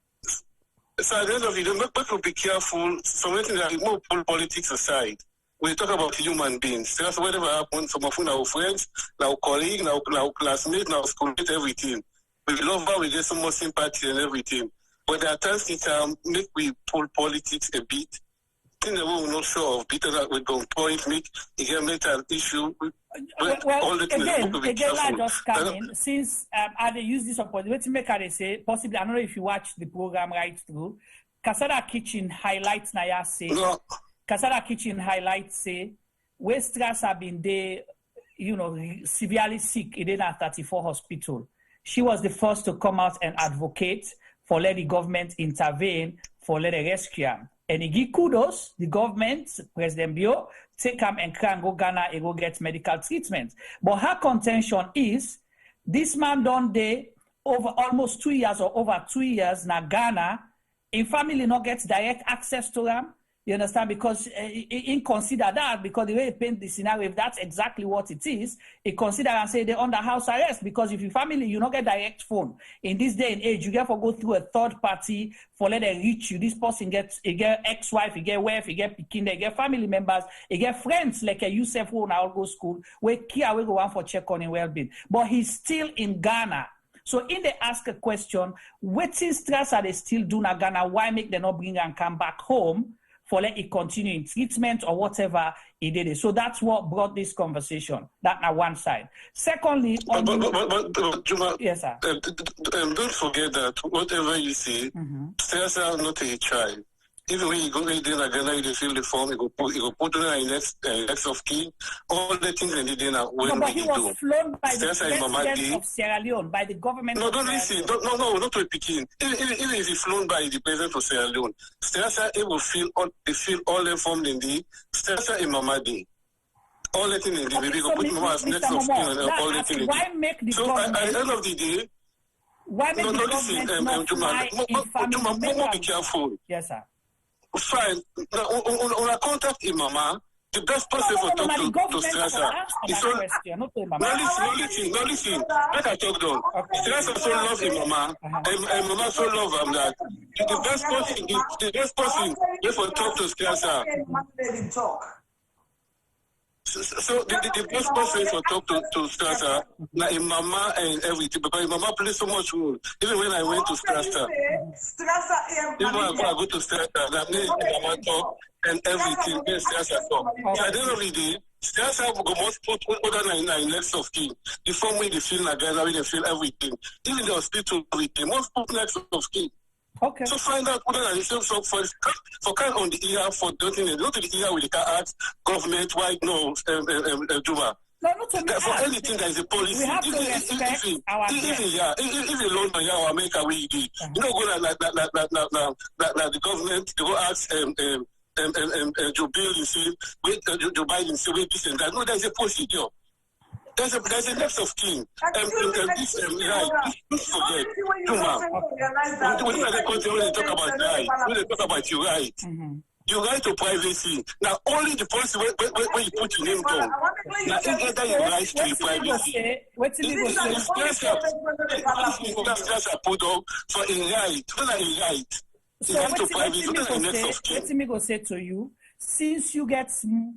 So at the end of the day, people be careful, something that more politics aside. We talk about human beings. That's whatever happens, some of our friends, our colleagues, our classmates, our schoolmates, everything. We love how we get some more sympathy and everything. But there are times it make we pull politics a bit. Things that we will not show of, because that we don't point, make a mental issue. Well, again, I just come in. Since I use this opportunity to make I say, possibly, I don't know if you watch the program right through, Casada Kitchen highlights Naya say, Casada Kitchen highlights say, where Strasser have been there, severely sick in the 34 hospital. She was the first to come out and advocate for let the government intervene, for let the rescue him. And he give kudos, the government, President Bio, take him and go Ghana and go get medical treatment. But her contention is, this man done there over almost 2 years or over 2 years na Ghana, in family not get direct access to them. You understand? Because he consider that, because the way he paint the scenario, if that's exactly what it is, he consider and say they're under house arrest. Because if your family, you don't get direct phone. In this day and age, you get to go through a third party for let them reach you. This person get ex-wife, he get wife, he get pikin, he get family members, he get friends like a Yusuf who now go school, where Kia will go on for check on his well-being. But he's still in Ghana. So in they ask a question, what stress are they still doing in Ghana? Why make them not bring and come back home? For let it continue in treatment or whatever he did it. So that's what brought this conversation. That on one side. Secondly, on Juma, yes, sir. Don't forget that whatever you see, Strasser not a child. Even when you go in Ghana, you fill the form, you go put on next of key, all the things they did now. But he was flown by the president of Sierra Leone, by the government. No, don't listen. No, not to Peking. Even if he's flown by the president of Sierra Leone, Strasser will feel all the form in the Strasser in Mamadi. All the things in the baby go put Mama as next of kin and all the things in the. So at the end of the day, why make the government not fly be careful. Yes, sir. Fine. Now, on a contact Imama, the best person for talk to Strasser is all. No, listen. Let I talk down. Strasser so love Imama, and Mama so love him that the best person for talk to Strasser. So the best person for talk to Strasser, like Mama and everything, because Mama plays so much role. Even when I went to Strasser, even when I go to Strasser, that means Mama talk and everything. Then Strasser talk. So at the end of the day, Strasser will most put other than next of kin. The form way they feel like Ghana, way they feel everything. Even the hospital, everything. Most put next of kin. Okay. So find out whether there is some for kind on the ear for doing it. Not to the ear with the car ask government why no Juma. No, not to for anything that is a policy. We have to respect our if in London, or America, where you did, you know, go like the government, they go ask Joe Bill, you see, Joe Biden, say wait this and that. No, there's a procedure. There's a next of kin. Don't forget. Juma. When they talk about right, when they talk about you right, you right to privacy. Now, only the policy where you put your name down. Now, if that you right to your privacy. That's a put up for a right. Not a right. So what me go say to you? Since you get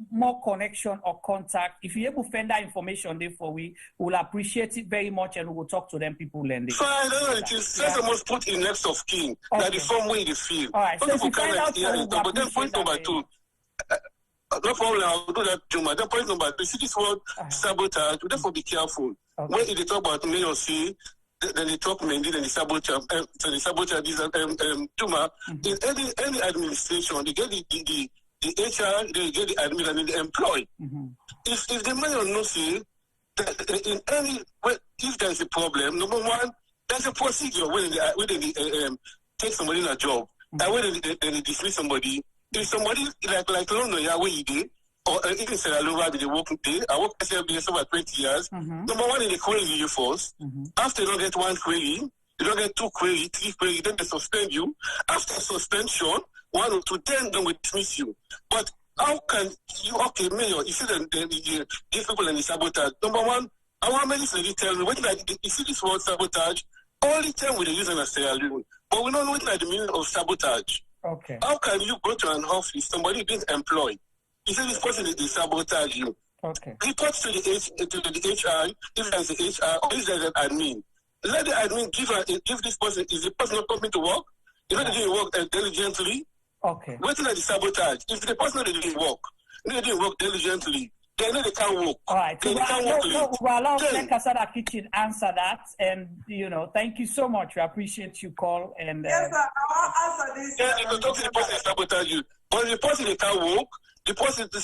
more connection or contact, if you're able to find that information there for we will appreciate it very much and we will talk to them people and they fine, it is first must put in next of kin. That the form way they feel. All right, so if you find out but then point number 2. No problem, I'll do that, Juma. Then point number 2, see this word sabotage, we therefore be careful. Okay. When they talk about mayor C, then they talk mainly, then the sabotage, is Juma. In any administration, they get the HR, they get the admin and the employee. If the mayor knows see that in any if there is a problem, number one, there's a procedure when they take somebody in a job, and when they dismiss somebody. If somebody like London, where you did, or even Sierra Leone, they work day. I work at CLBS over 20 years. Number one, they query you first. After you don't get one query, you don't get 2 query, 3 query, then they suspend you. After suspension, 1 or 2, then they will dismiss you. But how can you, okay, mayor, you see the give people any sabotage. Number one, I want many lady tell me, you see this word sabotage, only time we use in a Sierra Leone, but we don't know what the meaning of sabotage. Okay. How can you go to an office, somebody being employed, you see this person is sabotage you. Okay. Report to the HR, if there's an HR, or if there's an admin. Let the admin give this person, is the person not coming to work? If they didn't work diligently, okay. Waiting at the sabotage. If the person didn't work diligently, they know they can't work. All right. So we'll allow Casada Kitchen answer that. And, thank you so much. We appreciate you call. And yes, sir. I'll answer this. Yeah, you can talk to the person that sabotage you. But the person they can't work, the person, but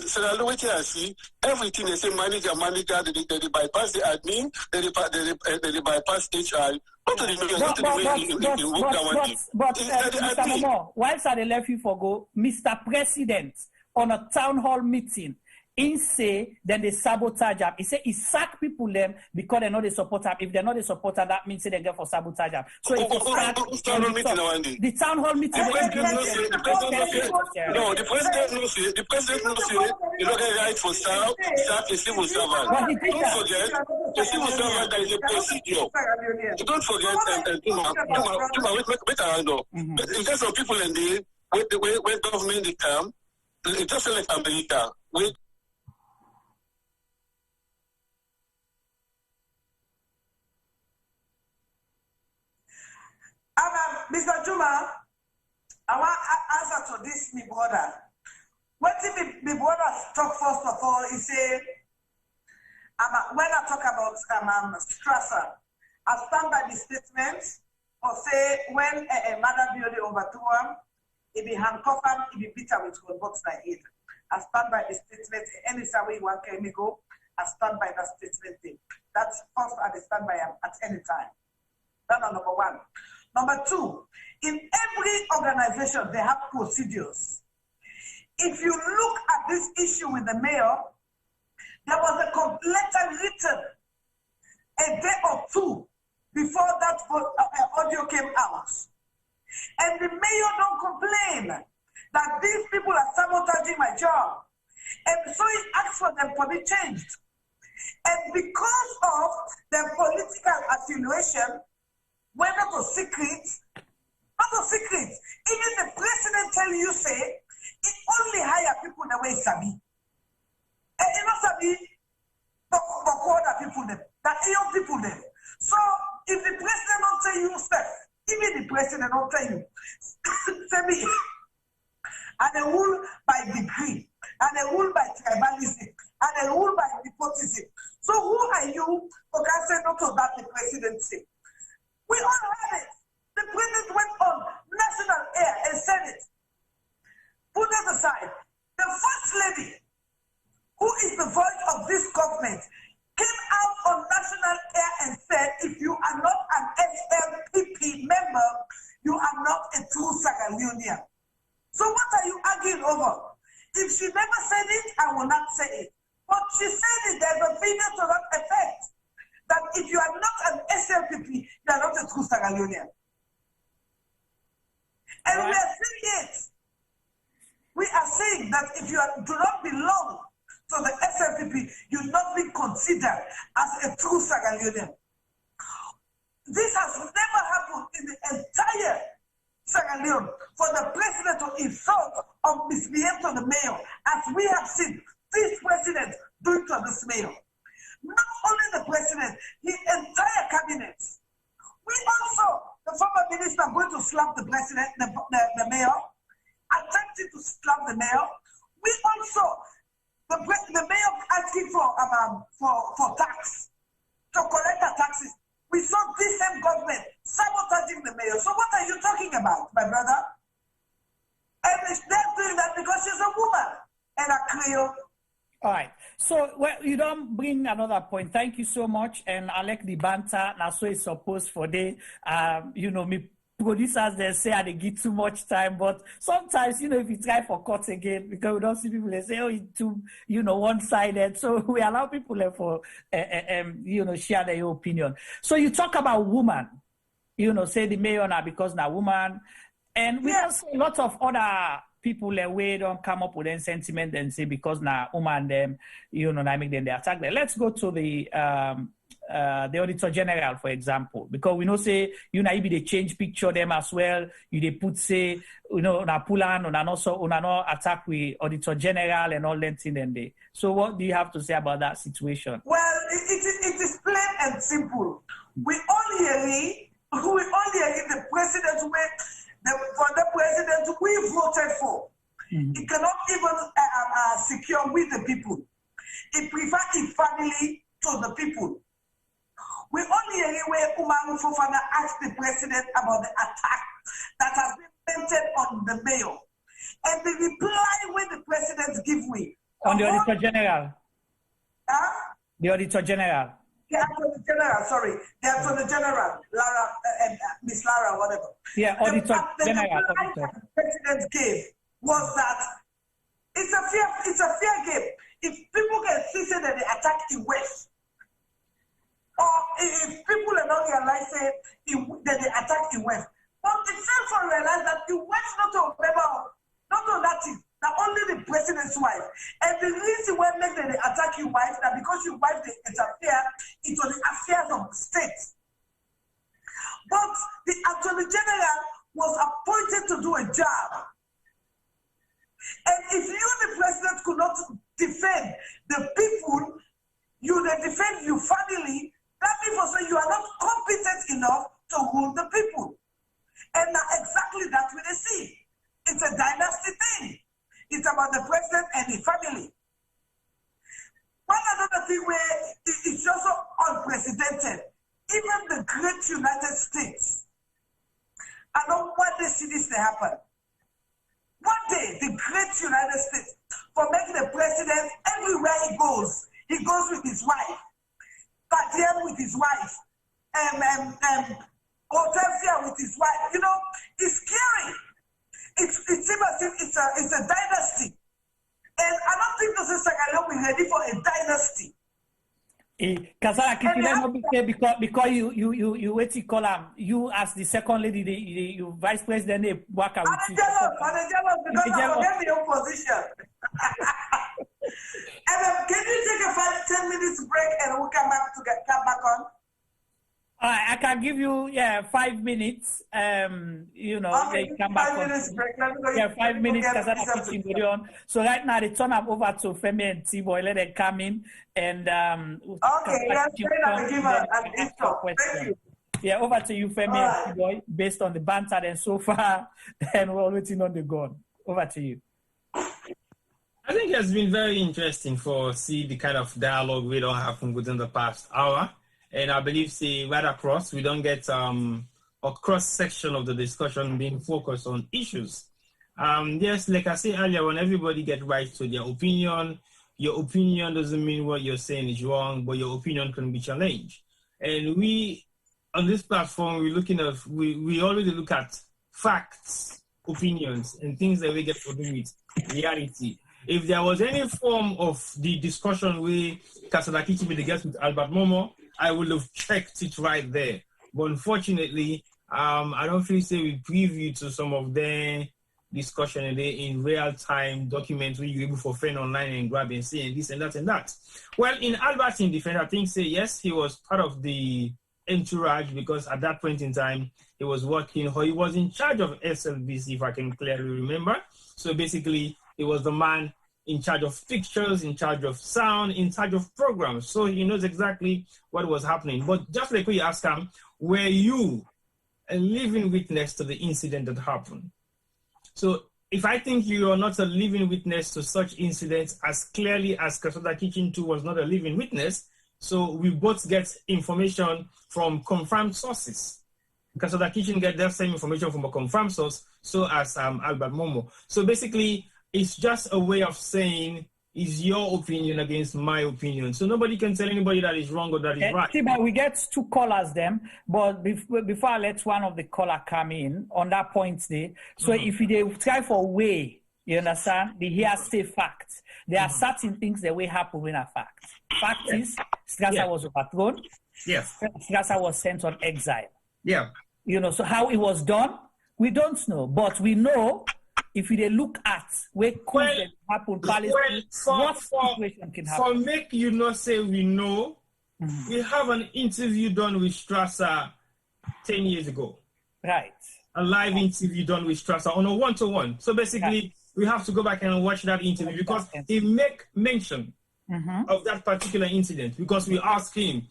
Sierra Leone, I see everything they say manager, they bypass the admin, they bypass HR. But Mr. Momo, whilst I left you for go, Mr. President, on a town hall meeting, he say then they sabotage him. He say he sack people them because they're not the supporter. If they're not the supporter, that means they get for sabotage him. So if the town hall meeting, the president knows it. The president knows it. You don't get right for sack a civil servant. Don't forget the civil servant that is a procedure. Don't forget make a hand up. There's some people in the where government they come. It's just like America. Mr. Juma, I want to answer to this, my brother. What if my brother talk first of all, he say, when I talk about Strasser, I stand by the statement or say when a mother building overthrew him, he be handcuffed him, he be beat with one box like it. I stand by the statement, any way you want to go, I stand by that statement. That's first I stand by him at any time. That's number one. Number two, in every organization, they have procedures. If you look at this issue with the mayor, there was a letter written a day or 2 before that audio came out. And the mayor don't complain that these people are sabotaging my job. And so he asked for them to be changed. And because of their political affiliation, whether to secret, even the president tell you, say, he only hire people the way Sabi. And you know Sabi, but other people them, that young people them. So if the president don't tell you stuff, even the president don't tell you, Sabi, and they rule by degree, and they rule by tribalism, and they rule by nepotism. So who are you for can say no to that the president say? We all had it. The president went on national air and said it. Put that aside. The first lady, who is the voice of this government, came out on national air and said, if you are not an SLPP member, you are not a true Sierra Leonean. So what are you arguing over? If she never said it, I will not say it. But she said it, there's a video to that effect. That if you are not an SLPP, you are not a true Sierra Leonean. And we are saying it. We are saying that if you do not belong to the SLPP, you not be considered as a true Sierra Leonean. This has never happened in the entire Sierra Leone for the president to insult or misbehave to the mayor, as we have seen this president doing to this mayor. Not only the president, the entire cabinet. We also, the former minister, going to slap the president, the mayor, attempting to slap the mayor. We also, the mayor asking for tax, to collect the taxes. We saw this same government sabotaging the mayor. So what are you talking about, my brother? And they're doing that because she's a woman and a Creole. All right. So, well, you don't bring another point. Thank you so much. And I like the banter. Now, so it's supposed for the, me producers, they say they give too much time. But sometimes, if you try for cuts again, because we don't see people, they say, oh, it's too, one-sided. So we allow people for, share their opinion. So you talk about woman, say the mayor now because now woman. And we have a lot of other people way don't come up with any sentiment and say because now woman them, I make them they attack them. Let's go to the Auditor General, for example, because we know say maybe they change picture them as well. They put say na pulan or also no attack with Auditor General and all that thing and they. So what do you have to say about that situation? Well, it is plain and simple. We only hear the president for the president we voted for. He cannot even secure with the people. He prefers his family to the people. We only hear where Umaru Fofana asked the president about the attack that has been painted on the mayor. And the reply when the president give way. On the Auditor General. Huh? The Auditor General. The Attorney General, sorry. The Attorney General, Lara, Miss Lara, whatever. Yeah, Auditor General. The reply that the president gave was that it's a fair game. If people can see say that they attack in West, or if people are not realizing that they attack in West, but it's also realize that the West not to remember, not on that thing. Now only the president's wife. And the reason why make them attack your wife that because your wife they interfere into the affairs of the state. But the Attorney General was appointed to do a job. And if you, the president, could not defend the people, you defend your family, that means also you are not competent enough to rule the people. And now exactly that's what they see. It's a dynasty thing. It's about the president and his family. One another thing where it's also unprecedented. Even the great United States, I don't want to see this to happen. One day, the great United States, for making the president, everywhere he goes with his wife, Patien with his wife, Otefia with his wife. It's scary. It seems as if it's a dynasty. And I don't think this is Sierra Leone ready for a dynasty. Casada Kitchen, let me say because you wait to call him. You as the second lady, you vice president, they work out with you. I'm jealous because I forget the opposition. And can you take a 5-10 minutes break and we'll come back on? All right, I can give you 5 minutes. Okay, come back 5 minutes break. 5 minutes. Casada Kitchen go on. So right now they turn up over to Femi and T-Boy. Let them come in and okay, let's give an intro. Thank you. Yeah, over to you, Femi and T-Boy, based on the banter and so far, and we're waiting on the gun. Over to you. I think it's been very interesting for see the kind of dialogue we don't have within the past hour. And I believe, right across, we don't get a cross-section of the discussion being focused on issues. Yes, like I said earlier, when everybody get right to their opinion, your opinion doesn't mean what you're saying is wrong, but your opinion can be challenged. And we, on this platform, we already look at facts, opinions, and things that we get to do with reality. If there was any form of the discussion we Casada Kitchen with the guest with Albert Momo, I would have checked it right there. But unfortunately, I don't feel say we preview to some of the discussion in real time documents where you're able for friend online and grab and see and this and that and that. Well, in Albert's in defense, I think say yes, he was part of the entourage because at that point in time he was working, or he was in charge of SLBC, if I can clearly remember. So basically, he was the man in charge of fixtures, in charge of sound, in charge of programs. So he knows exactly what was happening. But just like we asked him, were you a living witness to the incident that happened? So if I think you are not a living witness to such incidents as clearly as Casada Kitchen 2 was not a living witness, so we both get information from confirmed sources. Casada Kitchen get that same information from a confirmed source, so as Albert Momo. So basically, it's just a way of saying, is your opinion against my opinion. So nobody can tell anybody that is wrong or that is right. See, but we get two callers them, but before I let one of the caller come in on that point there, so if they try for way, you understand, the hearsay facts. There are certain things that will happen when a fact. Fact is, Strasser was overthrown. Yes. Strasser was sent on exile. Yeah. You know, so how it was done, we don't know, but we know if they look at where could happen, what situation can happen. For make you not say we know, we have an interview done with Strasser 10 years ago. Right. A live interview done with Strasser on a one-to-one. So basically, we have to go back and watch that interview because he make mention of that particular incident because we asked him,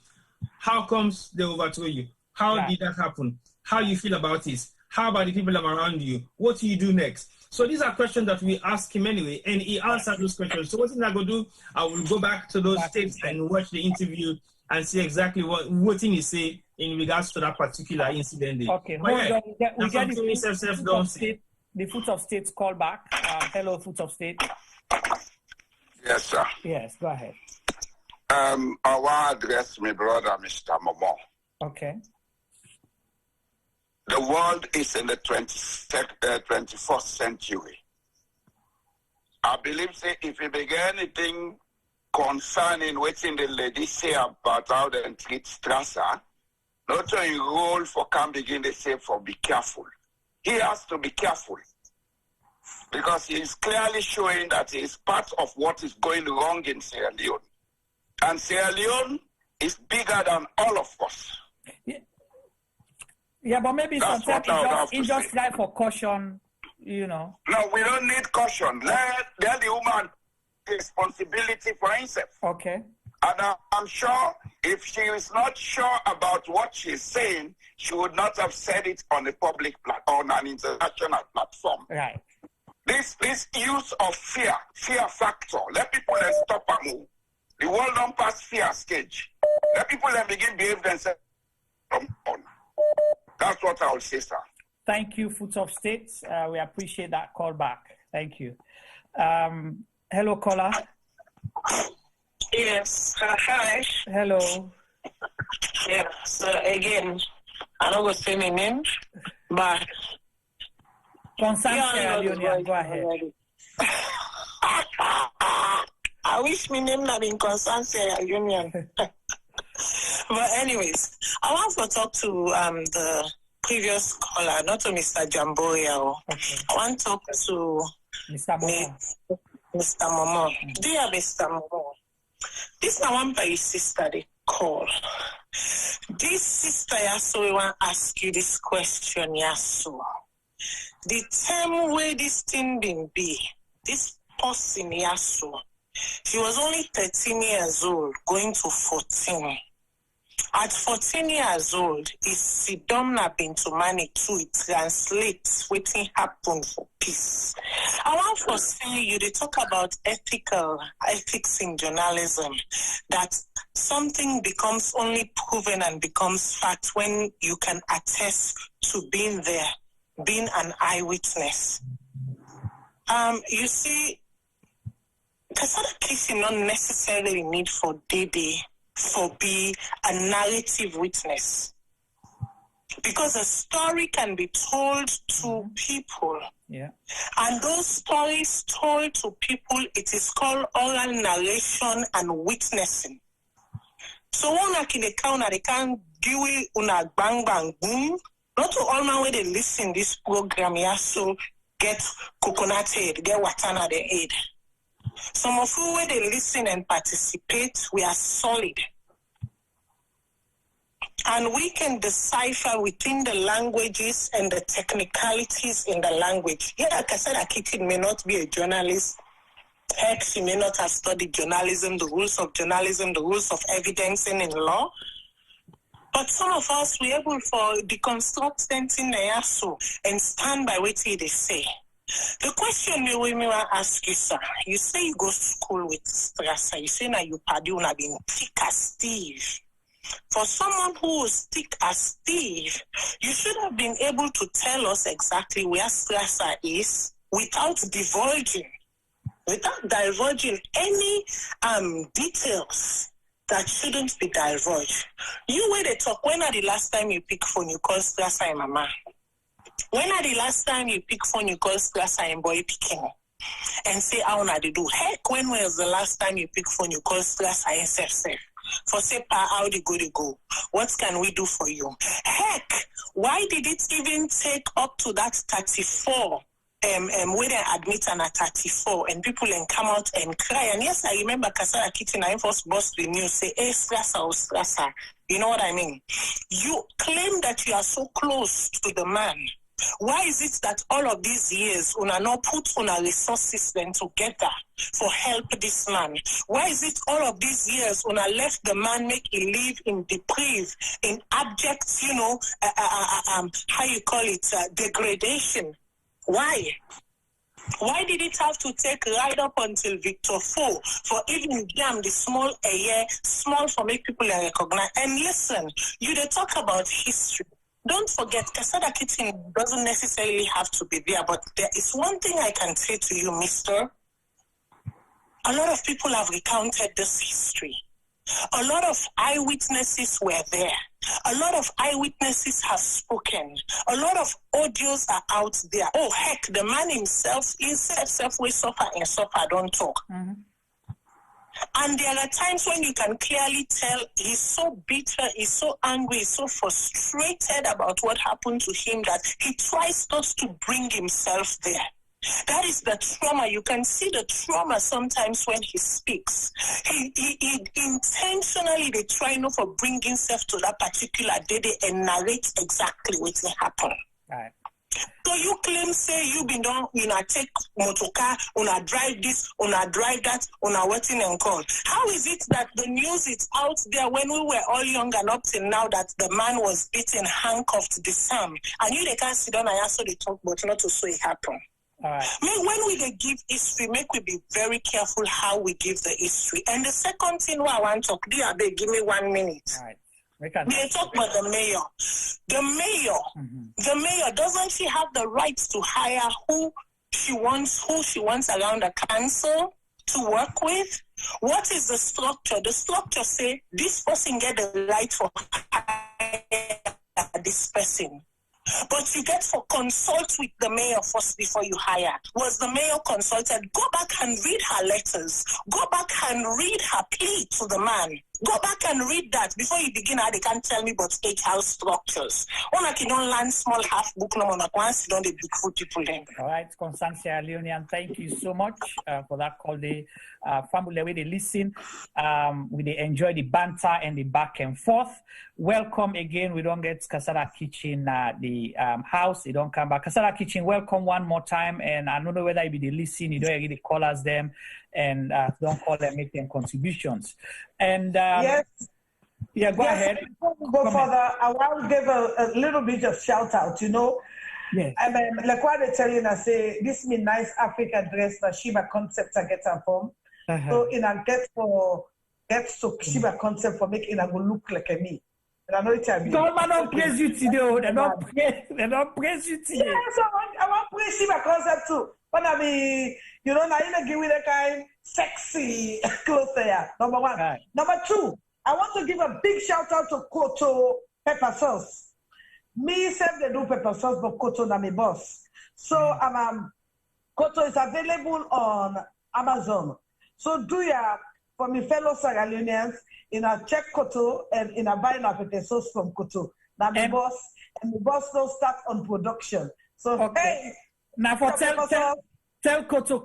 how comes they overthrew you? How did that happen? How you feel about this? How about the people around you? What do you do next? So these are questions that we ask him anyway, and he answered those questions. So what I'm going to do, I will go back to those tapes and watch the interview and see exactly what he say in regards to that particular incident. Okay, hold on. We get the Foot of State call back. Hello, Foot of State. Yes, sir. Yes, go ahead. I want to address my brother, Mr. Momo. Okay. The world is in the 21st century. I believe that if we begin anything concerning what the lady say about how they treat Strasser, not only role for can begin to say for be careful. He has to be careful because he is clearly showing that he is part of what is going wrong in Sierra Leone. And Sierra Leone is bigger than all of us. Yeah, but maybe sometimes he just try for caution, you know. No, we don't need caution. Let the woman take responsibility for himself. Okay. And I'm sure if she is not sure about what she's saying, she would not have said it on a public on an international platform. Right. This use of fear factor, let people stop and move. The world don't pass fear stage. Let people begin behave themselves. That's what I would say, sir. Thank you, Foot of State. We appreciate that call back. Thank you. Hello, caller. Yes. Hi. Hello. Yes. Again, I don't go say my name, but Concern Sierra Leone, go ahead. I wish my name not been Concern Sierra Leone. But anyways, I want to talk to the previous caller, not to Mr. Jamboya. Okay. I want to talk to Mr. Momo. Mr. Momo. Dear Mr. Momo, this is one by his sister they call. This sister Yasu, we want to ask you this question, Yasu. The time where this thing been be, this person Yasu, she was only 13 years old, going to 14. At 14 years old, is Sidon been to money to it translates what happen for peace. I want to say you they talk about ethics in journalism, that something becomes only proven and becomes fact when you can attest to being there, being an eyewitness. You see, Casada Kitchen not necessarily need for Dede for be a narrative witness, because a story can be told to people, and those stories told to people, it is called oral narration and witnessing. So one can account they can do una bang bang boom Not to all man where they listen this program, yeah, so get coconut aid, get watana the aid. Some of you where they listen and participate, we are solid. And we can decipher within the languages and the technicalities in the language. Yeah, Casada Kitchen may not be a journalist. Heck, she may not have studied journalism, the rules of journalism, the rules of evidencing in law. But some of us, we're able for deconstruct something and stand by what they say. The question we may ask you, sir, you say you go to school with Strasser. You say now you pardon have been thick as Steve. For someone who is thick as Steve, you should have been able to tell us exactly where Strasser is without divulging any details that shouldn't be divulged. You where they talk, when are the last time you pick phone, you call Strasser and mama? When are the last time you pick phone, you call Strasser and boy picking? And say, how na they do? Heck, when was the last time you pick phone, you call Strasser and self? For say, how they go? What can we do for you? Heck, why did it even take up to that 34? Where they admit and at 34 and people then come out and cry. And yes, I remember Casada Kitchen, I first bust the news, say, hey, Strasser. You know what I mean? You claim that you are so close to the man. Why is it that all of these years, una not put una resources then together for help this man? Why is it all of these years una left the man make him live in deprived, in abject, how you call it, degradation? Why? Why did it have to take right up until Victor 4 for even them the small for make people recognize? And listen, you they talk about history. Don't forget, Casada Kitchen doesn't necessarily have to be there, but there is one thing I can say to you, mister. A lot of people have recounted this history. A lot of eyewitnesses were there. A lot of eyewitnesses have spoken. A lot of audios are out there. Oh, heck, the man himself will suffer and suffer, don't talk. Mm-hmm. And there are times when you can clearly tell he's so bitter, he's so angry, he's so frustrated about what happened to him that he tries not to bring himself there. That is the trauma. You can see the trauma sometimes when he speaks. He intentionally they try not to bring himself to that particular day and narrate exactly what happened. Right. So you claim say you been done, take motorcar, drive this, drive that, waiting and call. How is it that the news is out there when we were all young and up till now that the man was beaten, handcuffed, disarmed, and you they can't sit down and answer the talk, but not to say it happened. All right. When we give history, make we be very careful how we give the history. And the second thing I want to talk, give me 1 minute. All right. We talk about the mayor. The mayor, doesn't she have the right to hire who she wants around the council to work with? What is the structure? The structure say this person get the right for hire this person. But you get to consult with the mayor first before you hire. Was the mayor consulted? Go back and read her letters. Go back and read her plea to the man. Go back and read that before you begin. They can't tell me about HR structures. One like you don't learn small half book no more. Once you don't the big food people then. All right, Constance Sierra Leone, thank you so much for that call. The family way they listen, we they enjoy the banter and the back and forth. Welcome again. We don't get Casada Kitchen the house. They don't come back. Casada Kitchen, welcome one more time. And I don't know whether you be the listen. You don't really call us them. And don't call them, make them contributions. And yes, go ahead. Before we go further, I want to give a little bit of shout out. Yes. I mean, like what they tell you, I say this mean nice African dress that Shiba concept I get her from. So in a get to Shiba concept for making a go look like me. And I know it's a don't praise you today. They don't praise you today. Yeah, so I want to praise Shiba concept too. But I mean, now you give me the kind sexy clothes there. Number one. Right. Number two, I want to give a big shout out to Koto pepper sauce. Me said they do pepper sauce, but Koto na my boss. So Koto is available on Amazon. So do ya for me fellow Sierra Leoneans, check Koto and buy a pepper sauce from Koto. Now my boss and the bus don't start on production. So hey, now for tell Koto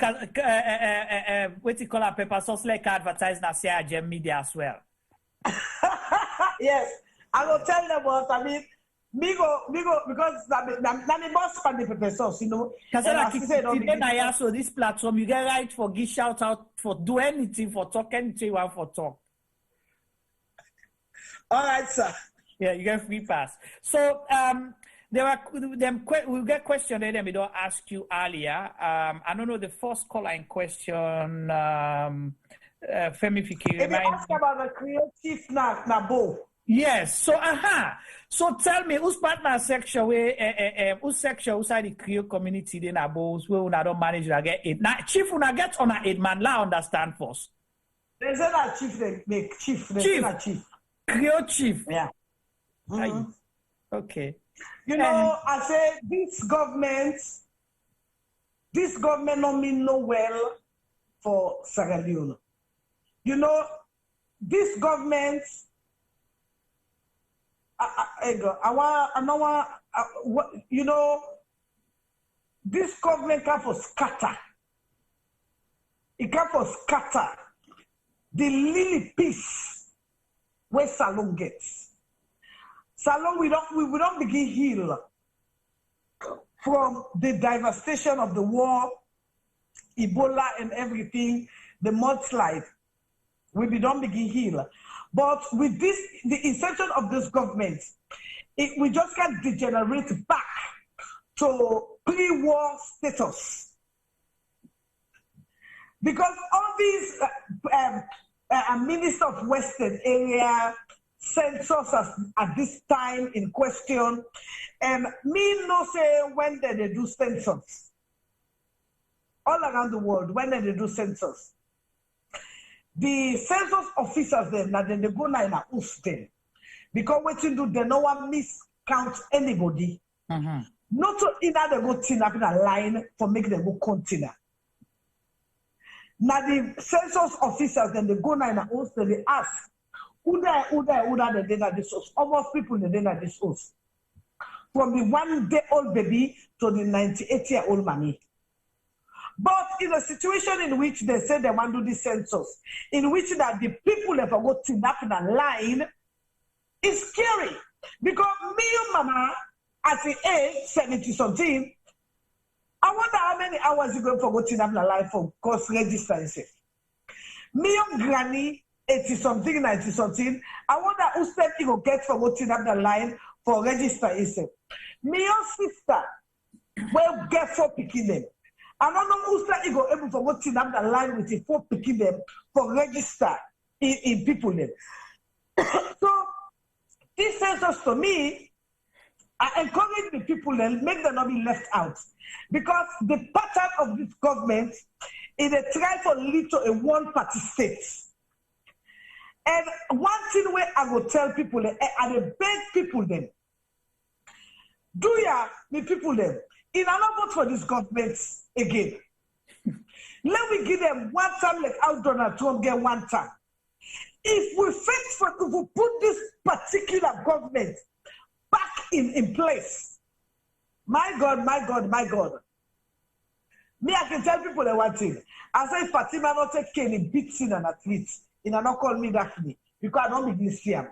what you call a pepper sauce like advertise na Sierra Gem Media as well. Yes, I will tell them what I mean. Me go because na boss for the pepper sauce, you know. Casada Kitchen, so this platform you get right for give shout out for do anything for talk anything you want for talk. All right, sir. Yeah, you get free pass. So there are we get question there we don't ask you earlier. I don't know the first caller in question. Femi Fiki. If you ask about the creative Nabo. Yes. So tell me, whose partner section where whose section outside the Creole community then Nabo where una don't manage to get it. Now chief una get on a 8-man la understand first. There's a chief they chief. Chief. Creole chief. Yeah. Mm-hmm. Okay. You know, I say this government don't mean no well for Sierra Leone. You know, this government, you know, this government can for scatter. It can for scatter the lily piece where Salon gets. Salon, we don't begin heal from the devastation of the war, Ebola and everything, the mudslide. We don't begin heal. But with this, the inception of this government, we just can't degenerate back to pre-war status. Because all these Minister of Western Area, census at this time in question, and me no say when they do census. All around the world, when they do census. The census officers then, they go now in a oof them. Because what you do, they no one miscount anybody. Mm-hmm. Not to either they go tin up in a line for make them go continue. Now the census officers then they go now in a oof, they ask, who the data this house? Almost people in the data this house. From the 1-day-old baby to the 98-year-old mommy. But in a situation in which they say they want to do the census, in which that the people have got to up in a line, it's scary. Because me and mama, at the age 70-something, I wonder how many hours you going for go to up in a line for course registration. Me and granny, 80-something, 90-something, I wonder who said he will get for go to up the line for registration. Me and sister will get for picking them. I don't know who said he go able to go to up the line with the 4 picking them for register in people then. So this census to me, I encourage the people then make them not be left out. Because the pattern of this government is a try for lead to a one-party state. And one thing where I will tell people, and I beg people then, do ya, the people then, in another vote for this government again. Let me give them one time like how Donald Trump get one time. If we put this particular government back in place, my God. Me, I can tell people that one thing. I say Fatima not take care in beating an athlete. And not call me Daphne because I don't begin scam.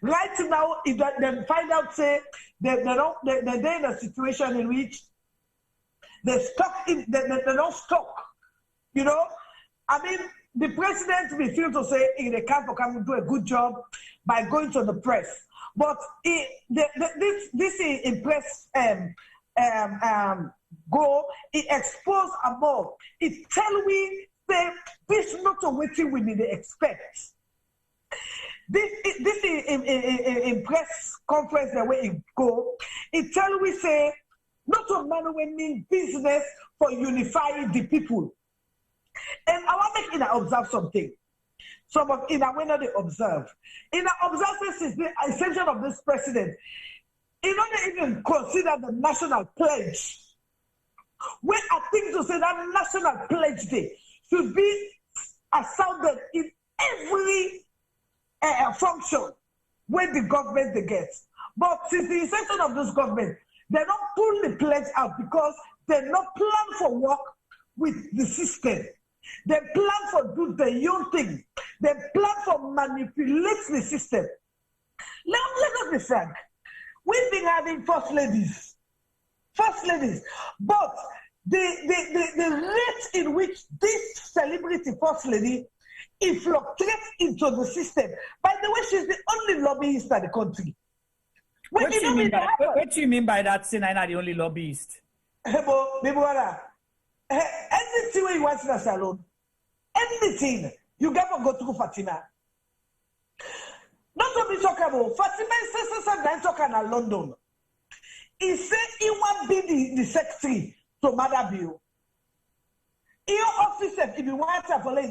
Right now, if they find out, say they're in a situation in which they don't stock. You know, I mean, the president refused to say they can't do a good job by going to the press. But this in press go, it expose above. It tell we say this not a waiting we need to expect. This in press conference the way it go, it tell we say not a man we mean business for unifying the people. And I want to make observe something. Some of in a way not they observe. In the observance is the essential of this president. He don't even consider the national pledge. When I think to say that national pledge day should be sounded in every function when the government they get. But since the inception of this government, they don't pull the pledge out because they not plan for work with the system. They plan for do their own thing. They plan for manipulate the system. Let us be frank. We've been having first ladies, but the rate in which this celebrity first lady infiltrates into the system. By the way, she's the only lobbyist in the country. What do you mean by that, saying I'm not the only lobbyist? Anything when you want in a salon, anything, you got to go through Fatima. Not to be talking about Fatima is talking in London. He said he want to be the secretary to Mother Bill. Your officer, if you want to follow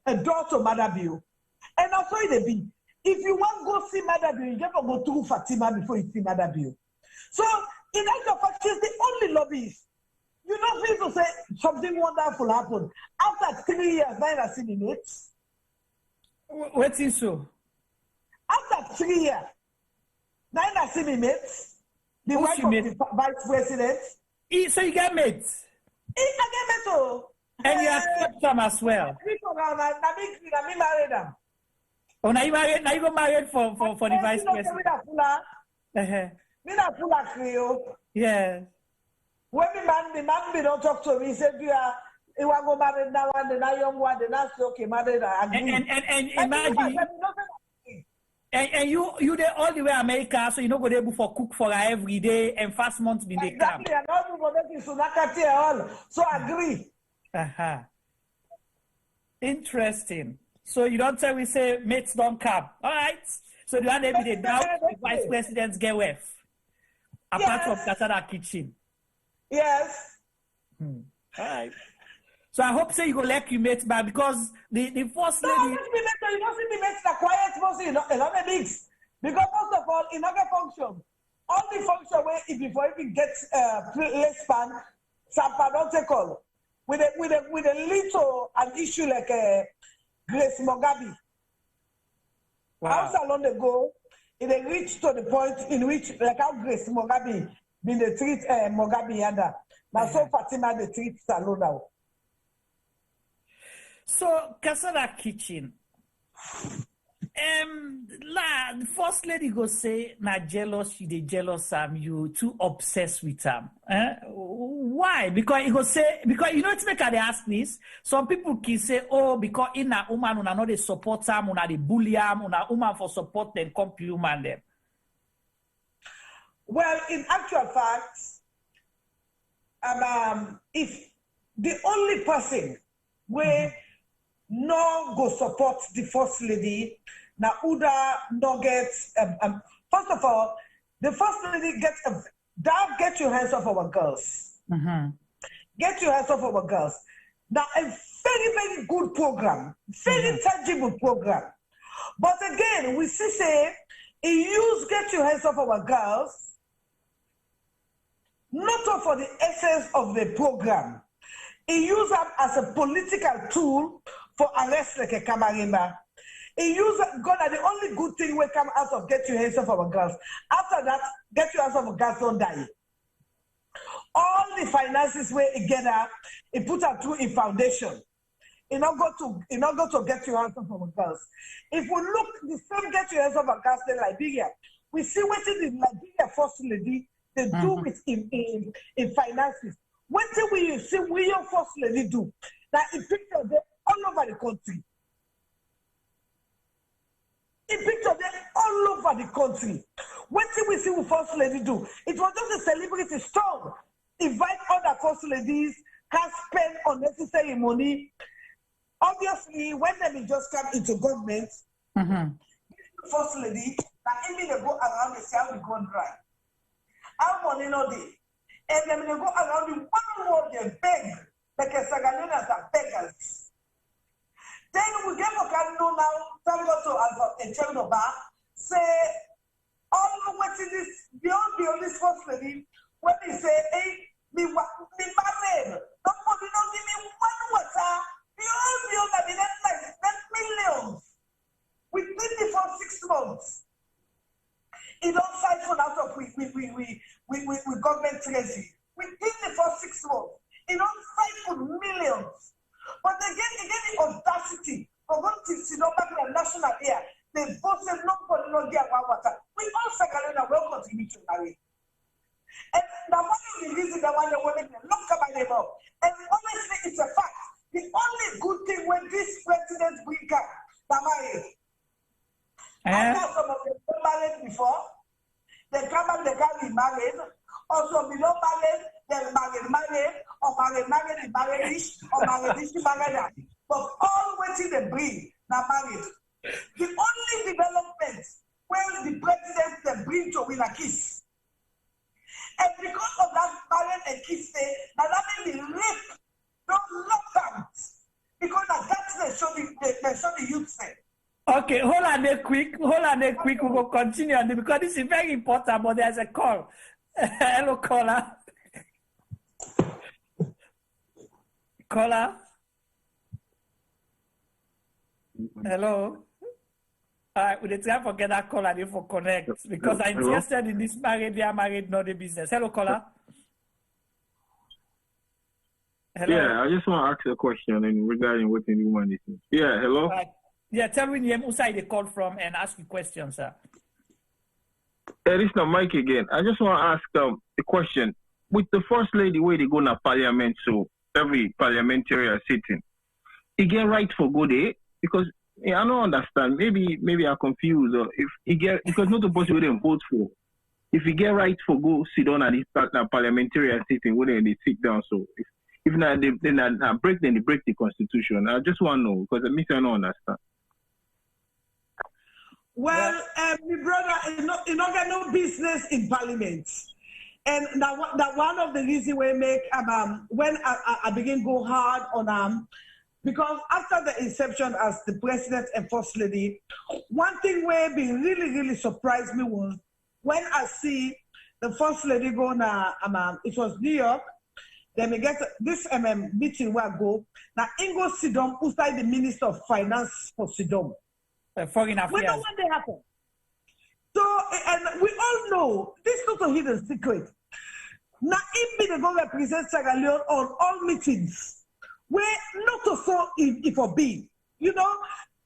a door to Mother Bill. And also it be. If you want to go see Mother Bill, you have to go through Fatima before you see Mother Bill. So, in actual fact, she's the only lobbyist. You don't feel to say something wonderful happened. After 3 years, Naira see me mates. What is so? After 3 years, Naira see me mates. The wife of the vice president. So you get mates? I get mates, oh. And you accept them as well? I married them. Oh, now you got married for the vice president. Yeah. When the man don't talk to me, he said, you want to go marry that one, the young one, the last okay, married. And imagine. And you there all the way America, so you know go able for cook for her every day and fast months been they come. Exactly, and all people that is Sunakati all. So agree. Interesting. So you don't tell we say mates don't come. All right. So the one every day now the vice presidents get with. Apart from Casada Kitchen. Yes. All right. So I hope say you go like you mates back because the first lady. You don't see the mates the quiet person, a lot of things. Because first of all, in other function, all the function where if before even get less span, sampanotable with a little an issue like Grace Mugabe. Wow. How long ago it reached to the point in which like how Grace Mugabe been the treat Mugabe yanda. Now so Fatima the treat Salon now. So Casada Kitchen. The first lady go say na jealous, you dey jealous you too obsessed with why? Because you know it's make they ask this. Some people can say, oh, because in a woman una not they support them, una they bully them, una woman for support them, compliment them. Well, in actual fact, if the only person where no go support the first lady, now Uda no gets first of all, the first lady gets get your hands off our girls. Get your hands off our girls. Now a very, very good program, very tangible program. But again, we see say he use get your hands off our girls, not for the essence of the program. He use them as a political tool for arrest like a Kamarimba. He use God are the only good thing will come out of get your hands off our girls. After that, get your hands off our girls don't die. All the finances where he get up, he put up through a foundation. He not go to get your hands off our girls. If we look the same get your hands off our girls in Liberia, we see what the Liberia first lady they do with in finances. What do we see we your first lady do? That in picture them all over the country. In picture them all over the country. What do we see with first lady do? It was just a celebrity strong. Invite other first ladies, can spend unnecessary money. Obviously, when they just come into government, first lady, that even they go around the how we go dry. How money no day. And then they go around the one more they beg, like a Sagalinas are beggars. Then we get a candle now, tell go to a channel bar, say, all what is this, beyond this first lady, when they say, hey, me married, nobody don't give me one water, beyond that millions. We did it for treasury within the first 6 months. It don't fight for millions. But they get the audacity of going to sit back in the national air. They both say nobody no get water. We all Sagalena will contribute to marry. And the money we use the one they want to look at my neighbor. And honestly, it's a fact. The only good thing when this president bring up the marriage. I know some of them were married before. They come back, they can't be married. Also, we don't married, they're married, or married, but all waiting they bring, now married. The only development when the president they bring to win a kiss. And because of that marriage and kiss, now that means the rape, no lockdowns. Because that's the show the youth say. Okay, hold on there quick. We will continue on because this is very important, but there's a call. Hello, caller. Caller. Hello. All right, we try to get that caller there for connect because I'm interested in this married, not the business. Hello, caller. Hello. Yeah, I just want to ask a question regarding what the woman is. Yeah, hello. Yeah, tell me who side they called from and ask you questions, sir. This is not Mike again. I just want to ask a question. With the first lady where they go to parliament, so every parliamentarian sitting, he get right for go there because I don't understand. Maybe I'm confused. Or if he get because not the person wouldn't vote for. If he get right for go sit down at his parliamentarian sitting, wouldn't they sit down? So if not, they break the constitution. I just want to know because I don't understand. Well, my brother, you not got no business in parliament. And that one of the reasons we make when I begin go hard on because after the inception as the president and first lady, one thing where be really surprised me was when I see the first lady go it was New York. Then we get this meeting where I go now. Ingo Sidom, who's like the Minister of Finance for Sidom. Foreign affairs. We know what they happen. So, and we all know this is not a hidden secret. Now, if they go represent Sierra Leone on all meetings, where not to so if or be, you know,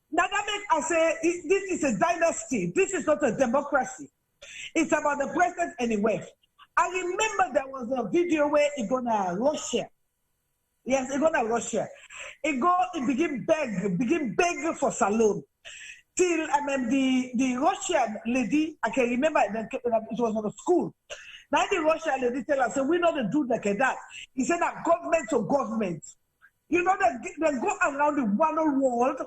now that makes I say this is a dynasty. This is not a democracy. It's about the president anyway. I remember there was a video where he go to Russia. Yes, he go to Russia. He begin beg for salon. Till the Russian lady, I can remember it was on the school. Now the Russian lady tell us, we know the do like that. He said that government to government. You know that they go around the one world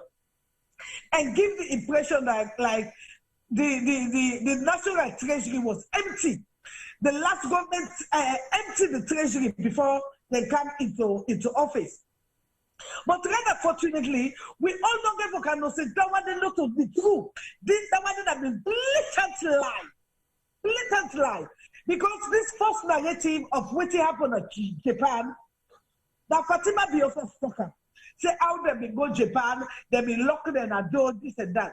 and give the impression that like the national treasury was empty. The last government emptied the treasury before they come into office. But rather fortunately, we all don't get for can say that one not to be true. That one have been blatant lie. Because this first narrative of what happened at Japan, that Fatima be also stuck. Say how they be go Japan, they be locked in a door, this and that.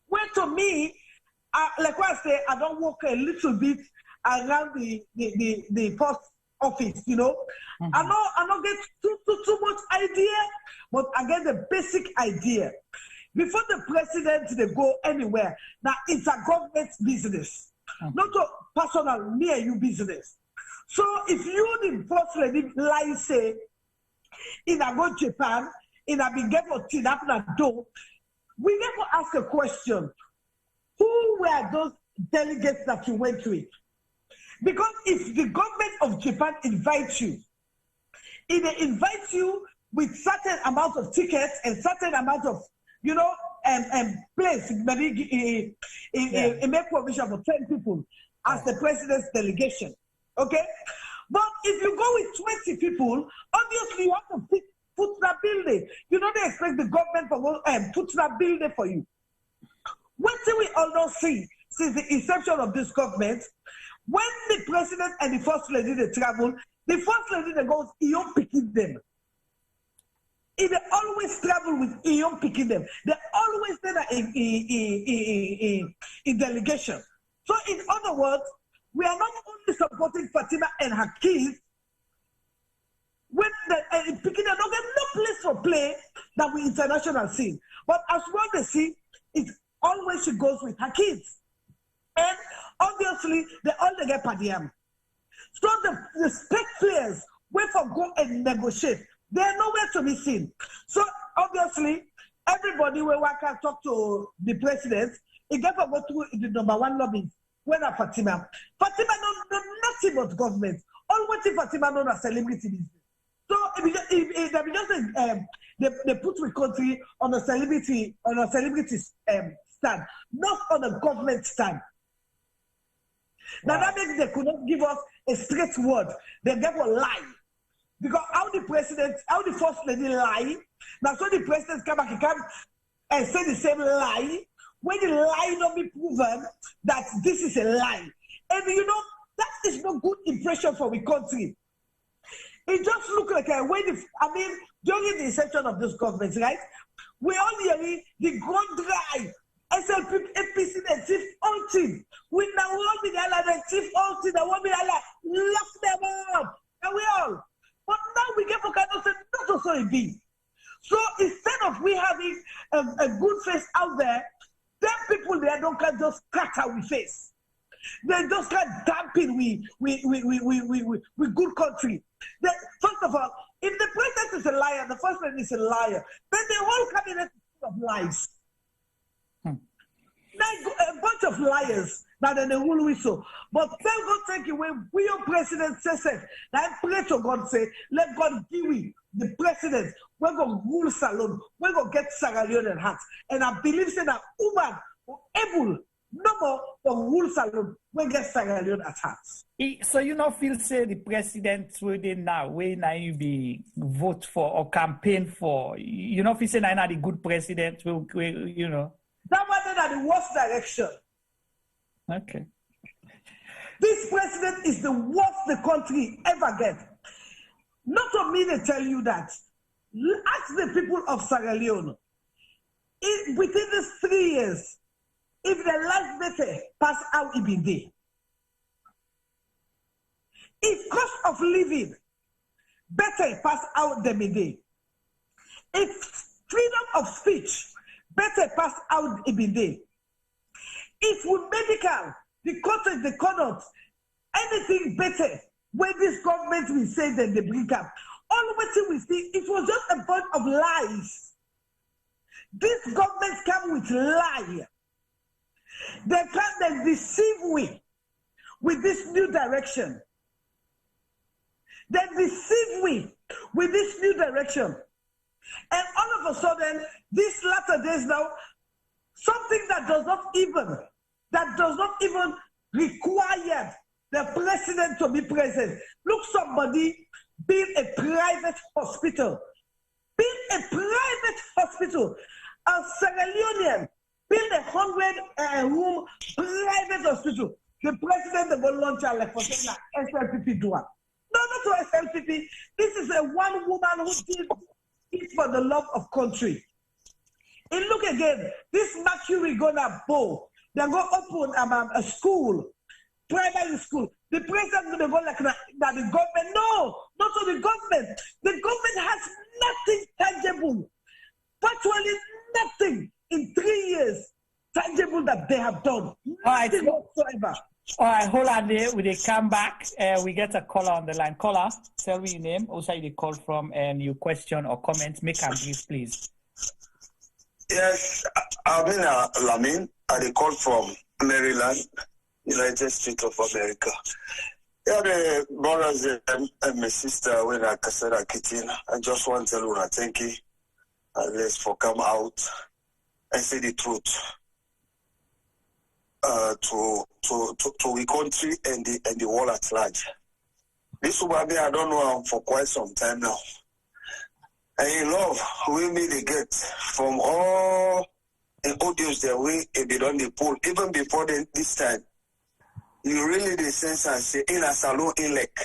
Well, to me, like what I say, I don't walk a little bit around the post office, you know. I don't get too much idea, but I get the basic idea. Before the president they go anywhere, now it's a government business, not a personal near you business. So if you the first lady like say in a go Japan, in a big get for tin up that door, we never ask a question. Who were those delegates that you went to it? Because if the government of Japan invites you, if they invite you with certain amount of tickets and certain amount of, you know, place, maybe make provision for 10 people as the president's delegation, okay? But if you go with 20 people, obviously you have to put that building. You know they expect the government to put that building for you. One thing we all don't see since the inception of this government, when the president and the first lady they travel, the first lady they go Ion picking them. They always travel with Ion picking them. They always there in delegation. So in other words, we are not only supporting Fatima and her kids, when the picking don't get no place for play that we international scene. But as well they see, it always she goes with her kids. And obviously, they all they get per diem. So the spec players wait for go and negotiate. They're nowhere to be seen. So obviously, everybody will work and talk to the president. He get to go through the number one lobby. When are Fatima? Fatima know nothing but government. All what if Fatima know a celebrity business. So they put the country on a celebrity stand, not on a government stand. Now that means they could not give us a straight word. They gave a lie. Because how the first lady lie, now so the president come back and say the same lie. When the lie not be proven that this is a lie. And you know, that is no good impression for the country. It just look like during the inception of this government, right? We all hearing the ground dry. SLP, APC, the chief all team. We now want the chief all team. I want lock them up. And we all. But now we get for kind of say, not also it be. So instead of we having a good face out there, them people there don't can just cut our face. They just can't dampen we good country. First of all, if the president is a liar, the first lady is a liar, then the whole cabinet is full of lies. Like a bunch of liars that they will whistle. But tell God take away, we your president says it. I pray to God say, let God give me the president. We're going to rule Salon. We're going to get Sierra Leone heart. And I believe that woman who able no more to rule Salon will get Sierra Leone at heart. So you not feel say the president within now where now you be vote for or campaign for? You not feel say now the good president will you know? That one in the worst direction. Okay. This president is the worst the country ever get. Not for me to tell you that. Ask the people of Sierra Leone. Within these 3 years, if the life better pass out it be day. If cost of living better pass out the day. If freedom of speech better pass out it be day. If with medical, the cottage, the conduct, anything better, when this government will say that they bring up, all what we see, it was just a bunch of lies. This government come with lie. They can deceive we with this new direction. They deceive we with this new direction. And all of a sudden, these latter days now, something that does not even require the president to be present. Look, somebody build a private hospital. Build a private hospital. A Sierra Leonean build a 100-room private hospital. The president will launch a like for saying SLPP do it. No, not to SLPP. This is a one woman who did it for the love of country. And look again, this Mercury gonna bow. They're going to open a school, primary school. The president going to go like that, the government. No, not to the government. The government has nothing tangible. Virtually nothing in 3 years tangible that they have done. Nothing whatsoever. All right, hold on there. We come back. We get a caller on the line. Caller, tell me your name, also you call from, and your question or comment. Make a brief, please. Yes, I've been Lamin. I call from Maryland, United States of America. Yeah, the brothers and my sister when I Casada Kitchen. I just want to tell you thank you. Let's for come out and say the truth to we country and the world at large. This will be I don't know for quite some time now. And in love, we may get from all the audios that we be done the poll, even before this time. You really the sense and say in a salon in lake.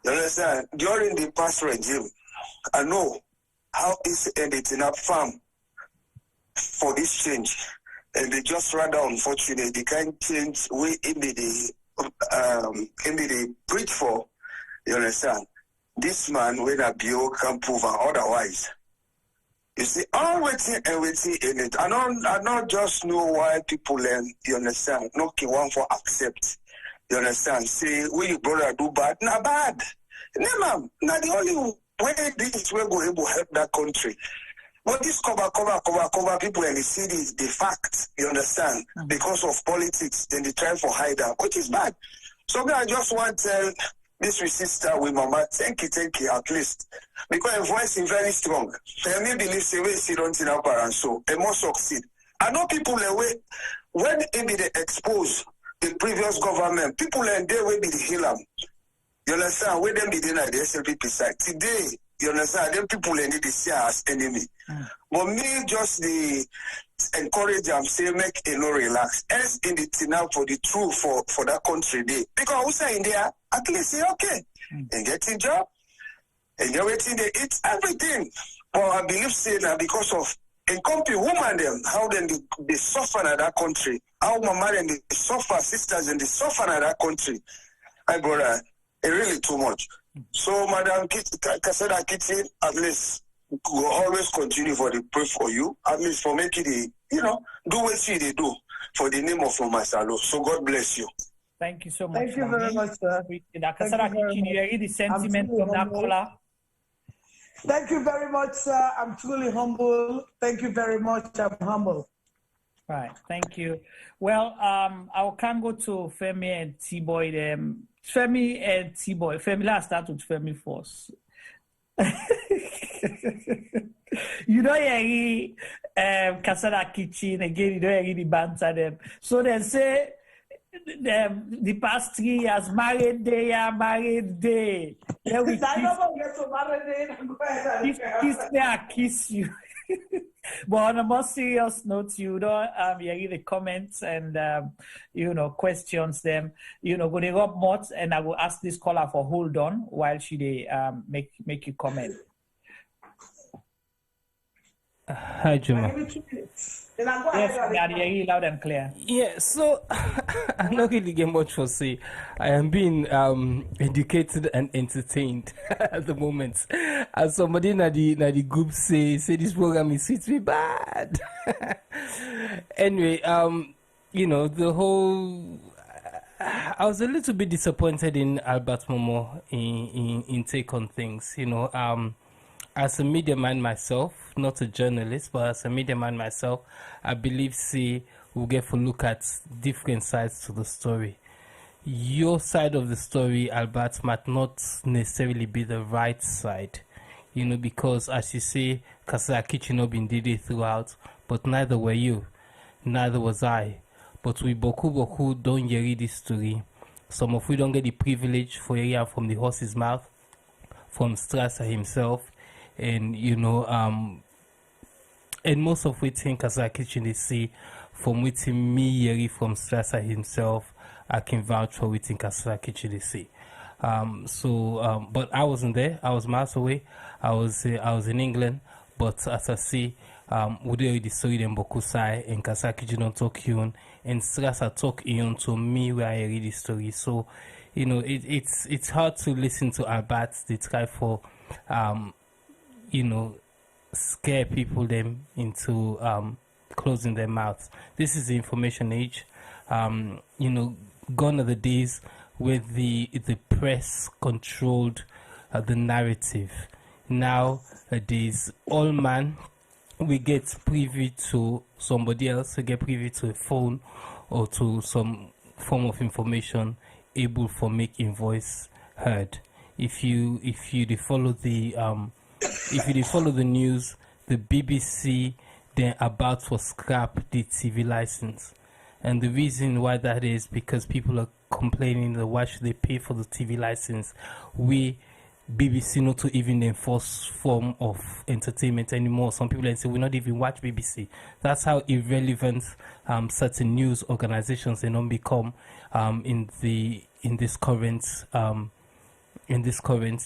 You understand? During the past regime, I know how is editing up farm for this change. And they just rather unfortunate they can't change we in the they preach for, you understand? This man, when a bio can prove otherwise. You see, all waiting and waiting in it. I don't just know why people learn, you understand? Not one for accept. You understand? Say, when your brother do bad, not bad. No, ma'am. Not the only way this way go able to help that country. But this cover people and they see the fact, you understand? Because of politics, then they try for hide that, which is bad. So I just want to tell this sister with mama, thank you at least. Because her voice is very strong. Tell me believe say we see don't in our parents, so they must succeed. I know people away when they expose the previous government, people and they will be the healer. You understand? When them be the SLPP side. Today, you understand? Them people and they see as enemy. But me just the encourage them, say make a no relax. As in the now for the truth for that country day. Because who say in there, at least say okay. And getting job, and you're waiting they eat everything. But I believe say that because of and company woman them, how then they suffer in that country. How mama and they suffer, sisters and they suffer in that country. My brother, it really too much. So Madam Casada Kitchen, at least will always continue for the pray for you, at least for making the, do what they do for the name of Mama Salo. So God bless you. Thank you so much. Thank you very much, sir. Casada Kitchen, you hear the sentiment from that caller? Thank you very much, sir. I'm truly humble. Thank you very much. I'm humble. Right. Thank you. Well, I can go to Femi and T-Boy. Femi and T-Boy. Femi, let's start with Femi first. You don't hear Casada Kitchen again. You don't hear the banter them. So they say the past 3 years married day. Then we kiss you. But on a more serious note, you don't hear the comments and questions them. Go they rub mouth, and I will ask this caller for hold on while she make you comment. Hi, Juma. Yes, loud and clear. Yeah, so I'm not really getting much for say. I am being educated and entertained at the moment. As somebody in the group say this program is sweet me bad. Anyway, the whole I was a little bit disappointed in Albert Momo in take on things, as a media man myself, not a journalist, but as a media man myself, I believe we'll get to look at different sides to the story. Your side of the story, Albert, might not necessarily be the right side, because as you say, Casada Kitchen not been did it throughout, but neither were you, neither was I. But we boku don't hear this story. Some of we don't get the privilege for hearing from the horse's mouth, from Strasser himself. And and most of we think Casada Kitchen they see from within me hearing from Strasser himself, I can vouch for within Casada Kitchen they see. But I wasn't there. I was miles away. I was in England. But as I see, we did the story in Bokusai and Casada Kitchen don't talk you and Strasser talk you to me where I read the story. So it's hard to listen to Albert. They try for scare people them into closing their mouths. This is the information age. Gone are the days where the press controlled the narrative. Nowadays, all man we get privy to somebody else, we get privy to a phone or to some form of information able for making voice heard. If you follow the news, the BBC they're about to scrap the TV license, and the reason why that is because people are complaining that why should they pay for the TV license? BBC not to even enforce form of entertainment anymore. Some people say we not even watch BBC. That's how irrelevant certain news organizations they don't become in this current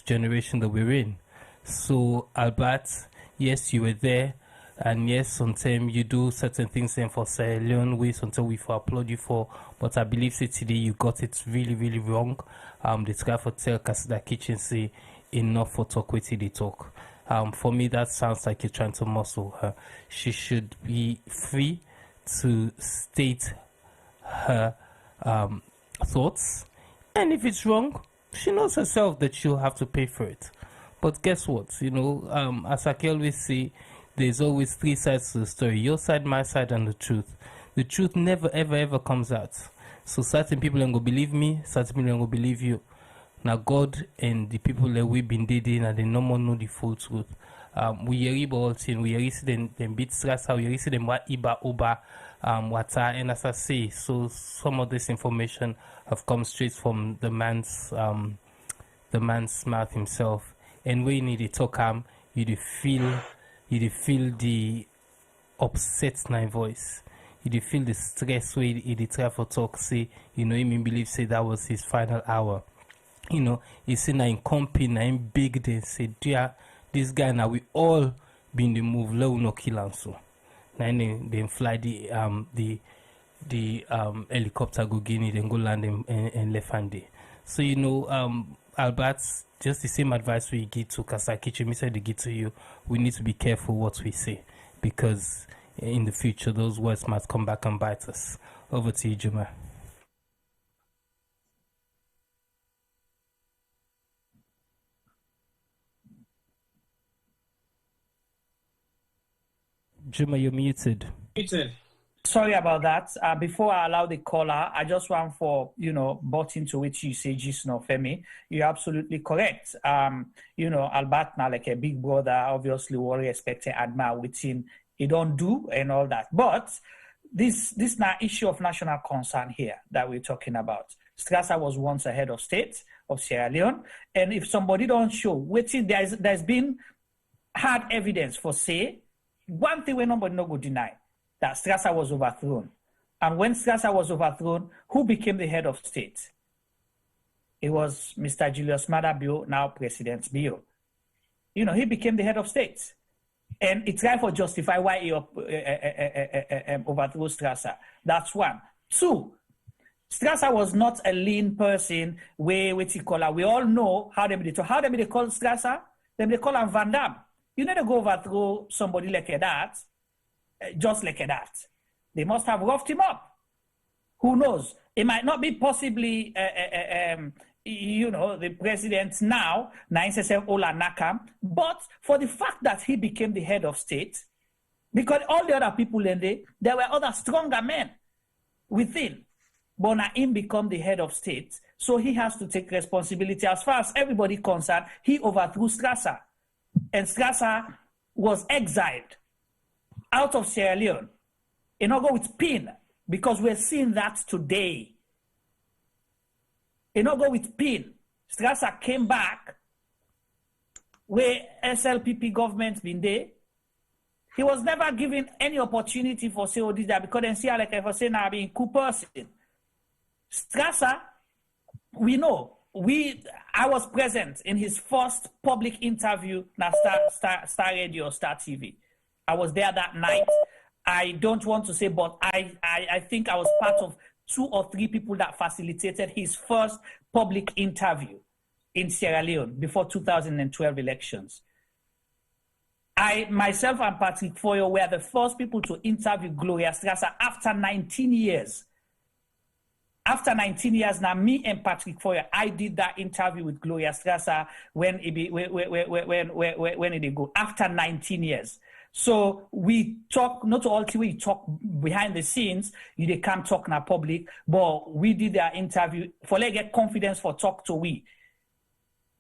generation that we're in. So Albert, yes, you were there, and yes, sometimes you do certain things for Sierra Leone, sometimes we for applaud you for, but I believe say today you got it really, really wrong. The try for tell Casada Kitchen say enough for talk with they talk. For me, that sounds like you're trying to muscle her. She should be free to state her thoughts, and if it's wrong, she knows herself that she'll have to pay for it. But guess what? As I can always say, there's always three sides to the story: your side, my side, and the truth. The truth never, ever, ever comes out. So certain people ain't gonna believe me, certain people ain't gonna believe you. Now God and the people that we've been dating and they no more know the full truth. We hear about things, we hear them beat stress, we hear them what iba oba wata, and as I say, so some of this information have come straight from the man's mouth himself. And when you need to talk you feel the upset in my voice. You feel the stress where he try for talk, say, he believe say that was his final hour. He say na in company, na in big day, say, dear, this guy now we all been the move, low no kill and so. Then they fly the helicopter go Guinea, then go land in Lefande. So Albert, just the same advice we give to Casada Kitchen, we said they give to you. We need to be careful what we say, because in the future those words might come back and bite us. Over to you, Juma. Juma, you're muted. Sorry about that. Before I allow the caller, I just want for, bought into which you say, Gisno Femi. You're absolutely correct. Albert now like a big brother, obviously what we expect to admire with him. He don't do and all that. But this now issue of national concern here that we're talking about. Strasser was once a head of state of Sierra Leone. And if somebody don't show, there's been hard evidence for say, one thing we nobody no go deny, that Strasser was overthrown. And when Strasser was overthrown, who became the head of state? It was Mr. Julius Maada Bio, now President Bio. He became the head of state. And it's right for justify why he overthrew Strasser. That's one. Two, Strasser was not a lean person. We all know how they call Strasser. They call him Van Damme. You never go overthrow somebody like that, just like that. They must have roughed him up. Who knows? It might not be possibly, the president now, Ola Nakam, but for the fact that he became the head of state, because all the other people in there were other stronger men within. But Naim become the head of state, so he has to take responsibility. As far as everybody concerned, he overthrew Strasser. And Strasser was exiled out of Sierra Leone. Go with PIN, because we're seeing that today. Go with PIN. Strasser came back where SLPP government been there. He was never given any opportunity for say this that, because then see like I was saying now being coup person. Strasser, we know. I was present in his first public interview na Star Radio, Star TV. I was there that night. I don't want to say, but I think I was part of 2 or 3 people that facilitated his first public interview in Sierra Leone before 2012 elections. I, myself and Patrick Foyo were the first people to interview Gloria Strasser after 19 years. After 19 years now, me and Patrick Foyer, I did that interview with Gloria Strasser when it go after 19 years. So we talk, not all we talk behind the scenes, they can't talk in public, but we did that interview for like get confidence for talk to we.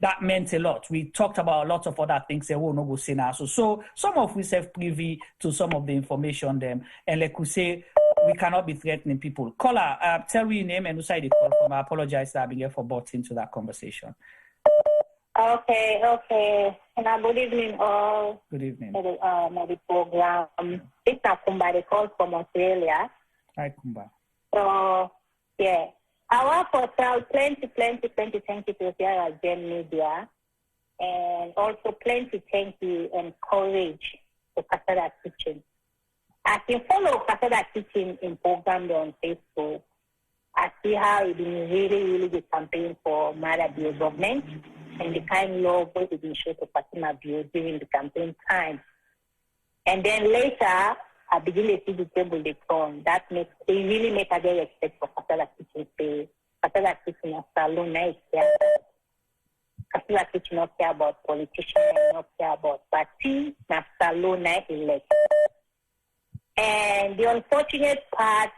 That meant a lot. We talked about a lot of other things that will not go say now. So some of us have privy to some of the information them, and like we say, we cannot be threatening people. Caller, tell me your name and who side you call from. I apologize that I've been here for bought into that conversation. Okay. And good evening all. Good evening. The program. It's Kumba, they call from Australia. Hi, Kumba. So, yeah. I want to tell plenty thank you to Sierra Gem Media, and also plenty thank you and courage to Casada Kitchen. I can follow Casada Kitchen in program on Facebook. I see how it been really, really good campaign for Mother Bio government and the kind of love what it been shown to Fatima Bio during the campaign time. And then later, I begin to see the table they turn. That makes they really make a very respect for Casada Kitchen. Casada Kitchen is salon nice. Casada Kitchen not care about politicians, not care about party, na salon nice elect. And the unfortunate part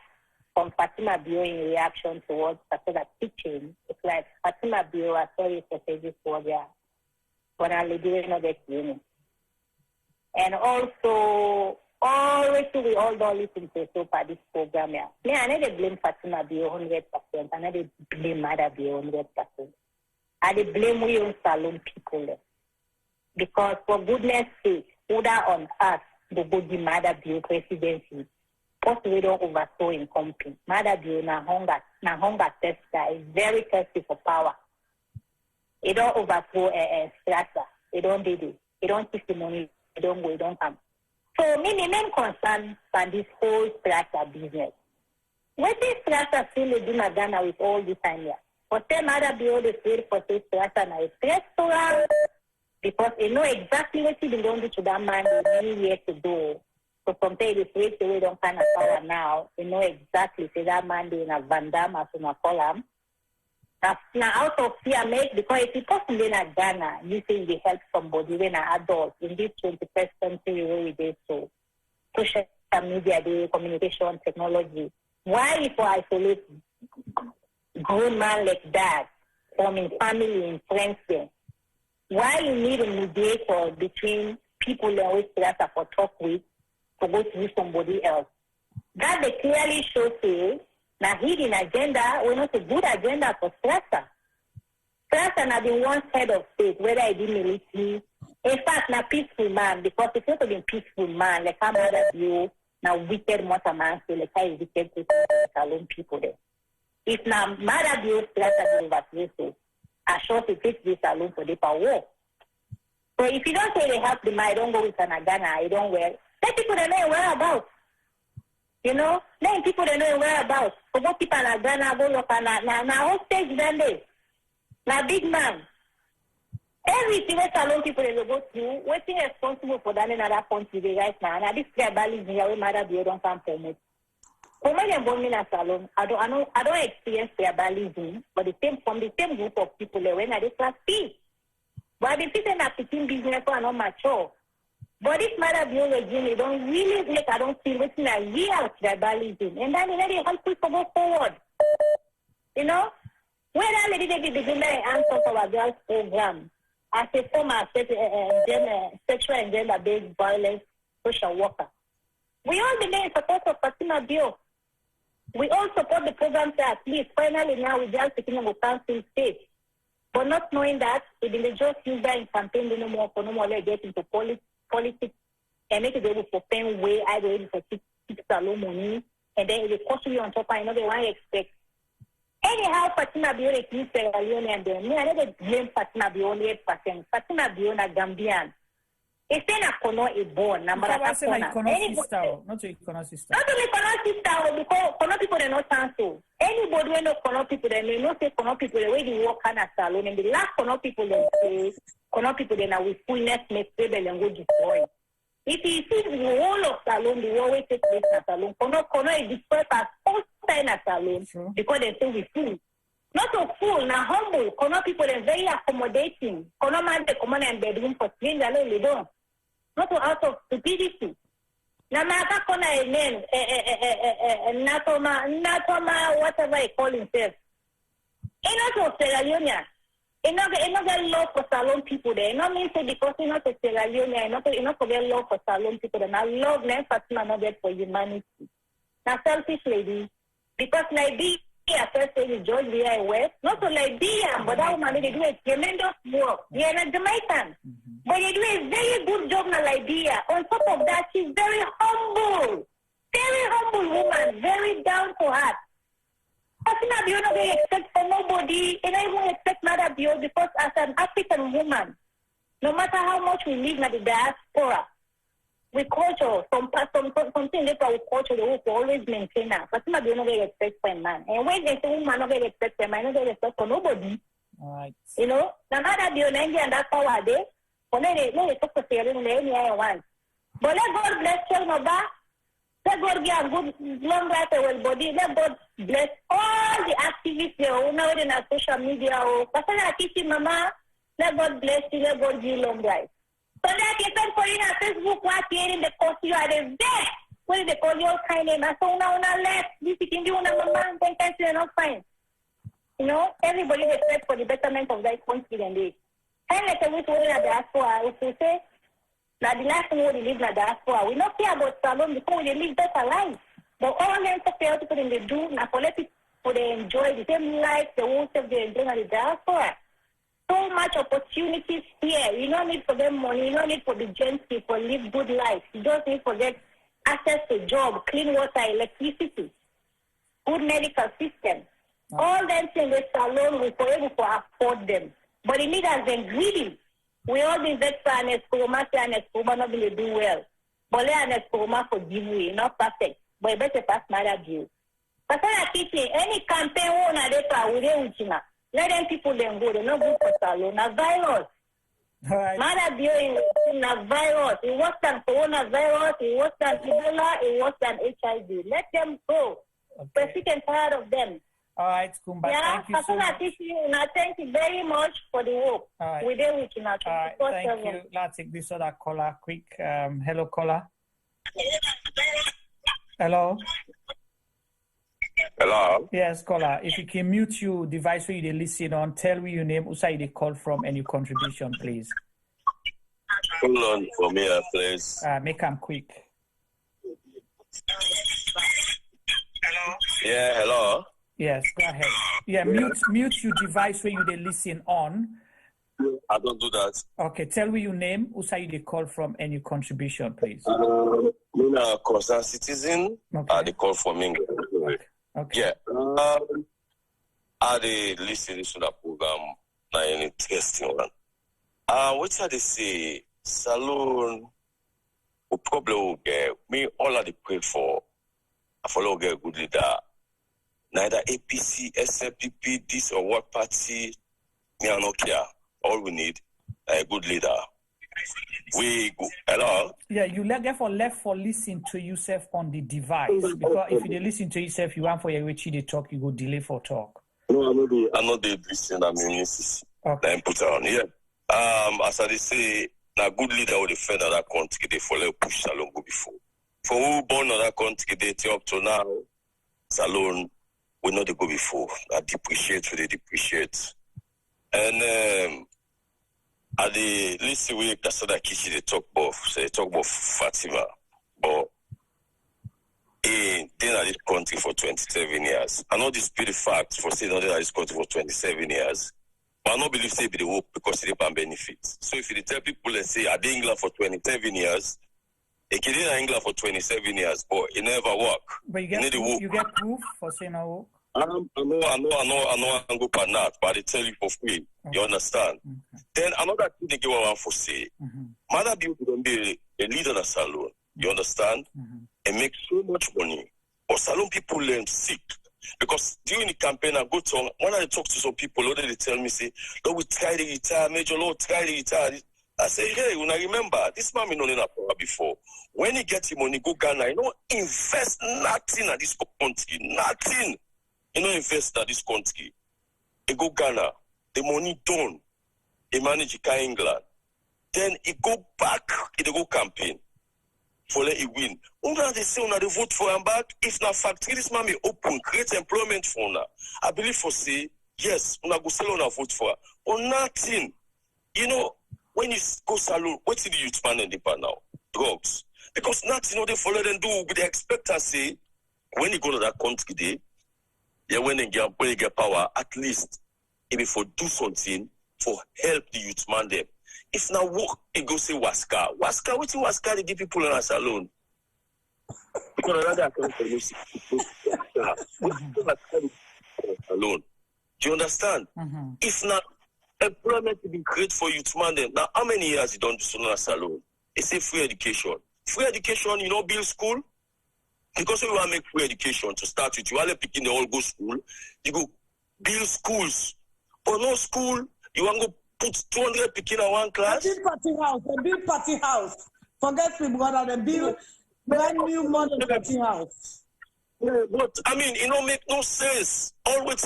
from Fatima Bio in reaction towards Casada Kitchen, it's like Fatima Bio, sorry for saying this for their lady not get union. And also, always we all don't listen to so far this program here. Me, I never blame Fatima Bio 100%. I never blame Mother Bio 100%. I blame we own salon people. Because for goodness sake, order on us, the body Mother Bio presidency. Because we don't overthrow in company. Mother Bio na hunger tester is very thirsty for power. It don't overthrow a strata. It don't do it. It don't take the money. It don't go. It don't come. So my main concern for this whole strata business. What is strata still do in Ghana with all this time here? But tell Mother Bio the fear for this strata na restaurant because they know exactly what they don't do to that man many years ago. So compared to the way don't kind of power now, they know exactly say that man doing a Van Damme as a column. Now out of fear, because if you person in Ghana, you say they help somebody when an adult in this 21st century where we did so social media, the communication technology. Why if I isolate grown man like that from in family and friends there? Why you need a mediator between people that always that for talk with to go to somebody else? That they clearly show say now hidden agenda was not a good agenda for Strasser. Strasser now been one head of state, whether it be military. In fact, now peaceful man, because it's not been peaceful man, like how Mother Bio, now wicked motor man, so like how wicked people, salon people there. If now Mother Bio Strasser be overthrown, I sure to take this salon for the power. So if you don't say they help the man, I don't go with an Ghana, I don't wear. Let people that know whereabouts. You know, then people don't know whereabouts. So what people are Ghana go look and now hostage then they. Now big man. Everything that salon people they go through, waiting responsible for that in another country right now. Now this tribalism here where Mother Bio don't come from it. For me, I'm born in a salon. I don't experience tribalism, but from the same group of people they when I just class B. But the people that picking business are not mature. But this Mother Bio regime, they don't really make, I don't feel what's in a real tribalism. And then they help people go forward. You know? When I lady they begin to answer for our girls program, as a former sexual and gender-based violence social worker, we all believe in support of Fatima Bio. We all support the program to at least finally now we just taking a council stage. But not knowing that, it will just use that in campaign no more get into politics and make it able to spend way either able for six salon money and then it cost you on top I know they want to expect. Anyhow, Fatima Bio is in Sierra Leone and then me I never blame Fatima Bio 100%. Fatima Bio na Gambian. It's not a Kono a born number of not to Kono sister. Not to Kono sister because Kono people they not cancel. Anybody when no Kono people they know say Kono people the way they work on a salon and the last Kono people they say Kono people they now with fullness make rebel and go destroy. If you see the whole of salon, the always take place in a salon. Kono is destroyed as all time a salon because they say we fool. Not so fool, now humble. Kono people are very accommodating. Kono man they come on and bedroom for strangers alone they don't. Not so out of stupidity. Now Maka Kona a name, Natoma, whatever he call himself. It's not so Sierra Leone. It's not very low for salon people there. Not mean say because it's not a Sierra Leone, not very low for salon people there. Now love and Fatima not get for humanity. Now selfish lady, because Liberia first say is George Via West, not so Liberia, but that woman they do a tremendous work. They are not Jamaican. But they do a very good job in Liberia. On top of that, she's very humble woman, very down to earth. Fatima Bio no they expect for nobody, and I won't expect Mother Bio because as an African woman, no matter how much we live in the diaspora, we culture, something that our culture, they will always maintain that. But some of you don't get respect for a man. And when they say woman don't get respect for a man, don't get respect for nobody. All right. You know, no matter the India and that's how I did. When they talk to Sierra Leone, any one. But let God bless you, no ba. Let God give a good long life and body. Let God bless all the activists who now in our social media. Casada Kitchen, mama. Let God bless you. Let God give you long life. So that you can put in a Facebook what here in the course you are there. What is the call your kind name? So now left. This is in the one mama. Then you're not fine. You know, everybody respect for the betterment of that country and this. And let us wait in the diaspora. If you say that the last thing we live in the diaspora, we don't care about salon before we live better life. But all them people in the do, now for let people they enjoy the same life they won't have they enjoy in the diaspora. So much opportunities here. You don't need for them money. You don't need for the gents people live good life. You just need for get access to job, clean water, electricity, good medical system. All them things they salon we for able to afford them. But the leaders are greedy. We all be that for an escoma, not really do well. But let an escoma for giveaway, not perfect. But better pass my view. Casada Kitchen, any campaign owner they are with them. Let them people then go. They're not good for salon. A virus. Mother view in a virus. It was than coronavirus. It was than Ebola. It was than HIV. Let them go. We're sick and tired of them. All right, Kumba, thank you so much. Thank you very much for the work. All right. We're there with you now. All right, thank you. Let's take this other caller quick. Hello, caller. Hello. Hello. Yes, caller. If you can mute your device where you listen on, tell me your name, who you call from, and your contribution, please. Hold on for me, please. Make them quick. Hello. Yeah, hello. Yes, go ahead. Yeah, mute your device where you listen on. I don't do that. Okay, tell me your name, who you call from, and your contribution, please. I'm a concerned citizen. Okay. They call from England. Okay. Yeah. I listen to the program. Now, any testing one. What they say? Salon. The problem me all of the pray for. I follow get good leader. Neither APC, SLPP, this or what party, me I don't care. All we need a good leader. We go. Hello? Yeah, you therefore left for listen to yourself on the device. Because if you listen to yourself, you want for your way to talk, you go delay for talk. No, I'm not the listen, I mean, okay. Put on. Yeah. As I say, a good leader will defend that country, they follow push Salon go before. For who born on that country, they up to now, Salon. We know they go before. I depreciate, they depreciate. And at the least way Casada Kitchen they talk about Fatima. But they're in this country for 27 years. I know this be the fact for saying they're in this country for 27 years. But I don't believe they be the work because they can benefit. So if you tell people and say, are they in England for 27 years? They can in England for 27 years, but it never work. But you get proof for saying no work? I know I'm go for that, but they tell you for free. Okay. You understand? Okay. Then another thing they give one for say, Mother Bill will be a leader in a salon. You understand? And make so much money. But salon people learn sick. Because during the campaign, I go to when I talk to some people, they tell me, say, Lord, we try to retire, Major Lord, try to retire. I say, hey, when I remember, this man me not in a power before. When he gets him money, go Ghana, you know, invest nothing at this country. Nothing. You know, invest in this country. He go Ghana, the money done. He manage England. Then he go back, he go campaign. For let he win. Una they say una they vote for him back. If na factory this man may open, create employment for una. I believe for say, yes, una go sell una vote for her. Or nothing. You know, when you go salon, what's the youth man in the bar now? Drugs. Because nothing, you know, they follow them do, but they expect us say, when you go to that country day, yeah, when they get power, at least if you for do something for help the youth man them. If now work, you go say Waska. Waska, what's Waska they give people in a salon? Because another account for you alone. Do you understand? If not employment to be great for youth man them. Now how many years you don't do so in a salon? It's a free education. free education, build school. Because we want to make free education to start with. You want to pick in the all go school. You go build schools. Or no school, you want to put 200 people in one class. They build party house. Forget me, brother. They build brand new model party house. Yeah, but I mean, it don't make no sense. Always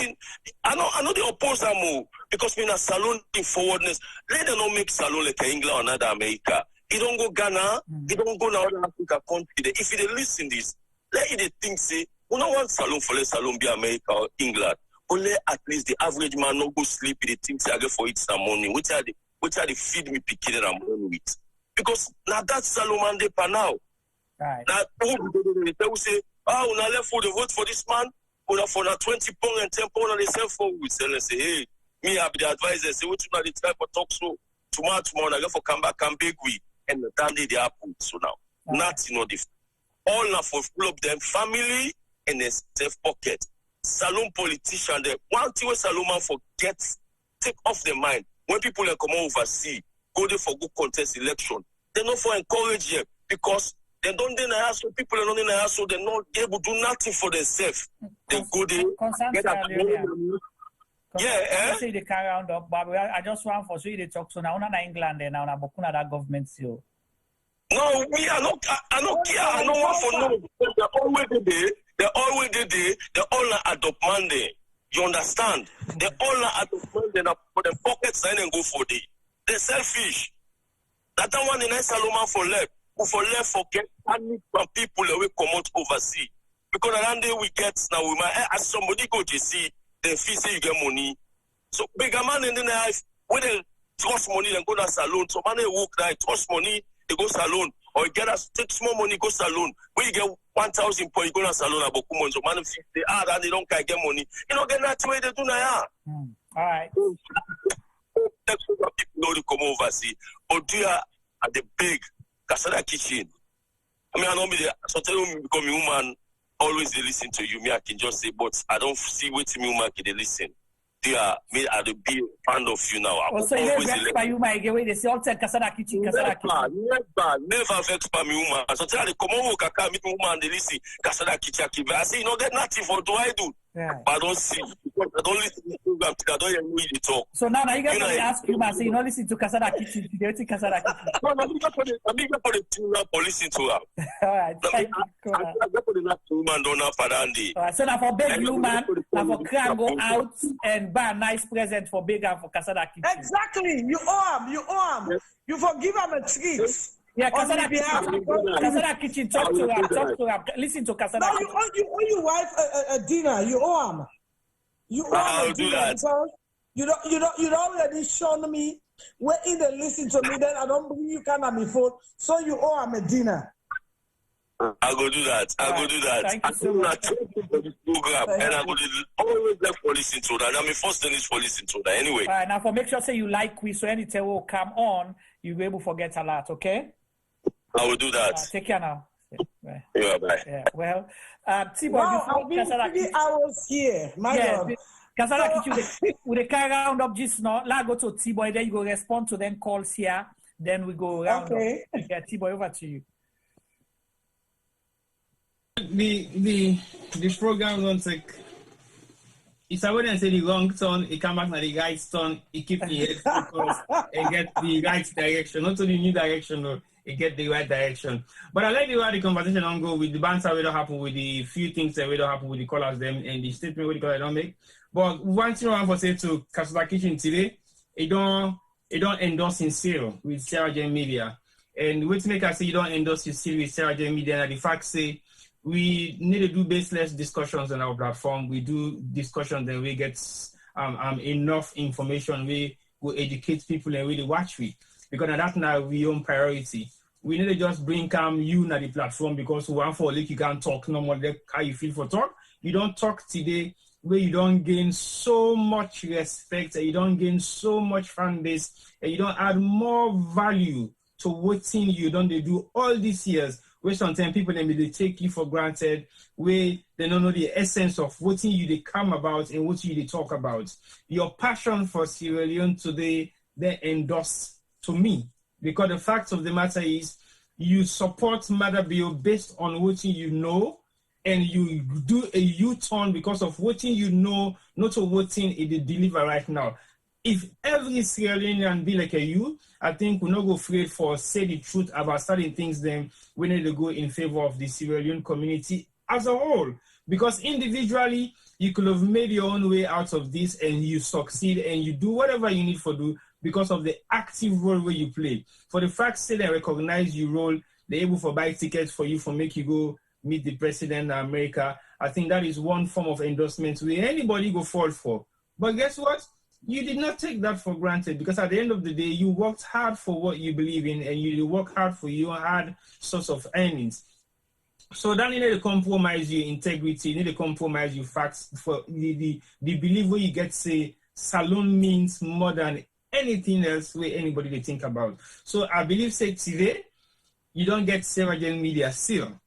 I know they oppose that move because we in a salon in forwardness. Let them not make salon like England or another America. It don't go Ghana. It don't go now other Africa country. If they listen this, let it think say we don't want salon for let salon be America or England. Only at least the average man not go sleep. They think say I get for it some money. Which are they feed me picking and I'm money with? Because now that salon man they pan now. Right. Now they will say. When I left for the vote for this man, for the 20 pound and 10 pound on the cell phone, we sell and say, hey, me, I be the advisor, say, what you know, the type of talk so tomorrow, I go for come back and beg we, and the damn day they happen. So now, nothing different. All now for full of them, family and their self pocket. Salon politician, the one thing with Salon man forget, take off their mind. When people come overseas, go there for good contest election, they not for encourage them because they don't deny us, so people are not in the house, so they're not able to do nothing for themselves. They go there, get a I say they carry round up, but I just want for so they talk so now in England and now na bokuna that government still. No, me I don't care. I don't want for no. They're always there. They're all adopt Monday. You understand? They're all adopt Monday for the pockets and go for the. They're selfish. That one in Saloma for left. For left forget money from people that we come out overseas. Because around there we get now we might as somebody go to see the fee say you get money. So bigger man in the life when they trust money then go to salon. So man they work there, trust money, they go salon. Or you get us take small money, go salon. When you get 1,000 points, you go to salon about Kumon. So man say that they don't get money. You don't get that way they do now. All right. People know to come overseas. But do you at the big Casada Kitchen. I mean, I know me there. So tell me become a woman, always they listen to you. Me, I can just say, but I don't see what me woman can they listen. They are me at the big fan of you now. Also, you vex by you, my way. They say all said Casada Kitchen, Casada Kitchen. Never vex by me woman. So tell me come on, Kaka, meet me woman, they listen Casada Kitchen. I say, you know, get nothing for do I do. Yeah. But I don't see. I don't listen to the program. I don't hear me the talk. So now you guys ask you, man, say you don't listen to Casada Kitchen. You don't think Casada Kitchen. No, I'm here for the team now for listen to her. All right. Thank you. I'm for the last woman don't have for Andy. All right. So now for beg you, man, now for Cram go out and buy a nice present for big and for Casada Kitchen. Exactly. You owe him. Yes. You forgive him a treat. Yeah, Casada Kitchen, talk to her. Listen to Casada No, Kitchen. you owe your wife a dinner. You owe him. You owe him a dinner because you don't already shown me where either listen to me, then I don't believe you can have me phone. So you owe him a dinner. I go do that. Thank you so much. Program, and I go always left for listen to that. I mean, first thing is for listen to that. Anyway. All right, now for make sure say you like quiz, so anytime will come on, you'll be able to forget a lot. Okay. I will do that. Take care now. Yeah, bye. Yeah, well, T-Boy, I've been 3 hours here. My God. Casada Kitchen, with the car round up just now, let's go to T-Boy, then you go respond to them calls here, then we go round up. Yeah, T-Boy, over to you. The program don't take. It's I wouldn't say the wrong turn, it come back to the right turn, it keep the head focused and get the right direction. Not only new direction, no, it get the right direction. But I like the way the conversation on go with the banter we don't happen with the few things that we don't happen with the callers them and the statement we the callers don't make. But one thing I want to say to Casada Kitchen today, it don't endorse in sale with Sierra Leone Media. And what make us say you don't endorse in sale with Sierra Leone Media and the fact say we need to do baseless discussions on our platform. We do discussions and we get enough information. We will educate people and really watch we. Because that's now we own priority. We need to just bring you na the platform because one for like you can't talk no more how you feel for talk. You don't talk today where you don't gain so much respect and you don't gain so much fan base and you don't add more value to what thing you don't do all these years. Where sometimes people they take you for granted, where they don't know the essence of what you they come about and what you they talk about. Your passion for Sierra Leone today, they endorse to me. Because the fact of the matter is, you support Mother Bill based on what you know, and you do a U-turn because of what you know, not what it deliver right now. If every Sierra Leonean be like you, I think we're not go afraid for say the truth about certain things, then we need to go in favor of the Sierra Leone community as a whole. Because individually, you could have made your own way out of this and you succeed and you do whatever you need to do because of the active role where you play. For the fact say they recognize your role, they're able to buy tickets for you for make you go meet the president of America. I think that is one form of endorsement where anybody go fall for. But guess what? You did not take that for granted, because at the end of the day, you worked hard for what you believe in, and you work hard for your hard source of earnings. So that you need to compromise your integrity, you need to compromise your facts for the belief where you get say salon means more than anything else where anybody they think about. So I believe say today, you don't get Sierra Leone Media seal.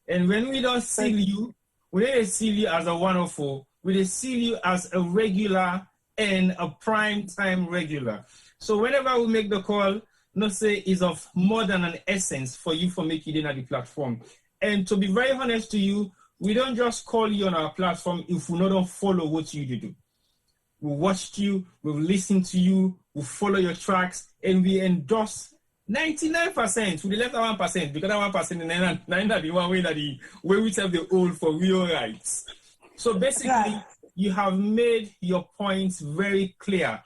And when we don't seal you, we don't seal you as a one-off, we seal you as a regular and a prime time regular. So whenever we make the call, no say is of more than an essence for you for making it on the platform. And to be very honest to you, we don't just call you on our platform if we don't follow what you do. We watched you, we've listened to you, we follow your tracks, and we endorse 99%. We left 1% because that 1% is the one way that where we have the old for real rights. So basically, you have made your points very clear.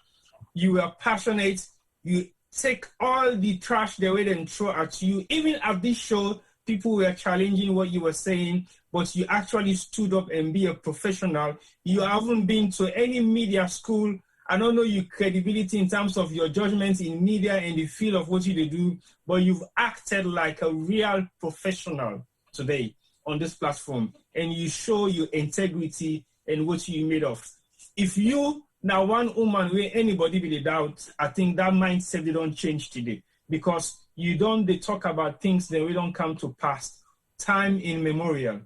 You are passionate. You take all the trash they would and throw at you. Even at this show, people were challenging what you were saying, but you actually stood up and be a professional. You haven't been to any media school. I don't know your credibility in terms of your judgments in media and the field of what you do, but you've acted like a real professional today on this platform, and you show your integrity and what you made of. If you now one woman where anybody be the doubt, I think that mindset they don't change today, because they talk about things that we don't come to pass time in memorial,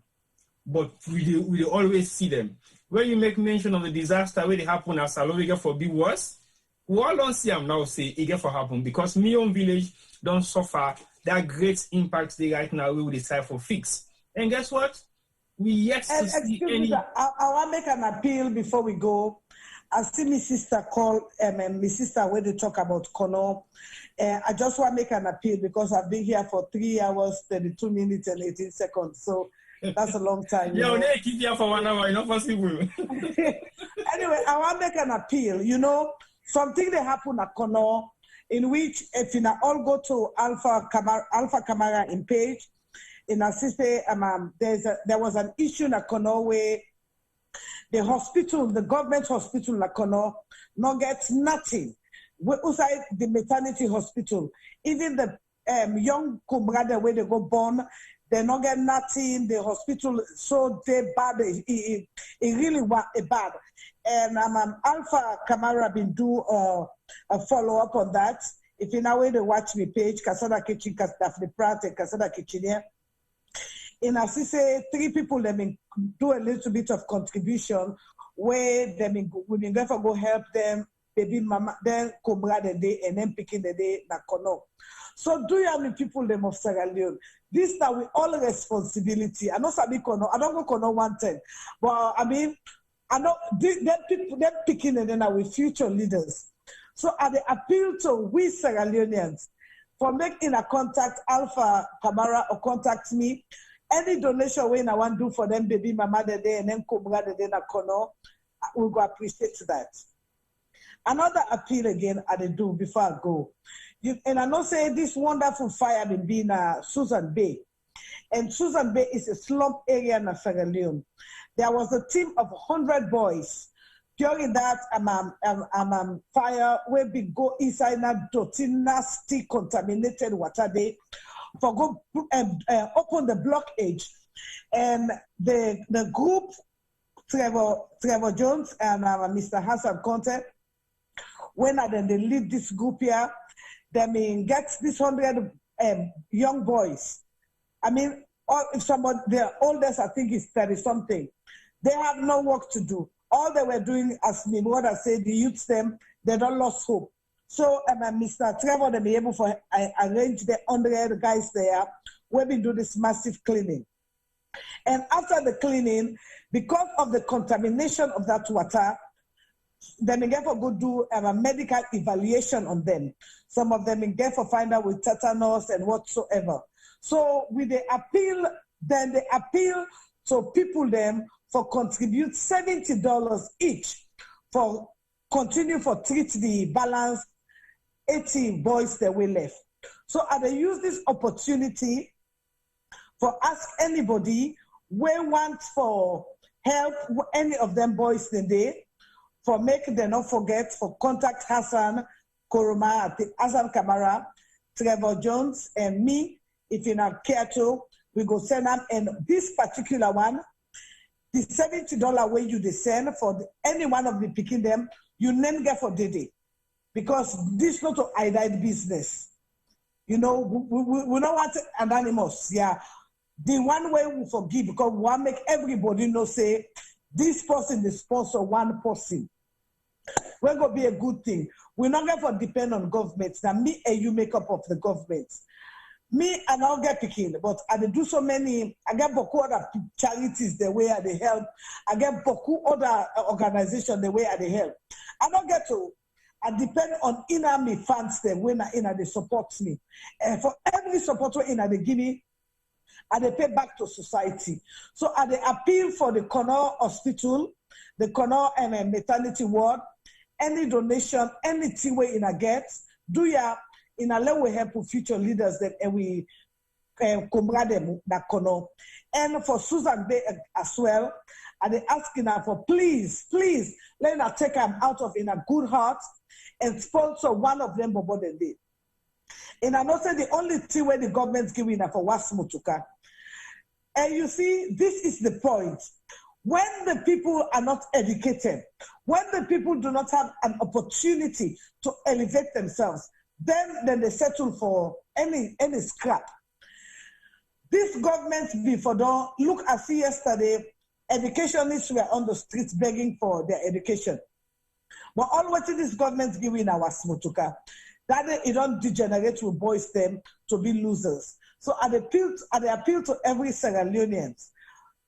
but we always see them. Where you make mention of the disaster where they happen as Salome for be worse, we all don't see them now say it get for happen, because my own village don't suffer that great impact they right now we will decide for fix. And guess what? We yet to see any. I want to make an appeal before we go. I see my sister call, my sister where they talk about Kono. I just want to make an appeal because I've been here for 3 hours, 32 minutes and 18 seconds. So that's a long time. Yeah, they keep here for 1 hour, not possible. Anyway, I want to make an appeal. Something that happened at Kono, in which if you all go to Alpha Camara in page, in Assiste, there was an issue in Kono where the hospital, the government hospital in Kono, no gets nothing. Outside the maternity hospital, even the young comrade where they go born, they not get nothing. The hospital so they bad, it really was bad. And Alpha Camara been do a follow up on that. If you now way to watch me page, Casada Kitchen, Casada Kitchen here. In Assise, 3 people they been do a little bit of contribution where we been therefore go help them, baby mama, then cobra the day and then picking the day na Kono. So do you have any people them of Sierra Leone? This that with all responsibility. I know Sabi Kono, I don't go Kono 110, but I mean, I know them people them picking and then with future leaders. So I appeal to we Sierra Leoneans for making a contact Alpha Camara or contact me. Any donation when I want to do for them, baby mama the day and then cobra the day na Kono, we go appreciate that. Another appeal again I do before I go. And I know say this wonderful fire been being Susan Bay. And Susan Bay is a slump area in Sierra Leone. There was a team of 100 boys. During that fire where we go inside that dirty, nasty, contaminated water day for go open the blockage. And the group, Trevor Jones and Mr. Hassan Conte, when they lead this group here, they mean get this 100 young boys. I mean, if somebody, their oldest I think is 30-something. They have no work to do. All they were doing, as my brother said, the youths them, they don't lost hope. So Mr. Trevor, they be able to arrange the 100 guys there where we do this massive cleaning. And after the cleaning, because of the contamination of that water, then we get for go do a medical evaluation on them. Some of them we get for find out with tetanus and whatsoever. So with the appeal, then they appeal to people them for contribute $70 each for continue for treat the balance 80 boys that we left. So I use this opportunity for ask anybody where want for help any of them boys today for make them not forget for contact Hassan Koroma at Hassan Kamara, Trevor Jones and me. If you not care to, we go send them. And this particular one, the $70 way you send for any one of the picking them, you name get for Dede. Because this not a ideal business. You know, we don't want anonymous. Yeah. The one way we forgive because we want to make everybody know say this person is sponsor one person. We're going to be a good thing. We're not going to depend on governments. Now me and you make up of the governments. Me and I'll get picking, but I do so many. I get beaucoup other charities the way they help. I get beaucoup other organizations the way they help. I don't get to. I depend on inner me fans them when they support me. And for every supporter they give me, and they pay back to society. So I appeal for the Connor Hospital, the Connor maternity ward, any donation, anything way in a get, do ya in a level help with future leaders that we comrade them that Connor. And for Susan Bay as well, and they asking her for please, let her take them out of in a good heart and sponsor one of them before they did. And I know say the only thing where the government's giving her for Wasmutuka. And you see, this is the point. When the people are not educated, when the people do not have an opportunity to elevate themselves, then they settle for any scrap. This government before don't look as yesterday, educationists were on the streets begging for their education. But all what this government's giving our Smutuka, that it don't degenerate with boys them to be losers. So I appeal to every Sierra Leonean.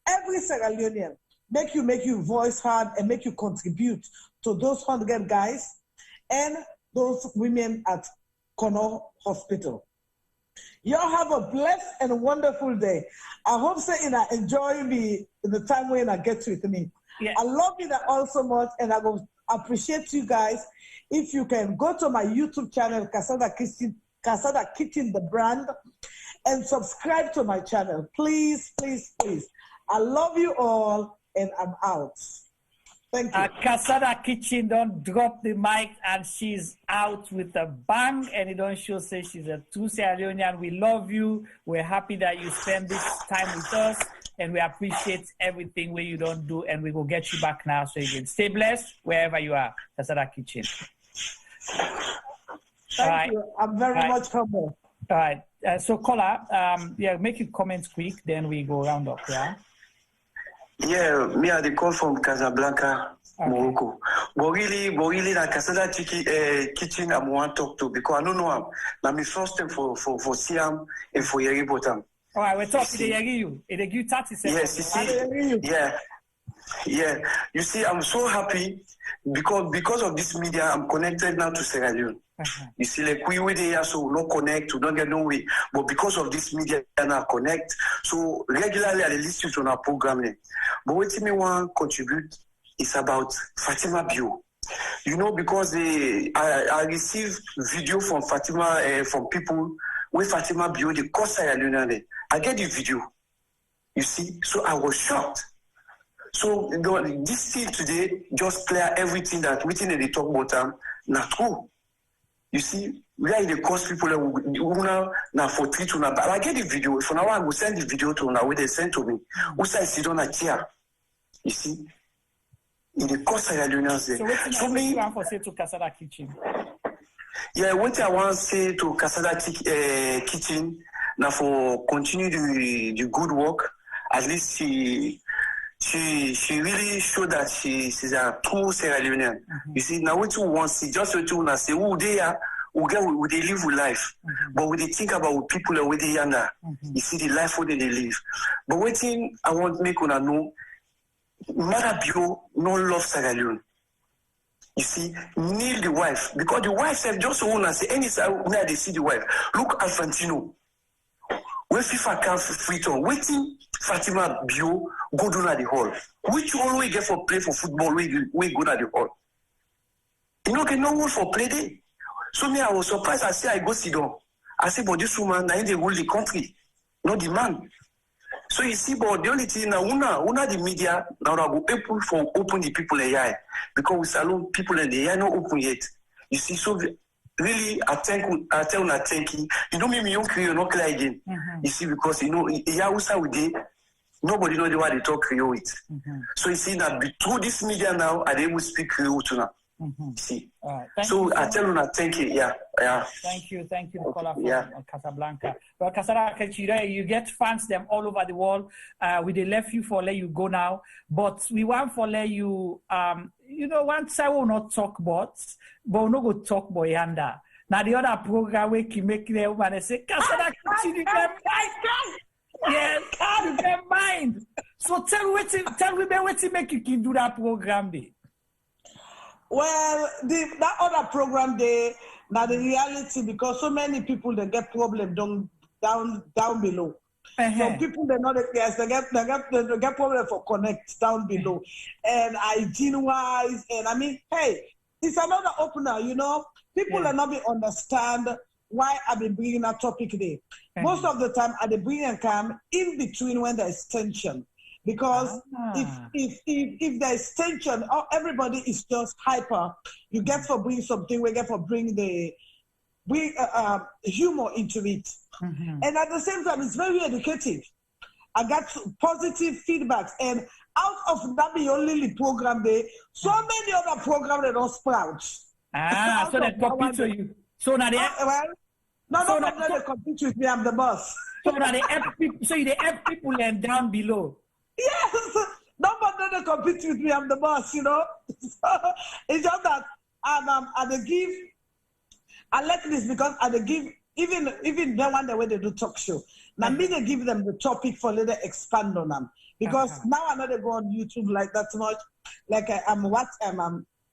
Every Sierra Leonean, make you voice heard and make you contribute to those 100 guys and those women at Connor Hospital. Y'all have a blessed and wonderful day. I hope so enjoy me in the time when I get with me. Yes. I love you all so much and I will appreciate you guys. If you can go to my YouTube channel, Casada Kitchen, the brand, and subscribe to my channel. Please. I love you all and I'm out. Thank you. Casada Kitchen don't drop the mic and she's out with a bang and it don't show say she's a true Sierra Leonean. We love you. We're happy that you spend this time with us and we appreciate everything where you don't do and we will get you back now so you can stay blessed wherever you are. Casada Kitchen. Thank you. I'm very much humble. All right. So caller, make your comments quick, then we go round up, yeah? Yeah, me I call from Casablanca, Morocco. But really, the Casada Kitchen I want to talk to because I don't know him. Now my first time for Siam and for Yeri Bottom. All right, we're talking to you. It give you 30 seconds. Yes, you see. Yeah. You see, I'm so happy because of this media, I'm connected now to Sierra Leone. You see, like we were there, so we don't connect, we don't get no way. But because of this media, I now connect. So regularly, I listen to our program. But what me want to contribute is about Fatima Bio. You know, because I received video from Fatima, from people with Fatima Bio, the course Sierra Leone. I get the video. You see, so I was shocked. So this thing today just clear everything that within the talk about them not true. You see, where they cause people now for treat to but I get the video. For now I will send the video to now where they send to me. Who says sit on a chair? You see? In the course Sierra Leone. So what you want to say to Casada Kitchen? Yeah, what I want to say to Casada Kitchen now for continue the good work. At least she really showed that she's a true Sierra Leonean. You see, now what you want see just what you want to say, who they are, who they live with life, but when they think about people and where they younger, you see the life where they live. But one thing I want to make una know, Mother Bio no love Sierra Leone. You see, kneel the wife because the wife said just want to say any side where they see the wife. Look Alfantino. When FIFA can't free to waiting Fatima Bio go down at the hall. Which one we get for play for football we go at the hall. You know, get no one for play day. So me I was surprised. I say I go sit down. I say, but this woman now they rule the country, not the man. So you see, but the only thing now, una the media now I go open for open the people AI because we salon people in the AI not open yet. You see, so really I thank you. You know me don't create no clear again. You see, because you know yeah we did nobody know the way they talk Creole it. So you see that through this media now I able to speak Creole to now. See. So I tell you now, thank you. Yeah. Thank you, Nicola from Casablanca. Well, Casada Kitchen, you get fans them all over the world. We they left you for let you go now, but we want for let you you know once I will not talk but we no go talk boy yanda. Now the other program we can make them and they say Casada Kitchen you can mind. Yes, you can mind. So tell me what to make you can do that program day. Well, that other program there, now the reality because so many people they get problem down below. So people they know that yes, they get problem for connect down below, and hygiene wise, and I mean, hey, it's another opener. You know, people are not be understand why I be bringing that topic there. Most of the time, I be bringing come in between when there's tension. Because if there's tension, everybody is just hyper. You get for bring something, we get for bring humor into it. And at the same time, it's very educative. I got positive feedback. And out of that the only program there, so many other programs that don't sprout. So they compete to you. So now they they compete with me, I'm the boss. So now they help people, so they help people and down below. Yes, nobody they compete with me. I'm the boss, you know. It's just that I like this because I give even the one the way they do talk show. Now me they give them the topic for later expand on them because now I know they go on YouTube like that much. Like I'm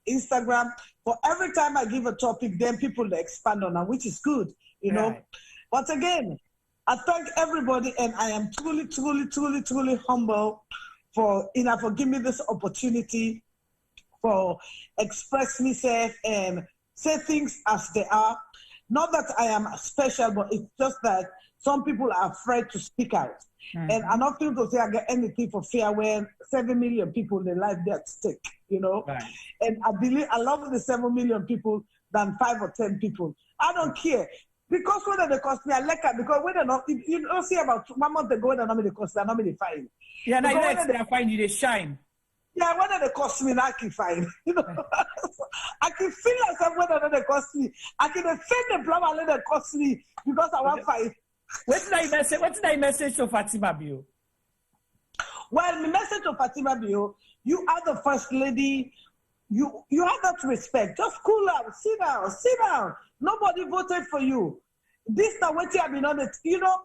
Instagram. For every time I give a topic, then people they expand on them, which is good, you know. But again, I thank everybody, and I am truly, truly, truly, truly humble for giving me this opportunity for express myself and say things as they are. Not that I am special, but it's just that some people are afraid to speak out. And I don't feel to say I get anything for fear when 7 million people, their life they're at stake, you know. And I love the 7 million people than 5 or 10 people. I don't care. Because when they cost me, I like it because when they not, you don't see about 1 month ago, they not me the cost, they not me the fine. Yeah, now you know they fine, you they shine. Yeah, when they cost me, I can fine. You know, I can feel myself when they cost me. I can defend the plumber when they cost me because I want fine. What's the message to Fatima Bio? Well, the message to Fatima Bio, you are the first lady. You have that respect. Just cool out. Sit down. Nobody voted for you. This is what you have been on it. You know,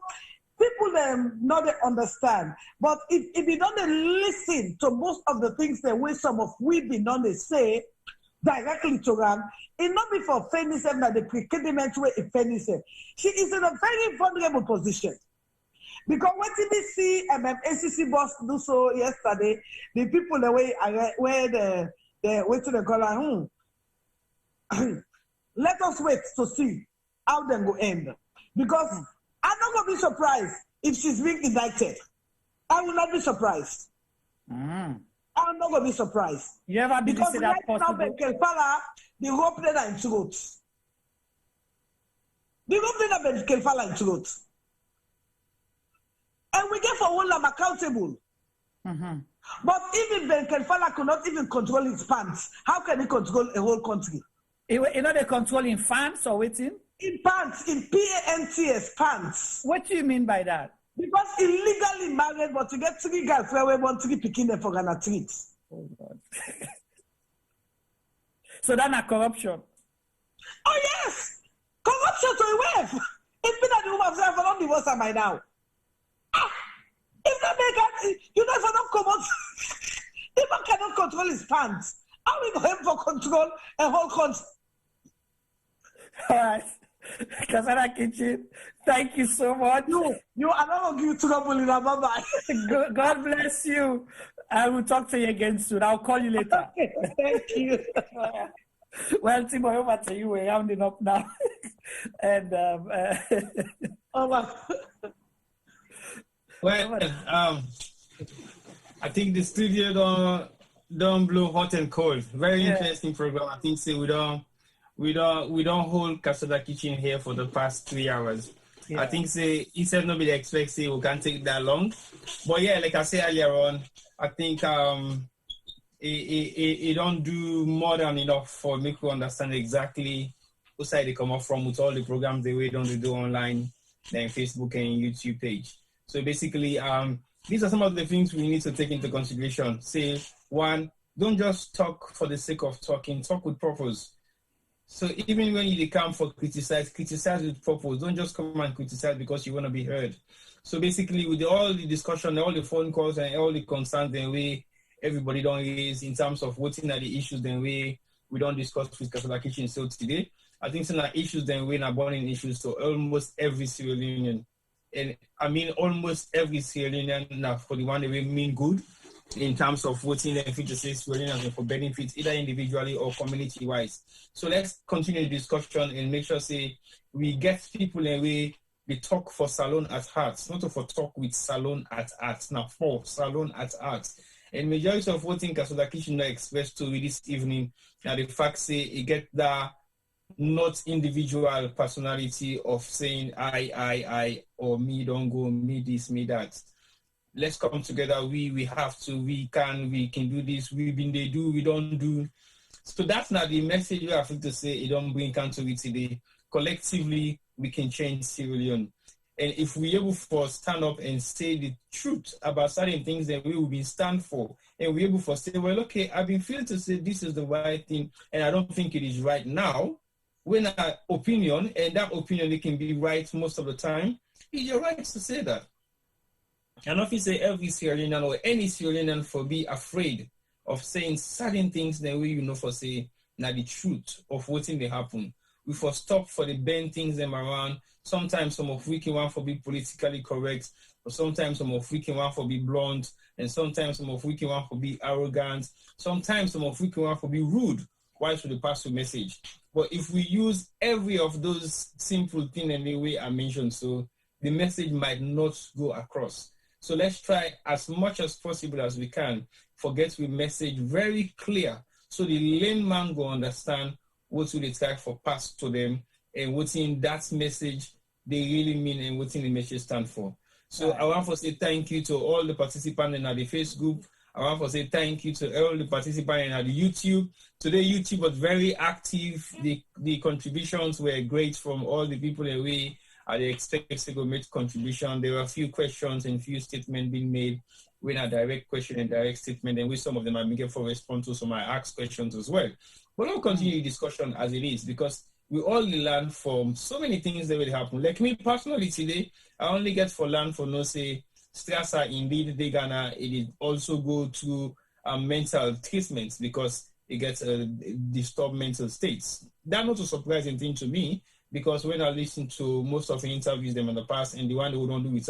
people not understand. But if you don't listen to most of the things that some of we been on they say directly to them, it not be for feminism that the predicament way in feminism. She is in a very vulnerable position. Because what did we see ACC boss do so yesterday? The people the way where the way to the color, let us wait to see how they go end. Because I'm not going to be surprised if she's being indicted. I will not be surprised. I'm not going to be surprised. You ever been because to right that now, Kelfala, the rope leader in throat. The rope leader in Kelfala in throat. And we get for all them accountable. But even Ben Kelfala could not even control his pants. How can he control a whole country? You know they control in fans or waiting? In pants, in PANTS, pants. What do you mean by that? Because illegally married, but you get 3 guys where we want 3 picking them for Ghana treats. Oh God. So that's a corruption. Oh yes, corruption to a wave. It's been that the woman said, "I don't divorce her by now." If that make you know, if I don't come out, the man cannot control his pants. How we go him for control a whole country? All right, Casada Kitchen, thank you so much. You are not going to give you trouble in a bye. God bless you. I will talk to you again soon. I'll call you later. Okay, thank you. Well, Timo, over to you. We're rounding up now. And Well, I think the studio don't blow hot and cold. Very interesting program. I think we don't hold Casada Kitchen here for the past 3 hours. Yeah. I think he said nobody expects we can't take that long. But yeah, like I said earlier on, I think it don't do more than enough for me to understand exactly what side they come up from with all the programs they don't do online, then Facebook and YouTube page. So basically, these are some of the things we need to take into consideration. Say, one, don't just talk for the sake of talking, talk with purpose. So even when you come for criticize with purpose. Don't just come and criticize because you want to be heard. So basically, with all the discussion, all the phone calls and all the concerns, then everybody don't raise in terms of what's are the issues, then we don't discuss with Casada Kitchen. So today, I think some issues then we're not burning issues to almost every Sierra Leonean. And I mean almost every Sierra Leonean now for the one that we mean good in terms of voting and future Sierra Leoneans for benefits either individually or community wise. So let's continue the discussion and make sure we get people and we talk for Salon at Heart, not for talk with Salon at Art, now for Salon at Art. And majority of voting Casada Kitchen expressed to this evening now the fact it get that not individual personality of saying I or me don't go, me this, me that. Let's come together. We have to, we can do this, we do, we don't do. So that's not the message we have to say. It don't bring country today. Collectively, we can change Sierra Leone. And if we're able to stand up and say the truth about certain things that we will be stand for, and we're able to say, well, okay, I've been feeling to say this is the right thing, and I don't think it is right now. When our opinion, and that opinion it can be right most of the time, it's your right to say that. And if you say every Sierra Leonean or any Sierra Leonean for be afraid of saying certain things that we for say now the truth of what thing they happen. We for stop for the bend things them around. Sometimes some of we can want for be politically correct, or sometimes some of we can want for be blunt, and sometimes some of we can want for be arrogant, sometimes some of we can want for be rude. Why should the pass the message? But if we use every of those simple things in the way I mentioned, so the message might not go across. So let's try as much as possible as we can forget the message very clear so the layman will understand what will they try for pass to them and what's in that message they really mean and what's in the message stand for. So I want to say thank you to all the participants in the Facebook. I want to say thank you to all the participants in the YouTube. Today, YouTube was very active. The contributions were great from all the people that we expect to make contribution. There were a few questions and few statements being made with a direct question and direct statement, and with some of them I'm making for response to some I asked questions as well. But we'll continue the discussion as it is because we all learn from so many things that will happen. Like me personally today, I only get for learn for no say stress are indeed they gonna it also go to mental treatments because it gets disturbed mental states. That's not a surprising thing to me because when I listen to most of the interviews them in the past and the one they don't do with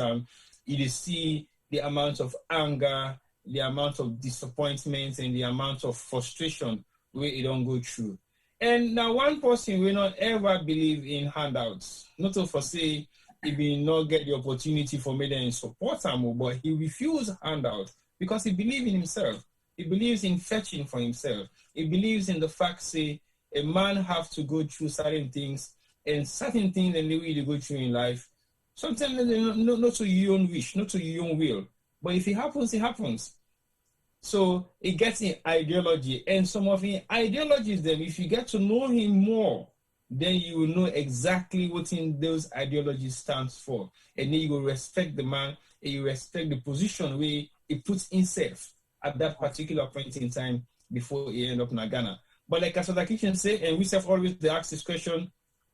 it is see the amount of anger, the amount of disappointment, and the amount of frustration where it don't go through. And now one person will not ever believe in handouts. Not to say he will not get the opportunity for me to support him, but he refused handout because he believes in himself. He believes in fetching for himself. He believes in the fact say a man have to go through certain things and certain things and the way they go through in life. Sometimes not to your own wish, not to your own will. But if it happens, it happens. So it gets in ideology. And some of the ideologies, then, if you get to know him more, then you will know exactly what in those ideologies stands for. And then you will respect the man and you respect the position where he puts himself at that particular point in time before he end up in Ghana. But like Casada Kitchen say, and we have always asked this question,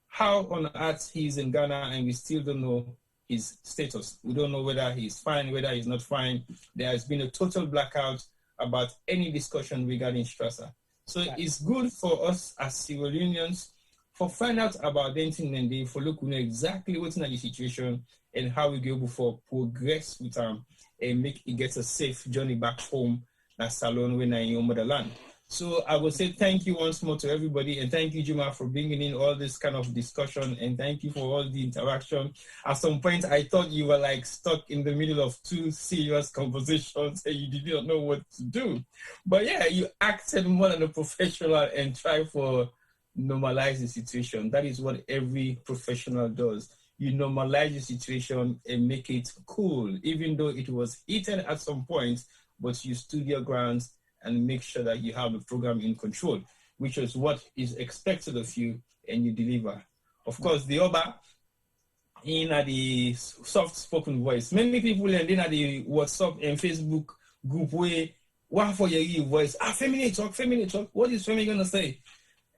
how on earth he's in Ghana and we still don't know his status. We don't know whether he's fine, whether he's not fine. There has been a total blackout about any discussion regarding Strasser. So it's good for us as Sierra Leoneans for find out about the thing for look know exactly what's in the situation and how we go able for progress with and make it get a safe journey back home at Salon when in your motherland. So I will say thank you once more to everybody, and thank you, Juma, for bringing in all this kind of discussion, and thank you for all the interaction. At some point, I thought you were like stuck in the middle of two serious conversations and you did not know what to do. But yeah, you acted more than a professional and tried for normalize the situation. That is what every professional does. You normalize the situation and make it cool, even though it was heated at some point, but you stood your grounds and make sure that you have the program in control, which is what is expected of you, and you deliver. Of course, the Oba, in the soft-spoken voice. Many people and then at the WhatsApp and Facebook group where, what for your voice? Feminine talk. What is Femi gonna say?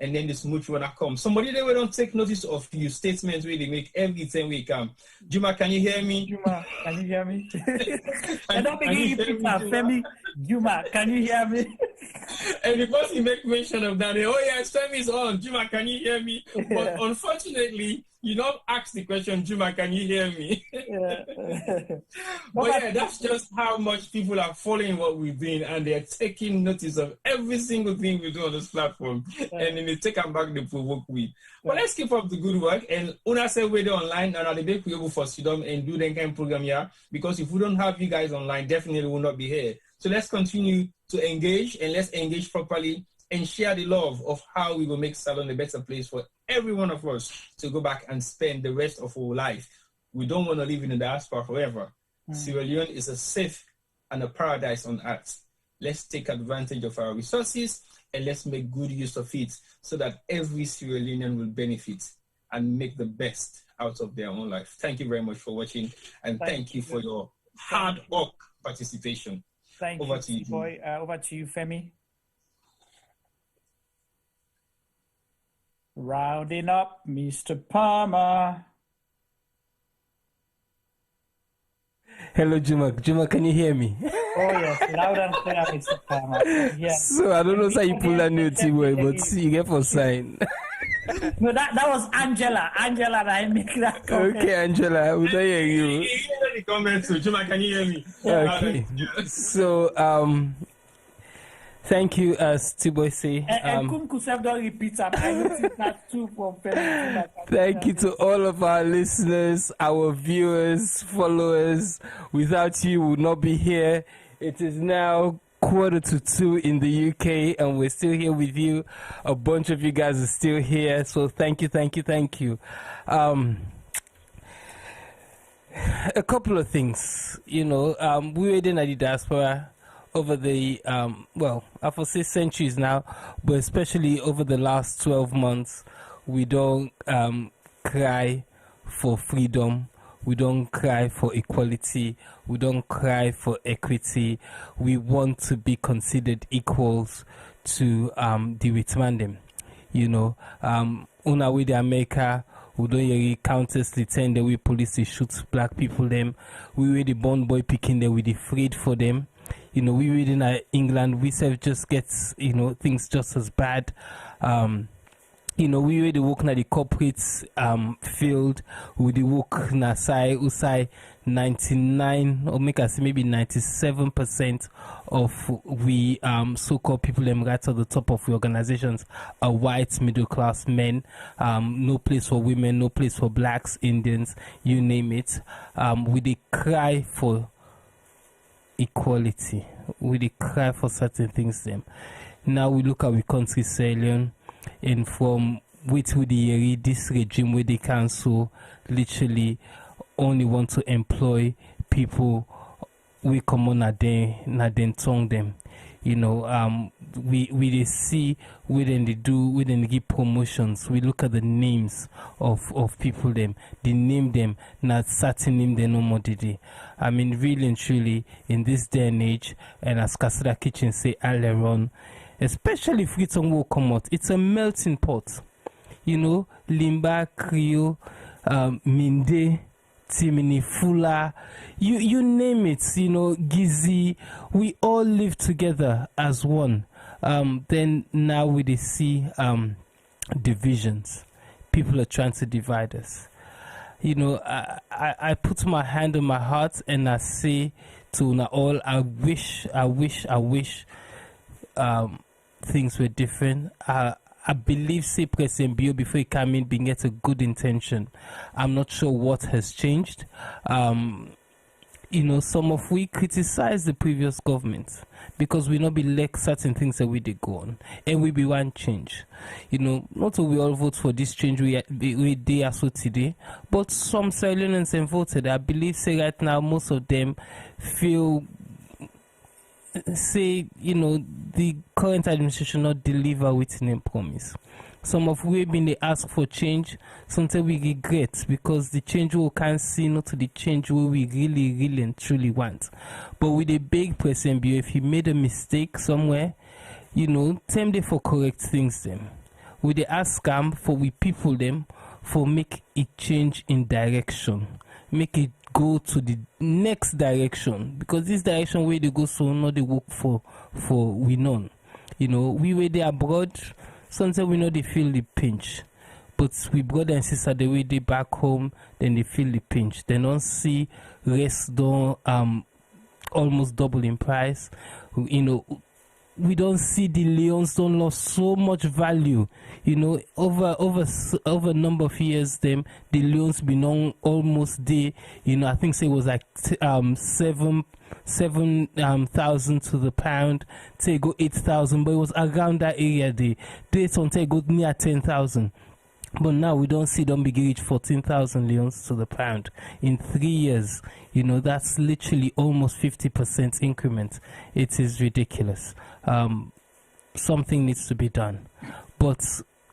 And then the smooth one come. Somebody they will don't take notice of your statements where they make every time we come. Juma, can you hear me? Juma, can you hear me? I don't think you Femi. Juma, can you hear me? And the person make mention of that, oh yes, Femi is on. Juma, can you hear me? But unfortunately, you don't ask the question, Juma, can you hear me? But yeah, that's just how much people are following what we're doing, and they're taking notice of every single thing we do on this platform, and then they take them back, they provoke with. But let's keep up the good work, and Una say we're online, and the day we able for Sidom and do the kind of program here, because if we don't have you guys online, definitely will not be here. So let's continue to engage, and let's engage properly and share the love of how we will make Salon a better place for every one of us to go back and spend the rest of our life. We don't want to live in the diaspora forever. Sierra Leone is a safe and a paradise on earth. Let's take advantage of our resources and let's make good use of it so that every Sierra Leonean will benefit and make the best out of their own life. Thank you very much for watching, and thank you for your hard work participation. Thank you, to you, boy. Over to you, Femi. Rounding up, Mr. Palmer. Hello, Juma. Juma, can you hear me? Oh, yes. Loud and clear, Mr. Palmer. Yeah. So, I don't know how you pull that new T-way, but you get for sign. No, that was Angela. Angela, I make that comment. Okay, Angela, we don't hear you. You hear the comments, so Juma, can you hear me? Okay. So, thank you, as T-Boy say. And Kunku self don't repeat up. I noticed that too from Femi. Thank you to all of our listeners, our viewers, followers. Without you, we would not be here. It is now 1:45 in the UK, and we're still here with you. A bunch of you guys are still here, so thank you. A couple of things, we were in the diaspora over the, I will say centuries now, but especially over the last 12 months, we don't cry for freedom. We don't cry for equality. We don't cry for equity. We want to be considered equals to the Witmandem. Una with America, we don't hear countlessly tell the way police they shoot black people them. We were the born boy picking them, we the afraid for them. We read in England, we self just gets, things just as bad. We really work na the corporate field, we the work na usai 99 or make us maybe 97% of we so-called people right at the top of the organizations are white middle class men. No place for women, no place for blacks, Indians, you name it. We they cry for equality. We they cry for certain things. Them now we look at we country Sierra Leone. And from with this regime where the council literally only want to employ people we come on na den tongue them. we they see when they do, when they give promotions, we look at the names of people them, they name them, not certain name they no more today. I mean, really and truly, in this day and age, and as Casada Kitchen say earlier on, especially if it's will come out, it's a melting pot. You know, Limba, Creole, Minde, Timini, Fula, you name it, you know, Gizi, we all live together as one. Then now we see divisions. People are trying to divide us. You know, I put my hand on my heart and I say to all, I wish things were different. I believe, say President Bio before he came in, being at a good intention. I'm not sure what has changed. You know, some of we criticize the previous government because we not be like certain things that we did go on, and we be one change. You know, not all we all vote for this change we they are so today, but some Sierra Leoneans have voted. I believe, say right now, most of them feel, say, you know, the current administration not deliver within them promise. Some of we been they ask for change, sometimes we regret because the change we can't see not to the change we really and truly want. But with a big President Bio, if he made a mistake somewhere, you know, time they for correct things them. We they ask for we people them for make it change in direction, make it go to the next direction, because this direction where they go so not they work for we none. You know, we were there abroad, sometimes we know they feel the pinch, but we brother and sister the way they back home, then they feel the pinch. They don't see rest don't almost double in price. You know, we don't see the leons don't lose so much value. You know, over a number of years, the leons been on almost there. You know, I think say it was like 7,000 to the pound. Say go 8,000, but it was around that area. They on say go near 10,000. But now we don't see them begin reach 14,000 leons to the pound in 3 years. You know, that's literally almost 50% increment. It is ridiculous. Something needs to be done. But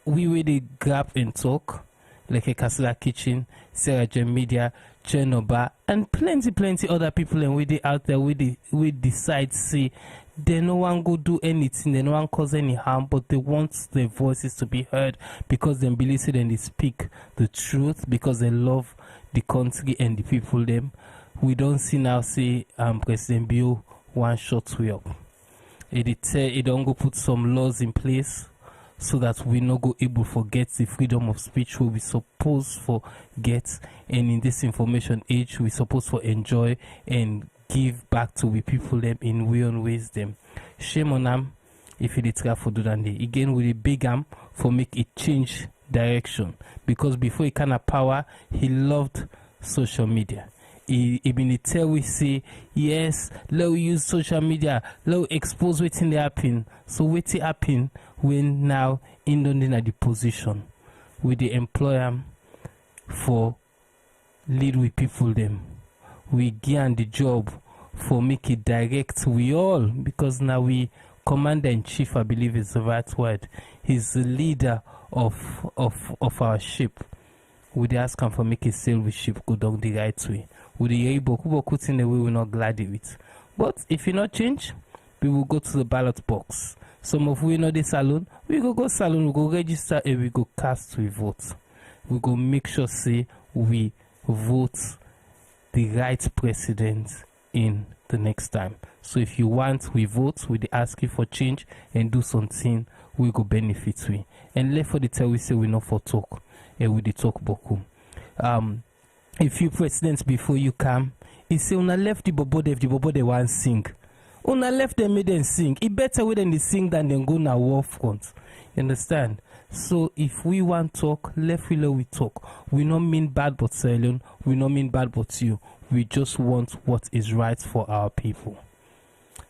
we really grab and talk, like a Casada Kitchen, Sierra Leone Media, Chenoba, and plenty other people and we they out there we decide say they no one go do anything, they no one cause any harm, but they want their voices to be heard because they believe it and they speak the truth because they love the country and the people them. We don't see now say President Bio one shot we up. It don't go put some laws in place so that we no go able to get the freedom of speech we supposed for get, and in this information age we supposed for enjoy and give back to we people them in way on ways them. Shame on them if he did try for do that. Again with a big for make it change direction, because before he can have power he loved social media. He been tell we say yes, let we use social media, let we expose what's in the happen. So what's happen when now in the position with the employer for lead with people them. We give the job for make it direct we all, because now we commander in chief, I believe is the right word. He's the leader of our ship. We ask him for make it sail with ship go down the right way. With the able put in the way we're not glad of it. But if you not change, we will go to the ballot box. Some of we know the salon, we go salon, we go register and we go cast we vote. We go make sure say we vote the right president in the next time. So if you want, we vote, we ask you for change and do something, we go benefit we. And left for the tell we say we not for talk, and we the talk boku. A few presidents before you come, he say una left the bobo they want sing. Una left them made them sing. It better way than they sing than them go na war front. You understand? So if we want talk, left we talk. We not mean bad but Sierra Leone, we not mean bad but you. We just want what is right for our people.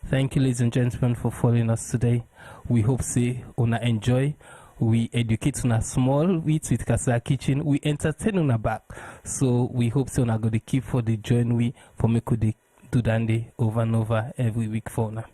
Thank you, ladies and gentlemen, for following us today. We hope say una enjoy. We educate on a small with Casada Kitchen. We entertain on a back. So we hope so na go to keep for the join we for me could do dandy over and over every week for now.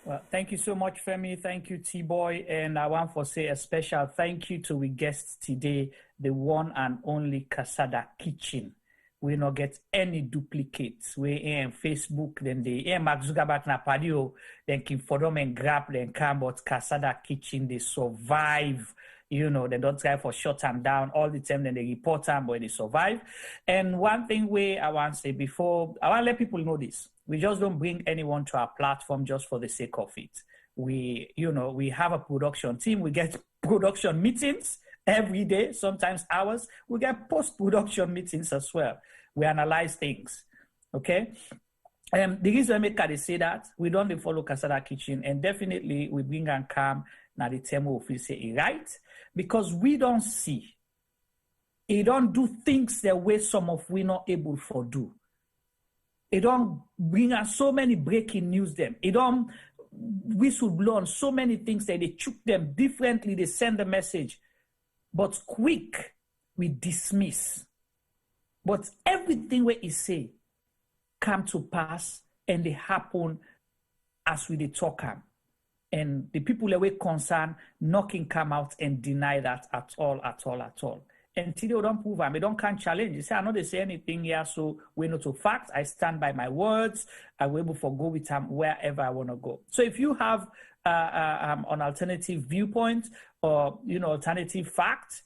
Well, thank you so much, Femi. Thank you, T-Boy. And I want to say a special thank you to our guests today, the one and only Casada Kitchen. We not get any duplicates. We in Facebook, then they Mark Zuckerberg na padio, then Kim Fodom and grab then come, but Casada Kitchen, they survive. You know, they don't try for shut them down all the time, then they report them, but they survive. And one thing I want to say before, I want to let people know this. We just don't bring anyone to our platform just for the sake of it. We have a production team. We get production meetings every day, sometimes hours. We get post-production meetings as well. We analyze things, okay? The reason I say that, we don't follow Casada Kitchen, and definitely we bring and come now the term of we say right, because we don't see, it don't do things the way some of we not able for do. It don't bring us so many breaking news them. It don't whistle blow on so many things that they chook them differently, they send a message. But quick, we dismiss. But everything where he say come to pass and they happen as we they talk them. And the people that were concerned, knocking come out and deny that at all. And today we don't prove them. They don't can challenge. They say, I know they say anything here, so we're not to fact. I stand by my words. I will able to go with them wherever I want to go. So if you have an alternative viewpoint or, alternative fact,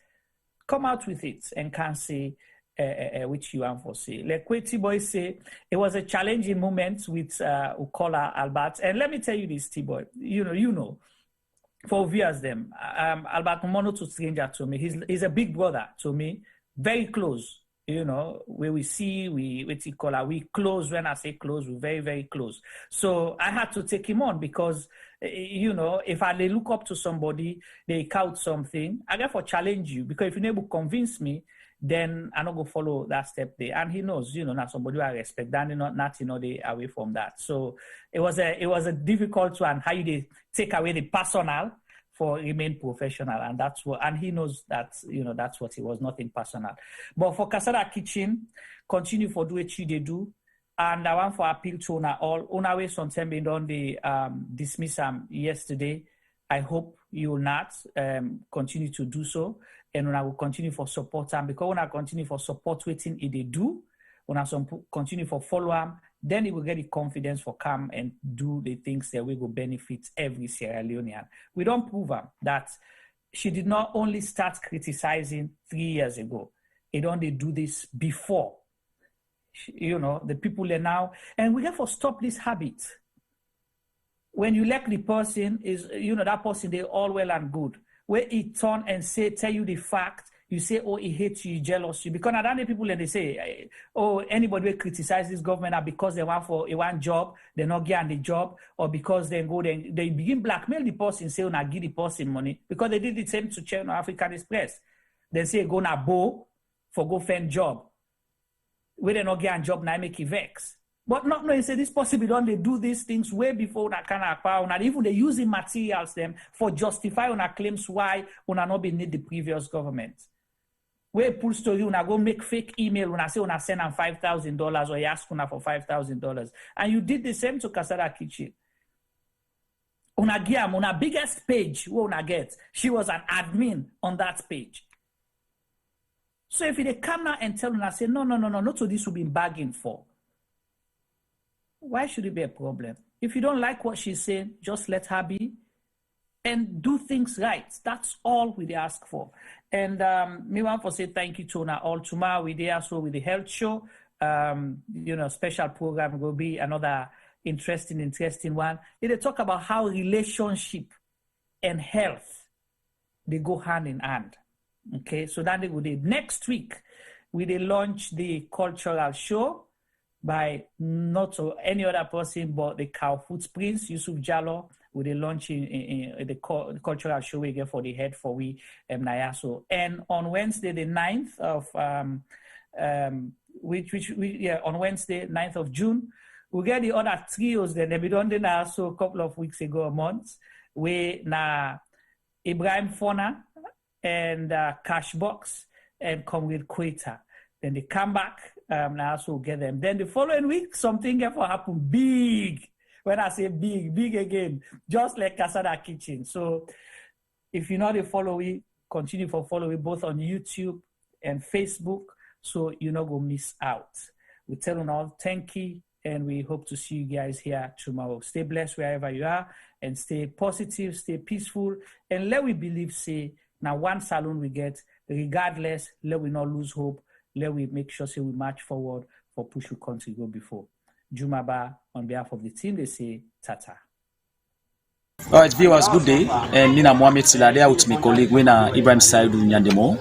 come out with it and can say which you want to say. Like what T-Boy say, it was a challenging moment with Ukola Albert. And let me tell you this, T-Boy, you know, for viewers them, Albert Mono to stranger to me. He's a big brother to me, very close. Where we see, we close. When I say close, we're very, very close. So I had to take him on because, if I look up to somebody, they count something, I therefore challenge you, because if you're able to convince me, then I'm not going to follow that step there. And he knows, not somebody who I respect, then nothing away from that. So it was a difficult one, how you take away the personal for remain professional. And that's what, and he knows that, that's what it was, nothing personal. But for Casada Kitchen, continue for do what they do. And I want for appeal to all way sometimes they don't dismiss them yesterday. I hope you will not continue to do so. And when I will continue for support them, because when I continue for support waiting if they do, when I continue for follow them, then it will get the confidence for come and do the things that will benefit every Sierra Leonean. We don't prove them that she did not only start criticizing 3 years ago. It only do this before. The people are now, and we have to stop this habit. When you like the person, is that person, they all well and good. Where he turn and tell you the fact, you say, oh, he hates you, he jealous you. Because now the people and they say, oh, anybody will criticize this government because they want for a job, they're not getting the job, or because they begin blackmail the person, say, oh, give the person money. Because they did the same to Channel African Express. They say, go na bow for go find job. Where they not getting job, now make it vex. But not knowing, say, this possibly don't they do these things way before that kind of power, and even they using materials them for justify on claims why una not be need the previous government. Where pull story, una go make fake email, una say una send them $5,000 or you ask una for $5,000. And you did the same to Casada Kitchen. Una give una biggest page, where una get, she was an admin on that page. So if they come now and tell una, say, no, not so this will be bargained for. Why should it be a problem? If you don't like what she's saying, just let her be and do things right. That's all we ask for. And me want to say thank you to all tomorrow. We there also with the health show. Special program will be another interesting one. They talk about how relationship and health, they go hand in hand. Okay, so that they will do. Next week, we will launch the cultural show by not any other person but the Cow Footprints, Yusuf Jallo, with the launch in the cultural show we get for the head for we Nayaso. And on Wednesday, the 9th of on Wednesday, 9th of June, we get the other trios that we done now so a couple of weeks ago, a month, where na Ibrahim Fona and Cashbox and Comrade Quater. Then they come back, now also get them. Then the following week, something ever happened big. When I say big, big again, just like Casada Kitchen. So if you're not a follower, continue for following both on YouTube and Facebook, so you're not going to miss out. We tell you all, thank you, and we hope to see you guys here tomorrow. Stay blessed wherever you are, and stay positive, stay peaceful, and let we believe, say, now one salon we get, regardless, let we not lose hope, let we make sure, say, we march forward for push we country go before. Jumaba, on behalf of the team, they say, tata. All right, viewers, good day. And Nina Mohamed Silade with my colleague, Ibrahim Saidu Nyandemo.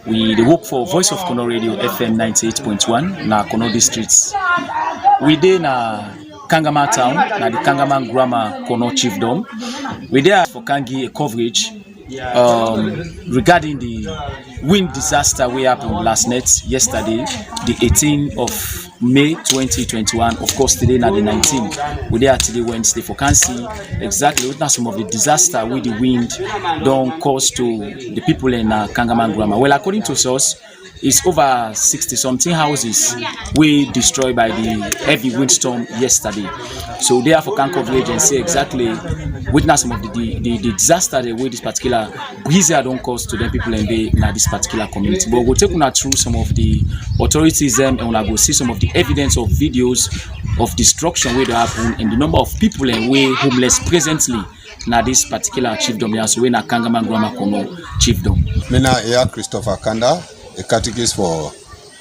We work for Voice of Kono Radio FM 98.1 na Kono districts. We dey na Kangama town, na the Kangama Grammar Kono Chiefdom. We there for Kangi a coverage regarding the wind disaster we happened last night, yesterday, the 18th of May 2021. Of course, today na the 19th. We there today Wednesday for can see exactly what some of the disaster with the wind don't cause to the people in Kangaman Grammar. Well, according to source, it's over 60-something houses were destroyed by the heavy windstorm yesterday. So therefore, can coverage and say exactly witness some of the disaster the way this particular blizzard don't cause to the people in this particular community. But we'll take you through some of the authorities and we'll go see some of the evidence of videos of destruction where they happen and the number of people and way homeless presently na this particular chiefdom. So we na Kangaman Grammar Kono chiefdom. Mina Ea Christopher Kanda, a catechist for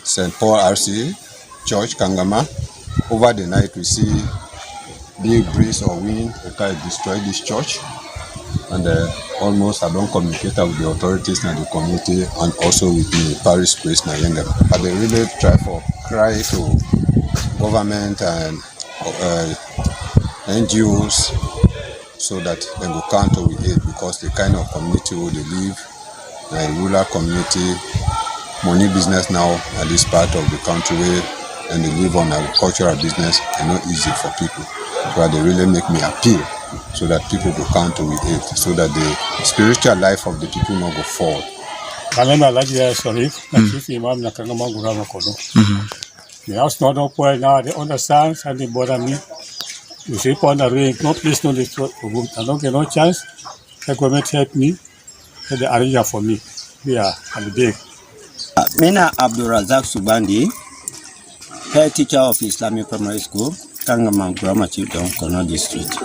St. Paul RC Church, Kangama. Over the night we see big breeze or wind that destroy this church, and almost I don't communicate with the authorities in the community and also with the parish priest na Yengem. But they really cry to government and NGOs so that they will counter with it, because the kind of community where they live, a rural community, money business now at this part of the country where and they live on agricultural business and not easy for people. So they really make me appeal so that people will counter with it, so that the spiritual life of the people not go forward. The house not up well now, they understand and they bother me. You say upon the rain, no place, no destroy. I don't get no chance. The government help me, and they arrange for me. Yeah, and the day. Mina Abdul Razak Subandi, head teacher of Islamic Primary School, Kangaman Grammar Chiefdom, Kono District.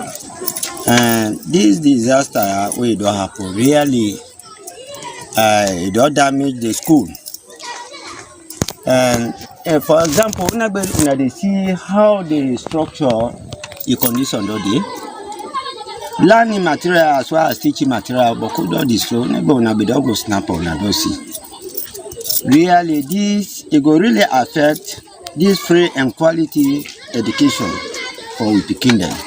And this disaster we don't happen really, it don't damage the school. And for example, when they see how the structure is conditioned today, learning material as well as teaching material, but could not destroy. Never na be don't go snap on na don't see. Really, this it will really affect this free and quality education for we picking them.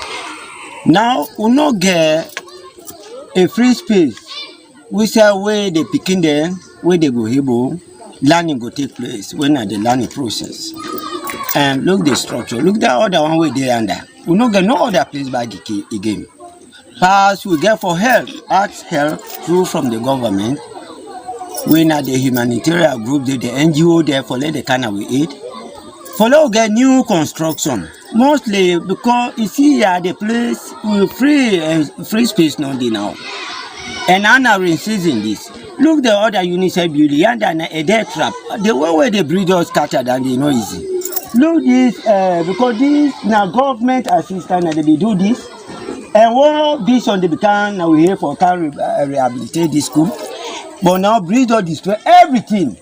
Now we not get a free space. We say where they picking them, where they go able, learning go take place when at the learning process. And look the structure, look the other one way they under. We not get no other place by the again. Pass we get for help, ask help through from the government. When at the humanitarian group, the NGO there for let the kind of we eat. For now get new construction. Mostly because you see the place we free space not now. And now we're season this. Look the other UNICEF building and a death trap. The way where the bridge was scattered and they know easy. Look this because this now government assistance and they do this. And what this on the become now we here for can rehabilitate this school. But now bridge all destroy everything.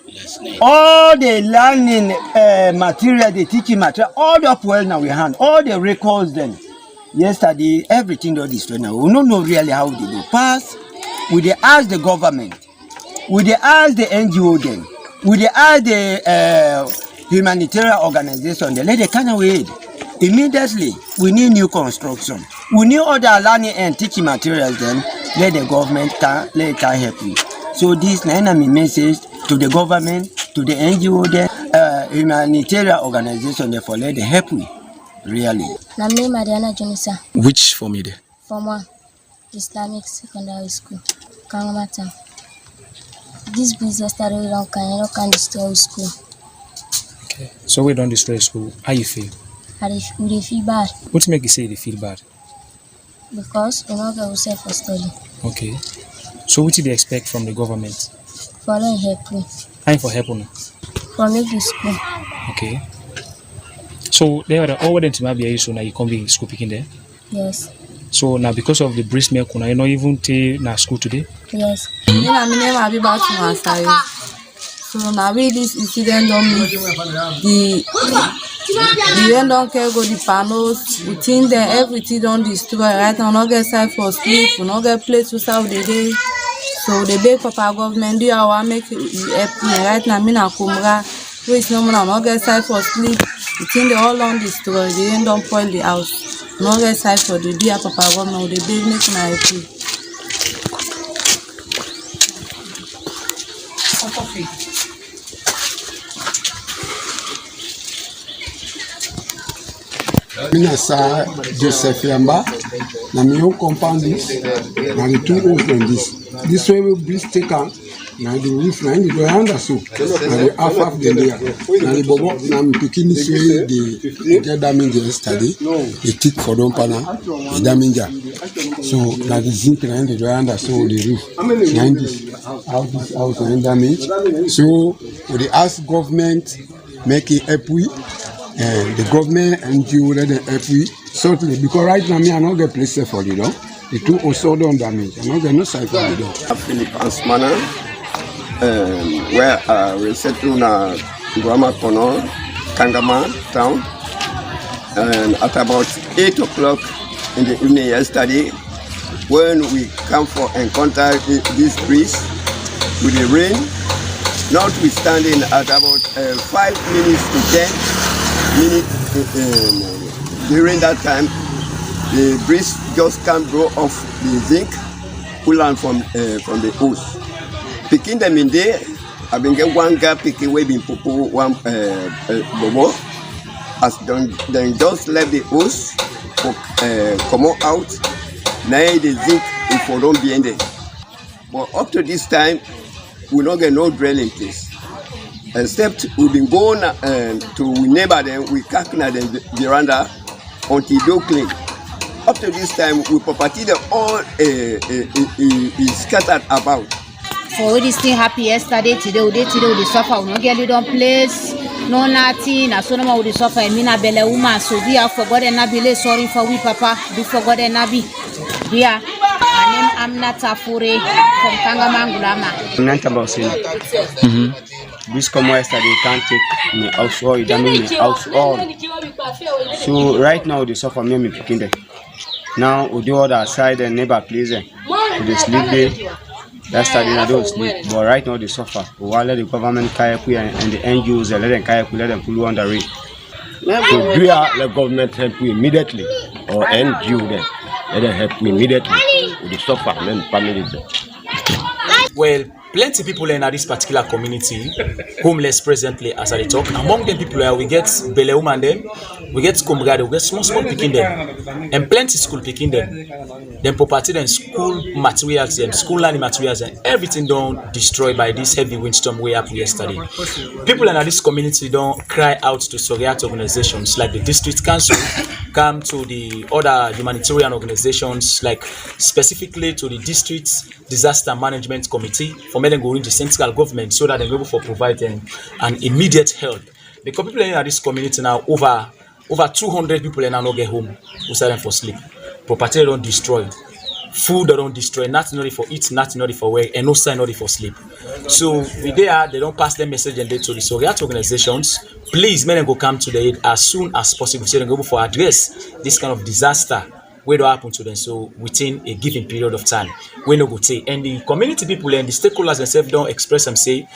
All the learning material, the teaching material, all up well now we hand. All the records then. Yesterday, everything all destroyed now. We don't know really how they do. Pass, we they ask the government, we they ask the NGO then, we they ask the humanitarian organization, they let the kind of aid. Immediately, we need new construction. We need other learning and teaching materials then, let the government can help you. So this enemy message to the government, to the NGO, the humanitarian organization, therefore let them help me, really. My name is Mariana Junisa. Which for me there? From one Islamic Secondary School, Kangamata. This business started around can destroy school. Okay. So we don't destroy school. How you feel? we dey feel bad What make you say they feel bad? because we no get ourselves for study. Okay. So what do they expect from the government? For them help me. Time for help now. For make the school. Okay. So they are all them to be so now you come be school picking there. Yes. So now because of the breast milk, now you not even take na school today. Yes. Me na me name abi back to my side. So now we this incident don't make the rain don't care go the panels. We think that everything don't destroy. Right now, we no get side for sleep. We no get place to serve the day. So the beg Papa government do our make it help me. Right now, me na kumra. Which no man no get side for sleep. We think they all don't destroy. The rain don't spoil the house. No get side for the dear Papa government. The beg make na help me. Mina sa Joseph Yamba, na me own compound this, na the two old on this. This way we breeze take on, na the roof na the go under so, na the half the layer. Na the bobo na me picking this way the get damage yesterday. The tick for don pana, the damage. So na the zinc na the go under so the roof. Na this house na damage. So we ask government make it help we. The government and you let them help we certainly because right now me I not get place for you know. The two also don't damage. I not get no side for you know. Philip Ansmana, where we settle na Guama Kono, Kangama town, and at about 8 o'clock in the evening yesterday, when we come for encounter this breeze with the rain, notwithstanding at about 5 minutes to 10 minutes during that time, the breeze just can't blow off the zinc coolant from the hose. Picking them in there, I've been get one guy picking way been popo one bobo. As then just left the hose come out. Now the zinc if we don't be in there. But up to this time, we don't get no drilling place. Except we've been going to neighbor them, we cacking at the veranda until they clean. Up to this time, we property the all is scattered about. For this thing happy yesterday, today we suffer. We no get little place, no nothing. As soon as we suffer, I mean a belle woman. So we have forgotten Nabi. Sorry for we, Papa. Do forgotten Nabi. Yeah. I'm not a fure from Kangamangulama. Not about saying. This come yesterday can't take me out all. It doesn't me out all. So right now they suffer me picking them. Now we do other side and neighbor please. They sleep there. Yesterday I don't sleep. But right now they suffer. We want let the government kayak and the NGOs let them kayak let them pull on the rain. So do the government help me immediately or NGO them? Let them help me immediately with the suffer and families. Well, plenty people in this particular community, homeless presently as I talk. Among them people we get Bele woman them, we get Kumgade, we get small picking them, and plenty school picking them. Then property them school materials, them school learning materials, and everything don't destroyed by this heavy windstorm way up yesterday. People in this community don't cry out to Soriat organizations like the district council, come to the other humanitarian organizations like specifically to the district disaster management committee for me to go into central government so that they're able to provide them an immediate help. Because people in this community now over 200 people now not get home who sell them for sleep. Property don't destroy. Food they don't destroy, nothing not for eat, nothing not for wear, and no sign not for sleep. So with there, they don't pass their message and they to the Soriat organizations. Please, men go come to the aid as soon as possible. So they go for address this kind of disaster where do happen to them. So within a given period of time, we no go take. And the community people and the stakeholders themselves don't express and say,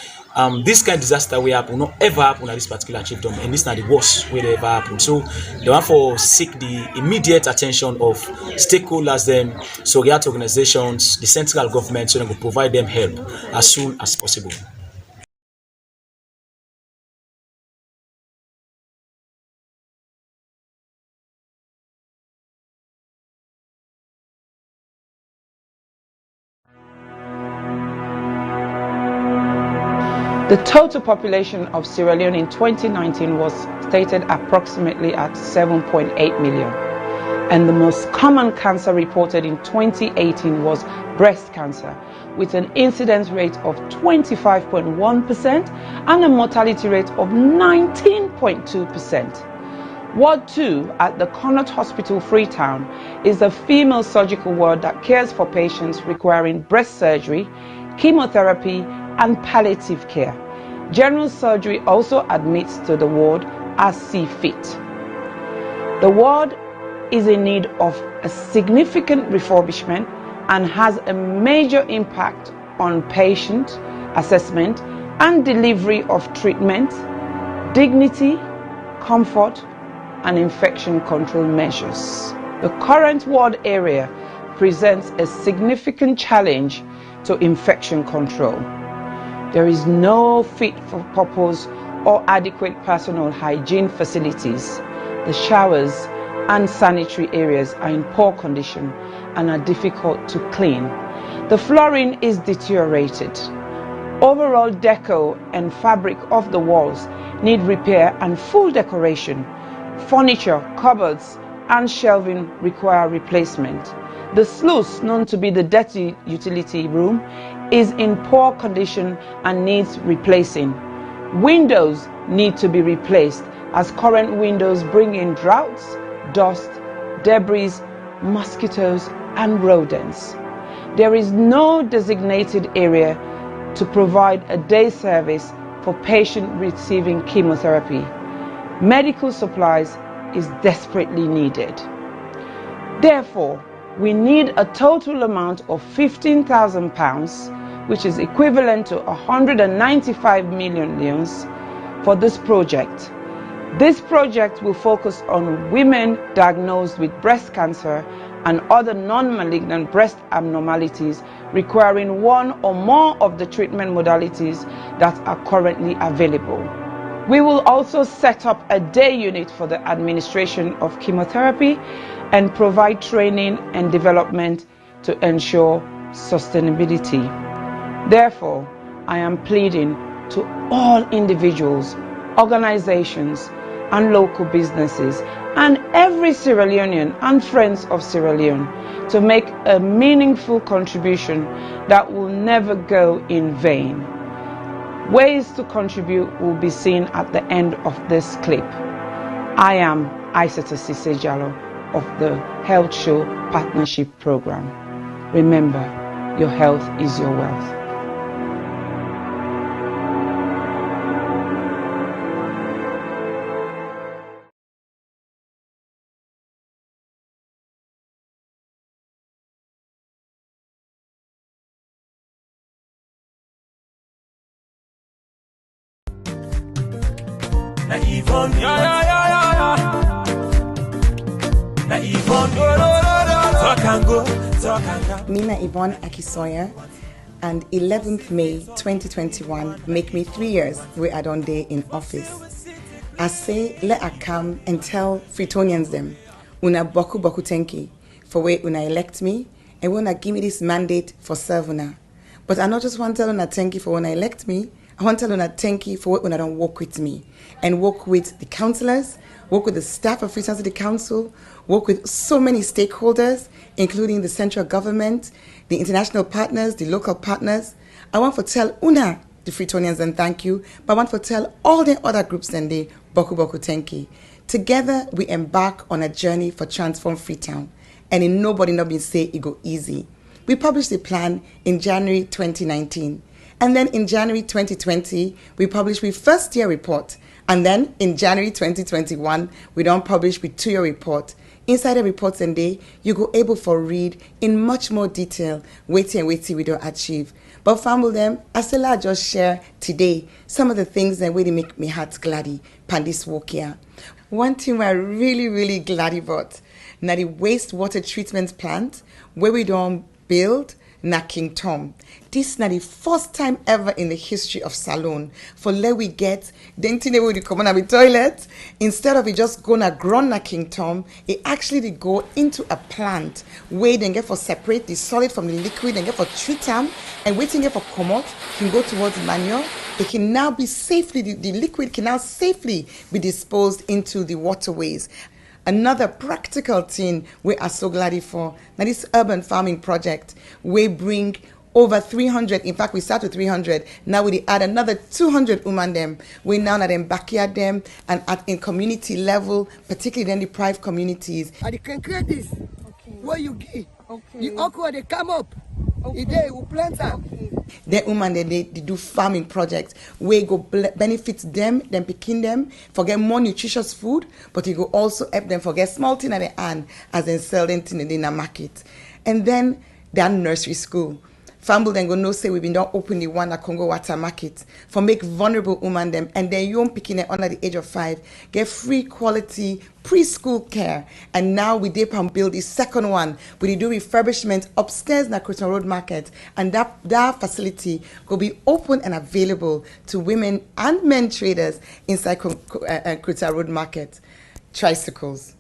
this kind of disaster will happen, not ever happen at this particular chiefdom, and this is not the worst way they ever happen. So they want for seek the immediate attention of stakeholders, them, Soriat organizations, the central government, so they will provide them help as soon as possible. The total population of Sierra Leone in 2019 was stated approximately at 7.8 million. And the most common cancer reported in 2018 was breast cancer, with an incidence rate of 25.1% and a mortality rate of 19.2%. Ward 2 at the Connaught Hospital, Freetown, is a female surgical ward that cares for patients requiring breast surgery, chemotherapy, and palliative care. General surgery also admits to the ward as see fit. The ward is in need of a significant refurbishment and has a major impact on patient assessment and delivery of treatment, dignity, comfort, and infection control measures. The current ward area presents a significant challenge to infection control. There is no fit for purpose or adequate personal hygiene facilities. The showers and sanitary areas are in poor condition and are difficult to clean. The flooring is deteriorated. Overall deco and fabric of the walls need repair and full decoration. Furniture, cupboards, and shelving require replacement. The sluice, known to be the dirty utility room, is in poor condition and needs replacing. Windows need to be replaced as current windows bring in draughts, dust, debris, mosquitoes, and rodents. There is no designated area to provide a day service for patients receiving chemotherapy. Medical supplies is desperately needed. Therefore, we need a total amount of £15,000, which is equivalent to 195 million leones, for this project. This project will focus on women diagnosed with breast cancer and other non-malignant breast abnormalities requiring one or more of the treatment modalities that are currently available. We will also set up a day unit for the administration of chemotherapy and provide training and development to ensure sustainability. Therefore, I am pleading to all individuals, organizations, and local businesses, and every Sierra Leonean and friends of Sierra Leone to make a meaningful contribution that will never go in vain. Ways to contribute will be seen at the end of this clip. I am Aissata Sisejalo of the Health Show Partnership Program. Remember, your health is your wealth. Nina Yvonne Akisoya, and 11th May 2021 make me 3 years where I don't day in office. I say let I come and tell Freetonians them una boku boku tenki for where una elect me and wanna give me this mandate for serve una. But I not just want to tell una thank you for when I elect me, I want to tell una thank you for when I don't work with me and work with the councillors, work with the staff of Freetown City Council, work with so many stakeholders, including the central government, the international partners, the local partners. I want to tell una, the Freetonians, and thank you, but I want to tell all the other groups and the Boku Boku Tenki. Together, we embark on a journey for Transform Freetown, and in nobody not been say it go easy. We published the plan in January 2019, and then in January 2020, we published our first year report, and then in January 2021, we don't publish with 2-year report. Inside the reports and day, you go able for read in much more detail, waiting we don't achieve. But family them, I still I just share today some of the things that really make me heart gladdy pan this walk here. One thing we're really glad about, now the wastewater treatment plant where we don't build na King Tom. This is not the first time ever in the history of Salone for let we get the thing we come on the toilet. Instead of it just gonna grow na King Tom, it actually go into a plant where they get for separate the solid from the liquid and get for treat them and waiting for come out can go towards manure it can now be safely, the liquid can now safely be disposed into the waterways. Another practical thing we are so glad for, now this urban farming project, we bring over 300, in fact we start with 300, now we add another 200 women them. We now at them backyard them and in community level, particularly in deprived communities. And you can create this, where you give, the okra they come up, they will plant them. The women they do farming projects where go benefit them picking them, for get more nutritious food, but it go also help them for get small thing at the hand as they sell them in the market. And then their nursery school. Famble then go no say we've been done open the one at Congo Water Market for make vulnerable women them and then young picking it under the age of 5 get free quality preschool care. And now we dip and build the second one. We do refurbishment upstairs in the Croton Road Market, and that facility will be open and available to women and men traders inside Croton Road Market. Tricycles.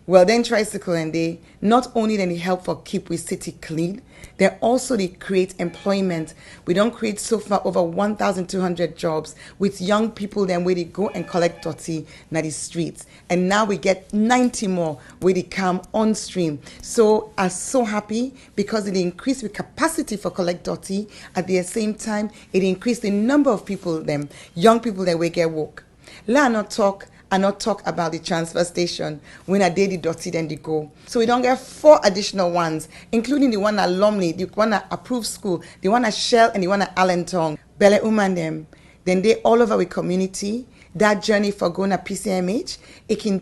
Well, then tricycle and they not only then they help for keep we city clean, they also they create employment. We don't create so far over 1,200 jobs with young people then where they go and collect dirty na the streets. And now we get 90 more where they come on stream. So I'm so happy because it increased the capacity for collect dirty. At the same time, it increased the number of people them, young people that we get work. Let not talk about the transfer station. When I did the dirty, then they go. So we don't get 4 additional ones, including the one at Lumley, the one at Approved School, the one at Shell, and the one at Allentown. Bele Uman them. Then they all over the community. That journey for going to PCMH, it can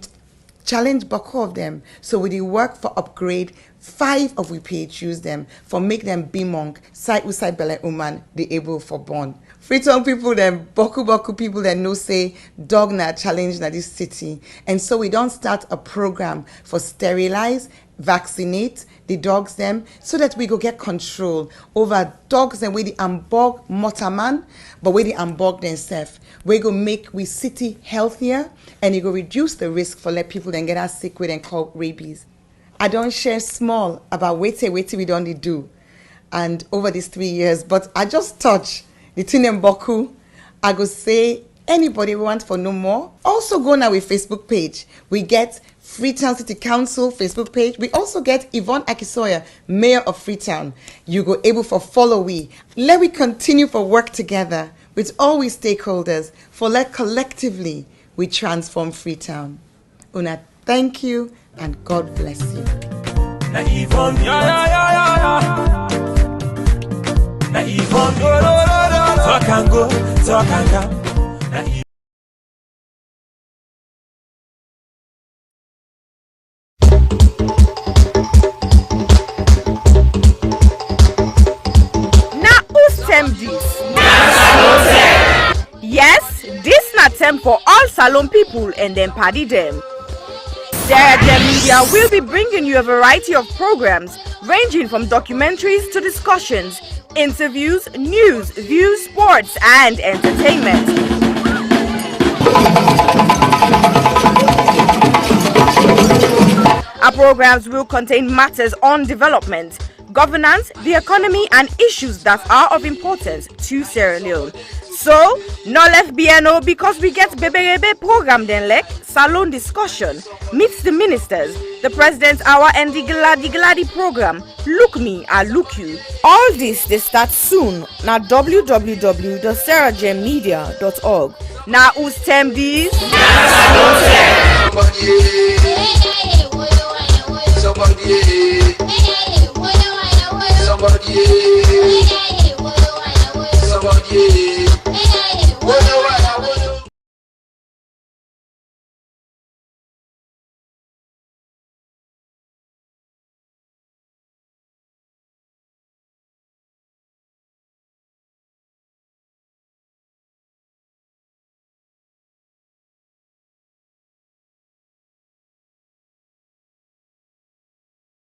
challenge Bako of them. So with the work for upgrade, 5 of we page use them for make them be monk, side with side Bele Uman, the able for born. Freetown people then, Boku people that know say dog na challenge na this city. And so we don't start a program for sterilize, vaccinate the dogs them so that we go get control over dogs and we the ambog motaman, but we the ambog themselves. We go make we city healthier and it go reduce the risk for let people then get us sick with and call rabies. I don't share small about wait we don't do and over these 3 years, but I just touch the Tinem Boku. I go say anybody want for no more. Also go now with Facebook page. We get Freetown City Council Facebook page. We also get Yvonne Akisoya, Mayor of Freetown. You go able for follow we. Let we continue for work together with all we stakeholders for let collectively we transform Freetown. Una, thank you and God bless you. Na Yvonne, Na Yvonne, talk and go, talk and come. Now who's term this? Yes, this na term for all salon people and them party them. Sierra Leone Media will be bringing you a variety of programs ranging from documentaries to discussions, interviews, news, views, sports, and entertainment. Our programs will contain matters on development, governance, the economy, and issues that are of importance to Sierra Leone. So, no left BNO because we get Bebe program then like salon discussion, meets the ministers, the president's hour and the Gladi program. Look me, I look you. All this they start soon na www.sierragemmedia.org. Now who's term these? Somebody